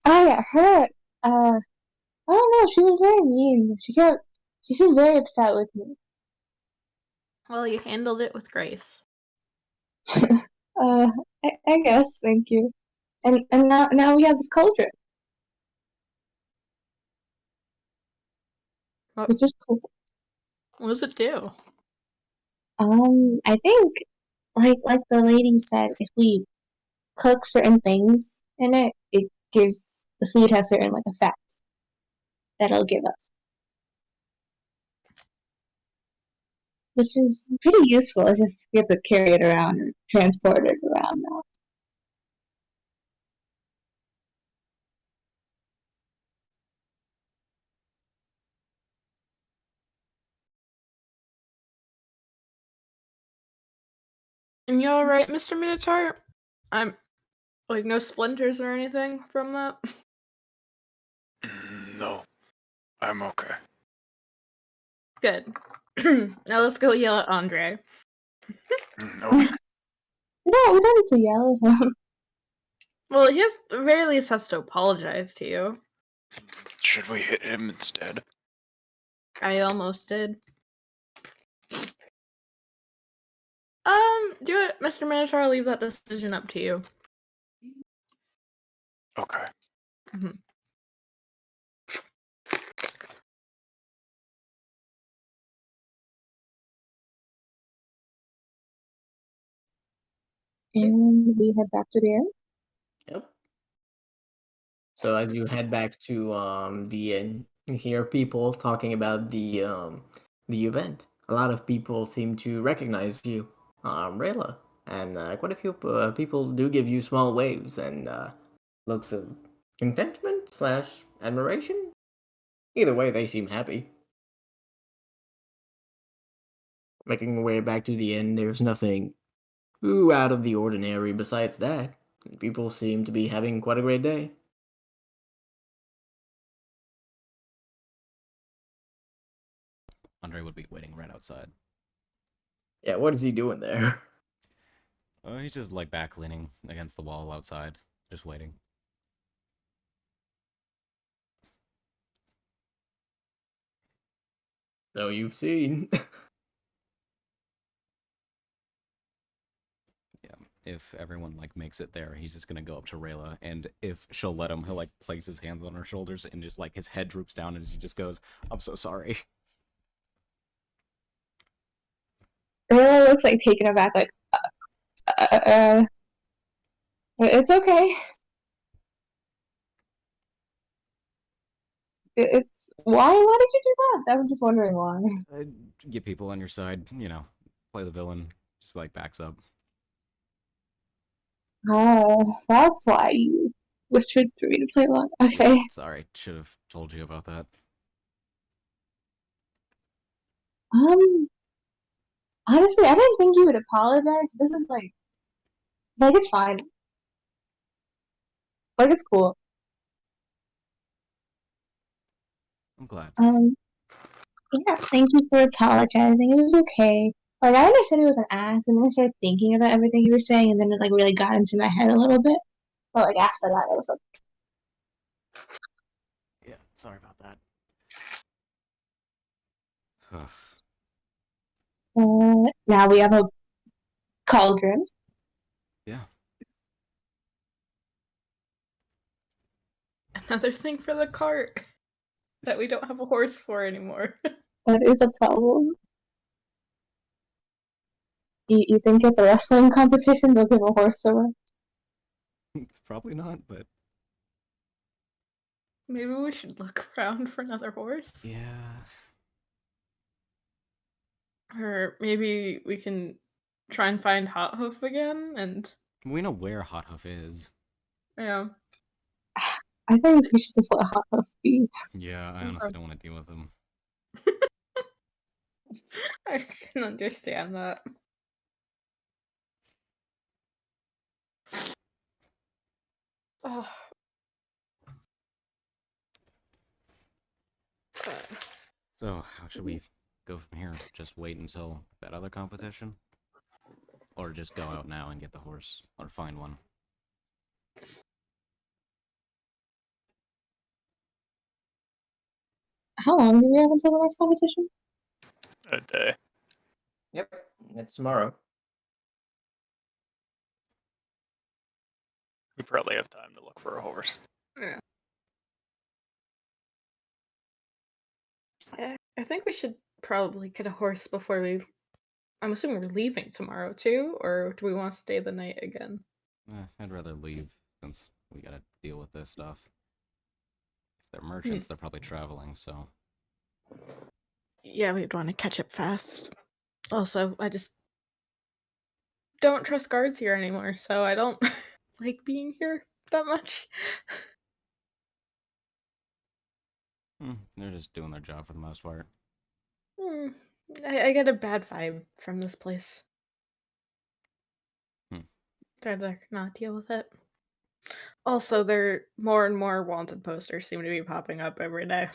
Oh yeah, her. I don't know. She was very mean. She seemed very upset with me. Well, you handled it with grace. I guess. Thank you. And now we have this cauldron, What, which is cool. what does it do? I think like the lady said, if we cook certain things in it, it gives the food has certain like effects that it'll give us, which is pretty useful. It's just we have to carry it around or transport it around now. And you alright, Mr. Minotaur? I'm like no splinters or anything from that? No, I'm okay. Good. Now let's go yell at Andre. No, We don't need to yell at him. Well, he has at the very least has to apologize to you. should we hit him instead? I almost did. Do it, Mr. Minotaur. I'll leave that decision up to you. Okay. And we head back to the inn. Yep. So as you head back to the inn, you hear people talking about the event. A lot of people seem to recognize you, Rayla, and quite a few people do give you small waves and looks of contentment slash admiration. Either way, they seem happy. Making your way back to the inn, there's nothing too out of the ordinary besides that. People seem to be having quite a great day. Andre would be waiting right outside. Yeah, what is he doing there? He's just like back leaning against the wall outside, just waiting. So you've seen. Yeah, if everyone like makes it there, he's just gonna go up to Rayla, and if she'll let him, he'll like place his hands on her shoulders and just like his head droops down as he just goes, "I'm so sorry." Rilla looks like taken aback, like, it's okay. It's why did you do that? I'm just wondering why. Get people on your side, you know, play the villain, just like backs up. That's why you whispered for me to play along. Okay. Sorry, should have told you about that. Honestly, I didn't think you would apologize. This is like it's fine. Like it's cool. I'm glad. Yeah, thank you for apologizing. It was okay. Like I understood he was an ass, and then I started thinking about everything you were saying, and then it like really got into my head a little bit. But like after that, it was okay. Yeah, sorry about that. Now we have a cauldron. Yeah. Another thing for the cart that we don't have a horse for anymore. That is a problem. You think at the wrestling competition they'll give a horse away? Probably not, but Maybe we should look around for another horse. Yeah. Or maybe we can try and find Hot Hoof again and We know where Hot Hoof is. yeah. I think we should just let Hot Puff be. Yeah, I honestly don't want to deal with him. I can understand that. Oh. So, how should we go from here? Just wait until that other competition? Or just go out now and get the horse? Or find one? How long do we have until the next competition? A day. Yep, it's tomorrow. We probably have time to look for a horse. I think we should probably get a horse before we. I'm assuming we're leaving tomorrow too, or do we want to stay the night again? I'd rather leave since we gotta deal with this stuff. If they're merchants, they're probably traveling, so. Yeah, we'd want to catch up fast. Also, I just don't trust guards here anymore, so I don't like being here that much. They're just doing their job for the most part. I get a bad vibe from this place. Try to not deal with it. Also, there more and more wanted posters seem to be popping up every day.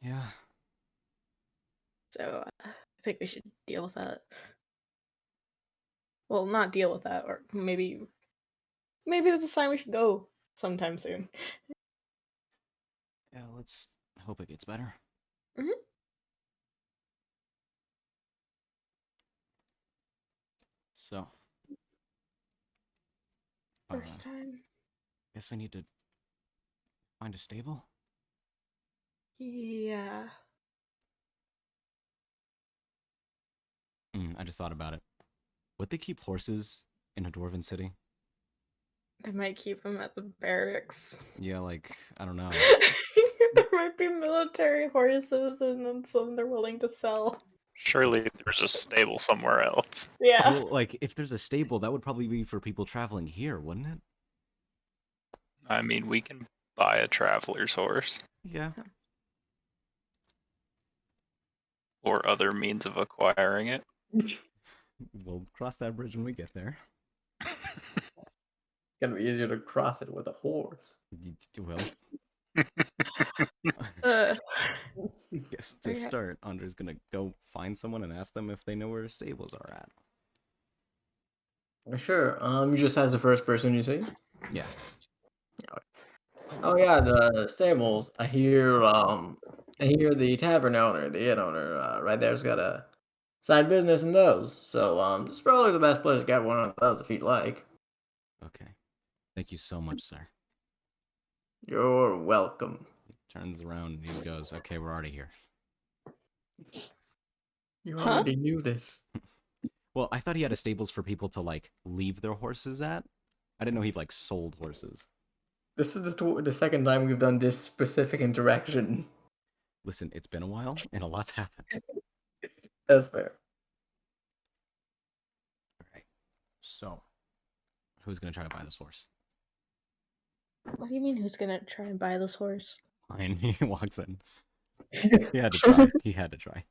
Yeah. So I think we should deal with that. Well, not deal with that, or maybe that's a sign we should go sometime soon. Yeah, let's hope it gets better. Mhm. So. First time. Guess we need to find a stable? Yeah. I just thought about it. Would they keep horses in a dwarven city? They might keep them at the barracks. Yeah, like, I don't know. There might be military horses and then some they're willing to sell. Surely there's a stable somewhere else. Yeah. Well, like, if there's a stable, that would probably be for people traveling here, wouldn't it? I mean, we can buy a traveler's horse Yeah. or other means of acquiring it. We'll cross that bridge when we get there. Gonna be easier to cross it with a horse. Well, guess it's a Okay. start. Andre's gonna go find someone and ask them if they know where stables are at. Sure. You just as the first person you see. Yeah. Oh yeah, the stables. I hear the tavern owner, the inn owner, right there's got a side business in those. So it's probably the best place to get one of those if you'd like. Okay. Thank you so much, sir. You're welcome. He turns around and he goes, okay, we're already here. You Huh? already knew this. Well, I thought he had a stables for people to, like, leave their horses at. I didn't know he, like, sold horses. This is the second time we've done this specific interaction. Listen, it's been a while, and a lot's happened. That's fair. Alright. So, who's gonna try to buy this horse? What do you mean who's gonna try and buy this horse? Fine, he walks in. He had to try. He had to try.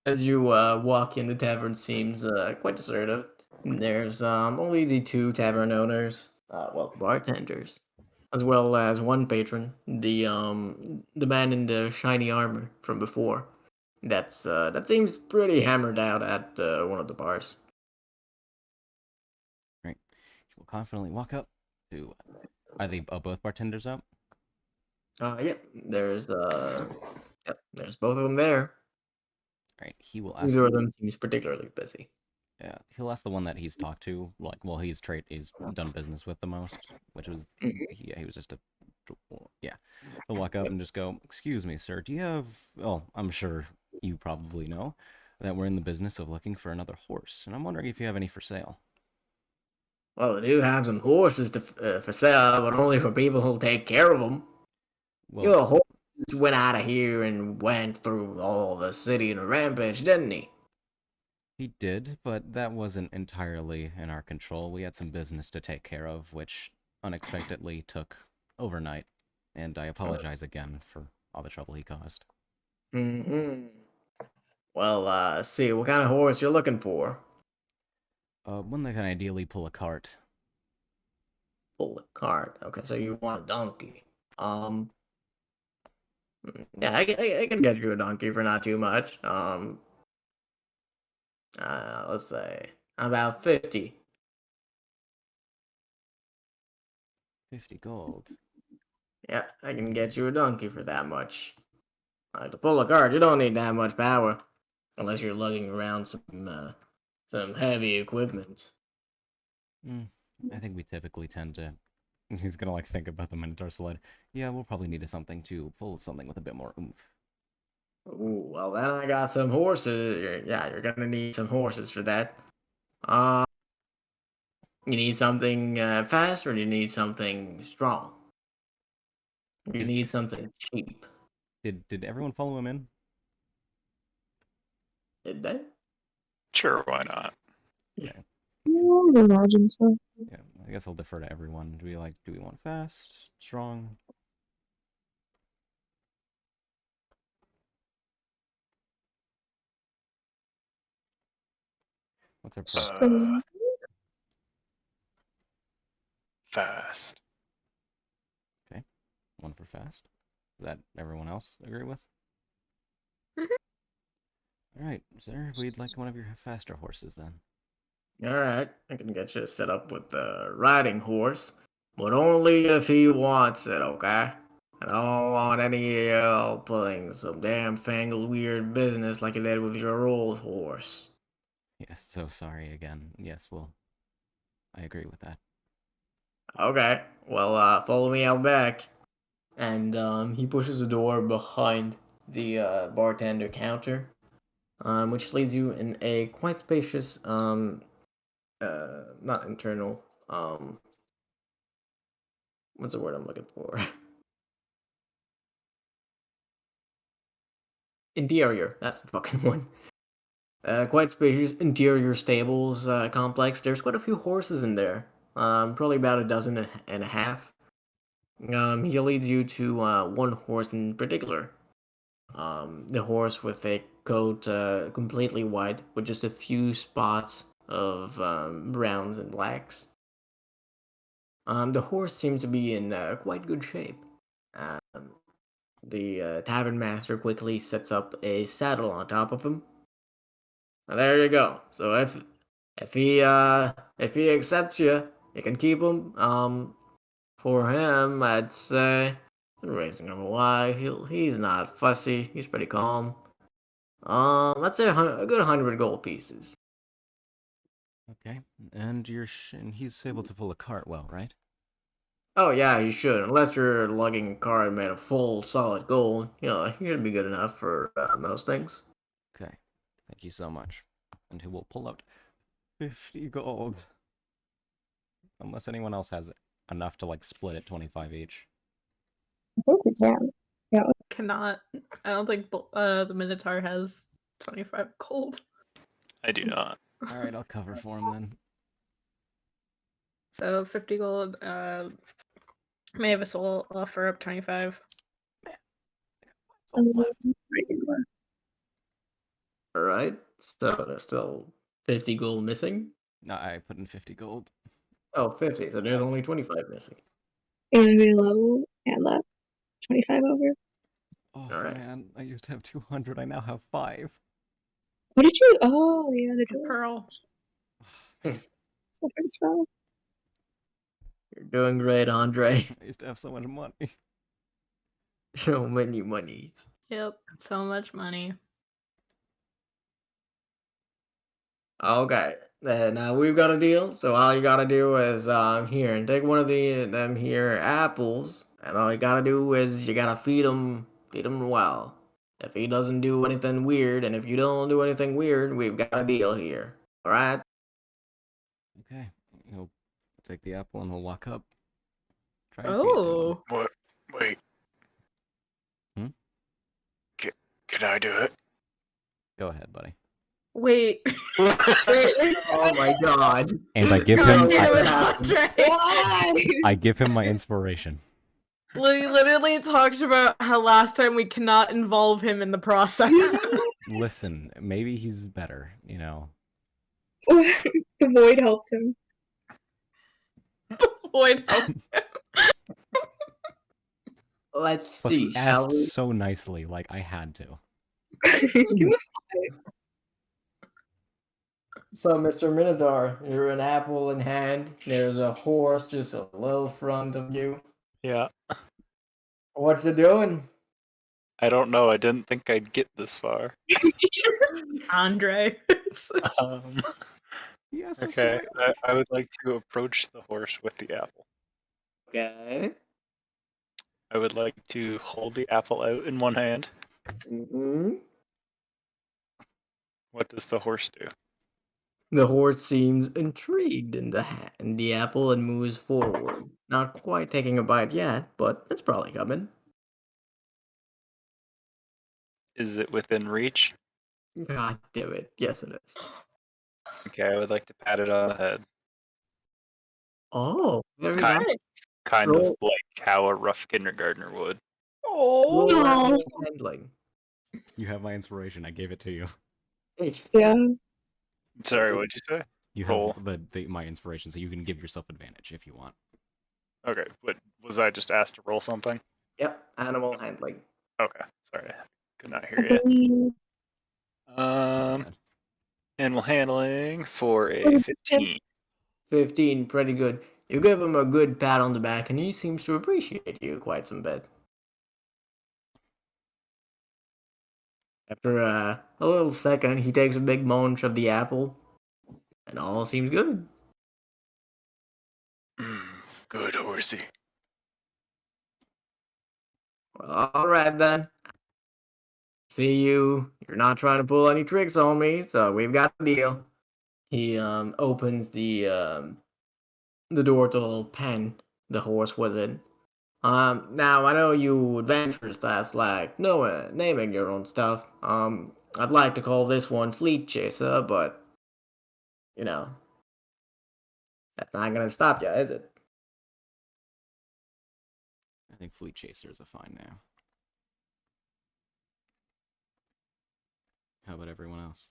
As you walk in, the tavern seems quite deserted. There's only the two tavern owners, bartenders, as well as one patron, the man in the shiny armor from before. That seems pretty hammered out at one of the bars. Right. He will confidently walk up to. Are they both bartenders up? Yep. There's both of them there. Right. He will ask. Neither of them seems particularly busy. Yeah, he'll ask the one that he's talked to, like, well, he's done business with the most, which was, he was just yeah. He'll walk up and just go, excuse me, sir, do you have, well, I'm sure you probably know that we're in the business of looking for another horse, and I'm wondering if you have any for sale. Well, I do have some horses for sale, but only for people who'll take care of them. Well, Your horse went out of here and went through all the city in a rampage, didn't he? he did, but that wasn't entirely in our control. We had some business to take care of, which unexpectedly took overnight, and I apologize again for all the trouble he caused. Mm-hmm. Well, see, what kind of horse you're looking for? One that can ideally pull a cart. Pull a cart. Okay, so you want a donkey. Yeah, I can get you a donkey for not too much. Let's say about 50. 50 gold. Yeah, I can get you a donkey for that much. To pull a cart, you don't need that much power, unless you're lugging around some heavy equipment. I think we typically tend to... He's gonna, like, think about the Minotaur sled. Yeah, we'll probably need something to pull something with a bit more oomph. Ooh, well then I got some horses. Yeah, you're gonna need some horses for that. Uh, you need something fast, or do you need something strong? You need something cheap. Did everyone follow him in? Did they? Sure, why not? Yeah. I would imagine so. Yeah, I guess I'll defer to everyone. Do we want fast, strong? What's our price? Fast. One for fast. Does that everyone else agree with? Mhm. All right, sir. We'd like one of your faster horses then. Alright, I can get you set up with the riding horse, but only if he wants it, okay? I don't want any pulling some damn fangled weird business like you did with your old horse. Yes, so sorry again. Yes, well, I agree with that. Okay, well, follow me out back. And he pushes a door behind the bartender counter, which leads you in a quite spacious, not internal, what's the word I'm looking for? Interior, that's the fucking one. Quite spacious interior stables complex. There's quite a few horses in there. Probably about a dozen and a half. He leads you to one horse in particular. The horse with a coat completely white, with just a few spots of browns and blacks. The horse seems to be in quite good shape. Um, the tavern master quickly sets up a saddle on top of him. And there you go. So if he accepts you, you can keep him. For him, I'd say raising him alive. He's not fussy. He's pretty calm. I'd say a good 100 gold pieces. Okay, and and he's able to pull a cart well, right? Oh yeah, you should. Unless you're lugging a card made of full solid gold, he should be good enough for most things. Okay, thank you so much. And he will pull out 50 gold. Unless anyone else has enough to, like, split it 25 each. I think we can. Cannot. I don't think the Minotaur has 25 gold. I do not. All right, I'll cover for him then. So 50 gold. Mavis will offer up 25. So, All right. So there's still 50 gold missing. No, I put in 50 gold. Oh, 50. So there's only 25 missing. and reload and left 25 over. Oh, All right. man, I used to have 200. I now have 5. What did you? Oh, yeah, the door. Pearl. So first spell. You're doing great, Andre. I used to have so much money. So many monies. Yep. So much money. Okay. Now we've got a deal. So all you gotta do is here and take one of them here apples, and all you gotta do is you gotta feed him well. If he doesn't do anything weird, and if you don't do anything weird, we've got a deal here. All right. Okay, he'll Take the apple and he'll walk up. Try and feed it to him. Oh. What? Wait. Hmm? Can I do it? Go ahead, buddy. Wait. Oh my god. And I give God him damn it, I- Andre. Why? I give him my inspiration. We literally talked about how last time we cannot involve him in the process. Listen, maybe he's better, you know. The void helped him. Void help. Let's Plus, see, he shall asked we? so nicely, like I had to. He was So, Mr. Minotaur, you're an apple in hand. There's a horse just a little front of you. Yeah. What you doing? I don't know. I didn't think I'd get this far. Andre. Um, Yes. okay. I would like to approach the horse with the apple. Okay. I would like to hold the apple out in one hand. Mm-hmm. What does the horse do? The horse seems intrigued in the apple and moves forward. Not quite taking a bite yet, but it's probably coming. Is it within reach? God damn it. Yes, it is. Okay, I would like to pat it on the head. Oh, very Kind, nice. kind of Roll- like how a rough kindergartner would. Oh. Roll Aw. animal handling. You have my inspiration. I gave it to you. Hey, Yeah. Sorry, what'd you say? You Roll. have my inspiration, so you can give yourself advantage if you want. Okay, but was I just asked to roll something? Yep, animal handling. Okay, sorry, I could not I hear you. believe Animal handling for a Oh, 15. 15, pretty good. You give him a good pat on the back, and he seems to appreciate you quite some bit. After a little second, he takes a big munch of the apple, and all seems good. Good horsey. Well, alright then. See you. You're not trying to pull any tricks on me, so we've got a deal. He opens the door to the little pen the horse was in. Now I know you adventurous types like naming your own stuff. I'd like to call this one Fleet Chaser, but you know, that's not gonna stop you, is it? I think Fleet Chaser is a fine name. How about everyone else?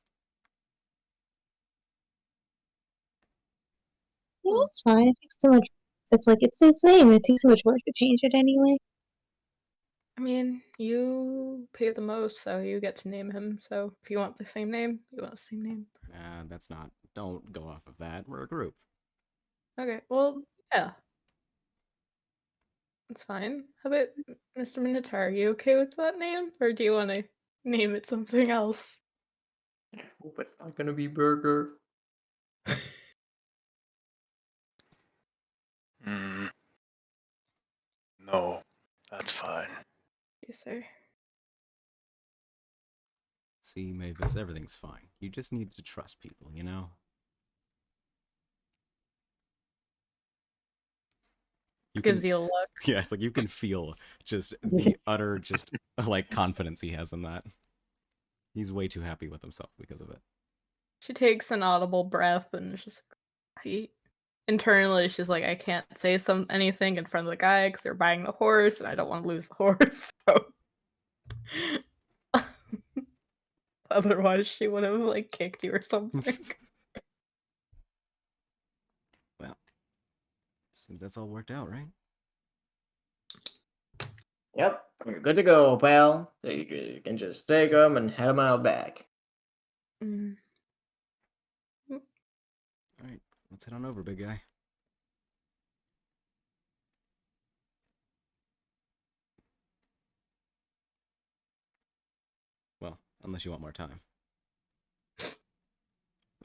Yeah, it's fine. It takes too much. It's like it's his name. It takes too much work to change it anyway. I mean, you pay the most, so you get to name him. So if you want the same name, you want the same name. That's not. Don't go off of that. We're a group. Okay, well, yeah. That's fine. How about Mr. Minotaur? Are you okay with that name? Or do you want to name it something else? I hope it's not gonna be Burger. No, that's fine. Yes, sir. See, Mavis, everything's fine. You just need to trust people, you know? You Gives can, you a look. yeah, it's like you can feel just the utter, just like confidence he has in that. He's way too happy with himself because of it. She takes an audible breath and is just internally she's like, I can't say anything in front of the guy because they're buying the horse and I don't want to lose the horse. So otherwise she would have like kicked you or something. Well, seems that's all worked out, right? Yep, you're good to go, pal. So you can just take them and head them out back. Mm. Alright, let's head on over, big guy. Well, unless you want more time.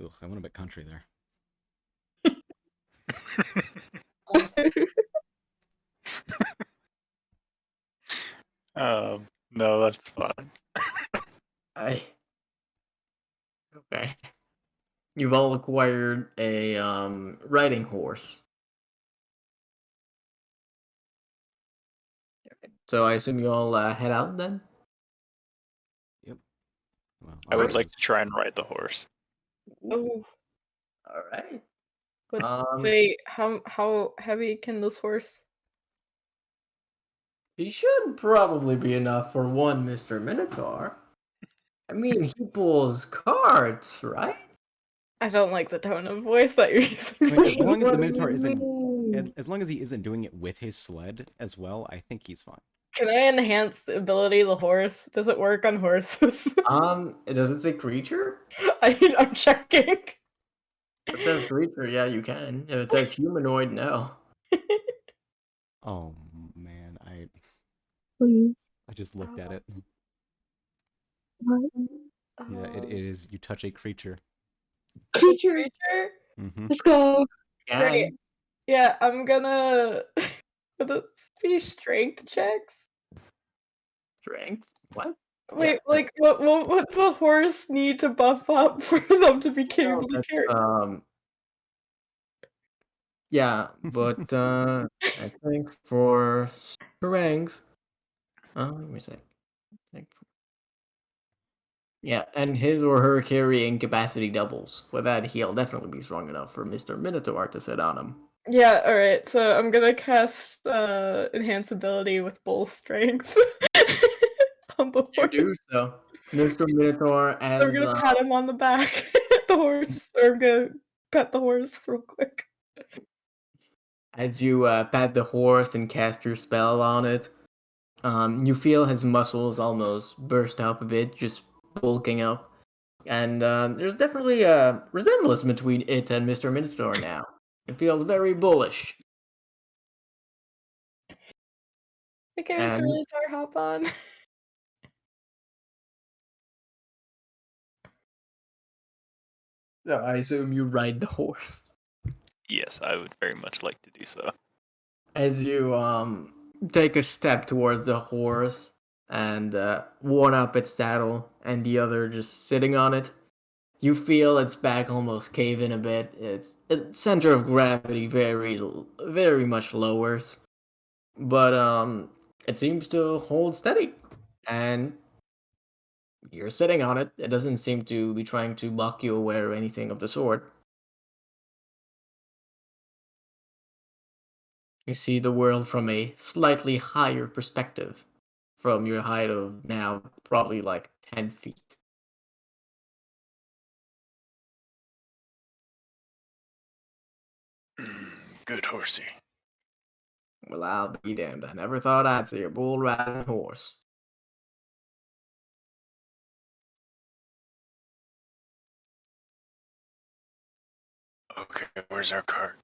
Ugh, I went a bit country there. No, that's fine. Okay. You've all acquired a riding horse. So I assume you all head out then? Yep. Well, I would like otherwise- to try and ride the horse. Oh, All right. but Um, wait, how heavy can this horse? he should probably be enough for one Mr. Minotaur. I mean, he pulls carts, right? I don't like the tone of voice that you're using. I mean, as for long as What the do you Minotaur isn't, mean? as long as he isn't doing it with his sled as well, I think he's fine. Can I enhance the ability of the horse? Does it work on horses? Does it say creature? I'm checking. If it says creature, yeah, you can. If it says humanoid, no. Oh man, Please. I just looked at it. What? Yeah, it is. You touch a creature. Creature. Creature? Mm-hmm. Let's go. Great. Yeah, I'm gonna. Would it be strength checks? Strength? What? Wait, like what would the horse need to buff up for them to be No, capable of that's, carrying? yeah, but I think for strength, let me see. Yeah, and his or her carrying capacity doubles. With that, he'll definitely be strong enough for Mr. Minotaur to sit on him. Yeah, alright, so I'm gonna cast enhance ability with bull strength on the You horse. do so. Mr. Minotaur I'm as gonna pat him on the back, the horse, or I'm gonna pet the horse real quick. as you pat the horse and cast your spell on it, you feel his muscles almost burst up a bit, just bulking up. And there's definitely a resemblance between it and Mr. Minotaur now. It feels very bullish. Okay, And- Mr. Minotaur, hop on. So I assume you ride the horse. Yes, I would very much like to do so. As you take a step towards the horse and one up its saddle and the other just sitting on it, you feel its back almost cave in a bit. Its center of gravity very much lowers, but it seems to hold steady, and you're sitting on it. It doesn't seem to be trying to block you away or anything of the sort. You see the world from a slightly higher perspective, from your height of now probably like 10 feet. Good horsey. Well, I'll be damned. I never thought I'd see a bull riding a horse. Okay, where's our cart?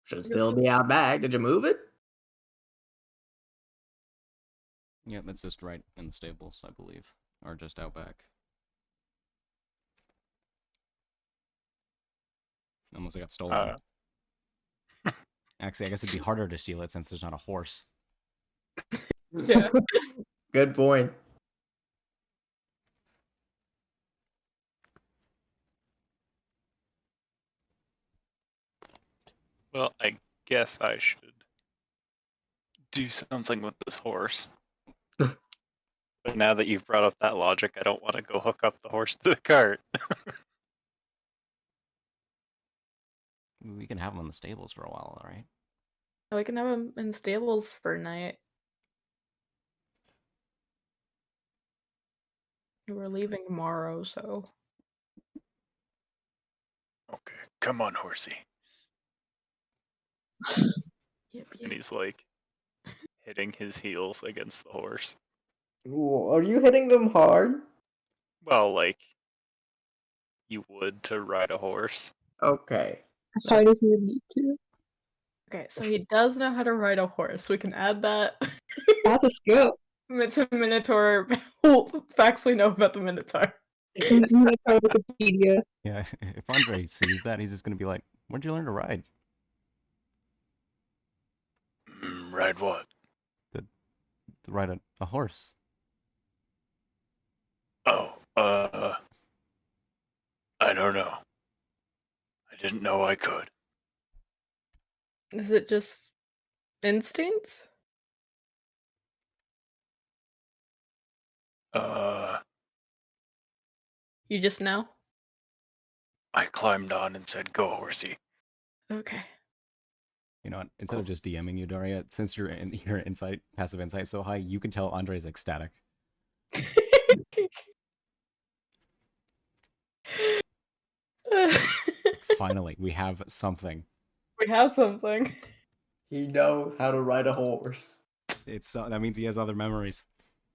Should still be out back. Did you move it? Yep, it's just right in the stables, I believe, or just out back. Unless it got stolen. Actually, I guess it'd be harder to steal it since there's not a horse. Yeah. Good point. Well, I guess I should do something with this horse. But now that you've brought up that logic, I don't want to go hook up the horse to the cart. We can have him in the stables for a while, all right? We can have him in stables for a night. We're leaving tomorrow, so. Okay, come on, horsey. Yep, And yep. he's like hitting his heels against the horse. Ooh, are you hitting them hard? Well, like you would to ride a horse. Okay. As hard as you would need to. Okay, so he does know how to ride a horse. We can add that That's a skill. to Minotaur facts we know about the Minotaur. Minotaur Wikipedia. Yeah, if Andre sees that, he's just gonna be like, "Where'd you learn to ride?" Ride what? To ride a horse. Oh, I don't know. I didn't know I could. Is it just Instincts? You just know? I climbed on and said, "Go, horsey." Okay. You know what? Instead of just DMing you, Daria, since your passive insight so high, you can tell Andre's ecstatic. Finally, we have something. We have something. He knows how to ride a horse. It's that means he has other memories.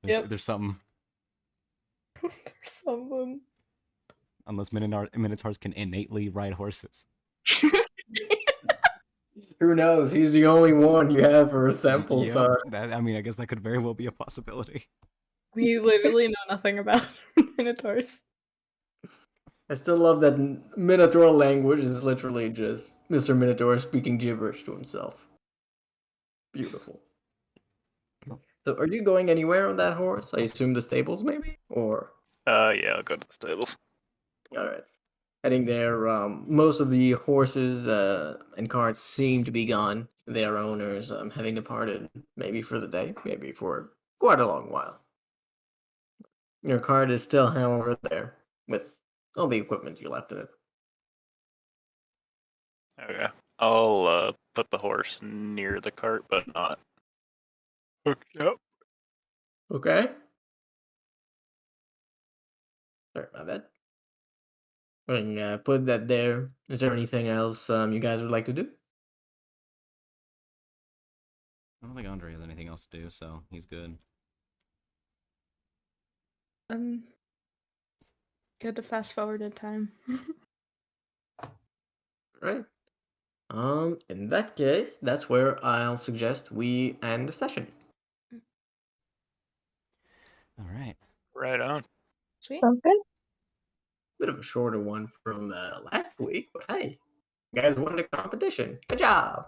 Yep. There's something. There's something. Unless Minotaurs can innately ride horses. Who knows? He's the only one you have for a sample, Yeah, so I guess that could very well be a possibility. We literally know nothing about Minotaurs. I still love that Minotaur language is literally just Mr. Minotaur speaking gibberish to himself. Beautiful. So are you going anywhere on that horse? I assume the stables maybe? Or Yeah, I'll go to the stables. alright. Heading there, most of the horses and carts seem to be gone. Their owners having departed, maybe for the day, maybe for quite a long while. Your cart is still, however, there, with all the equipment you left in it. Okay. I'll put the horse near the cart, but not hooked up. Okay? Sorry about that. And put that there. Is there anything else you guys would like to do? I don't think Andre has anything else to do, so he's good. Good to fast forward in time. Right. In that case, that's where I'll suggest we end the session. All right. Right on. Sweet. Sounds good. Bit of a shorter one from last week, but hey, you guys won the competition. Good job.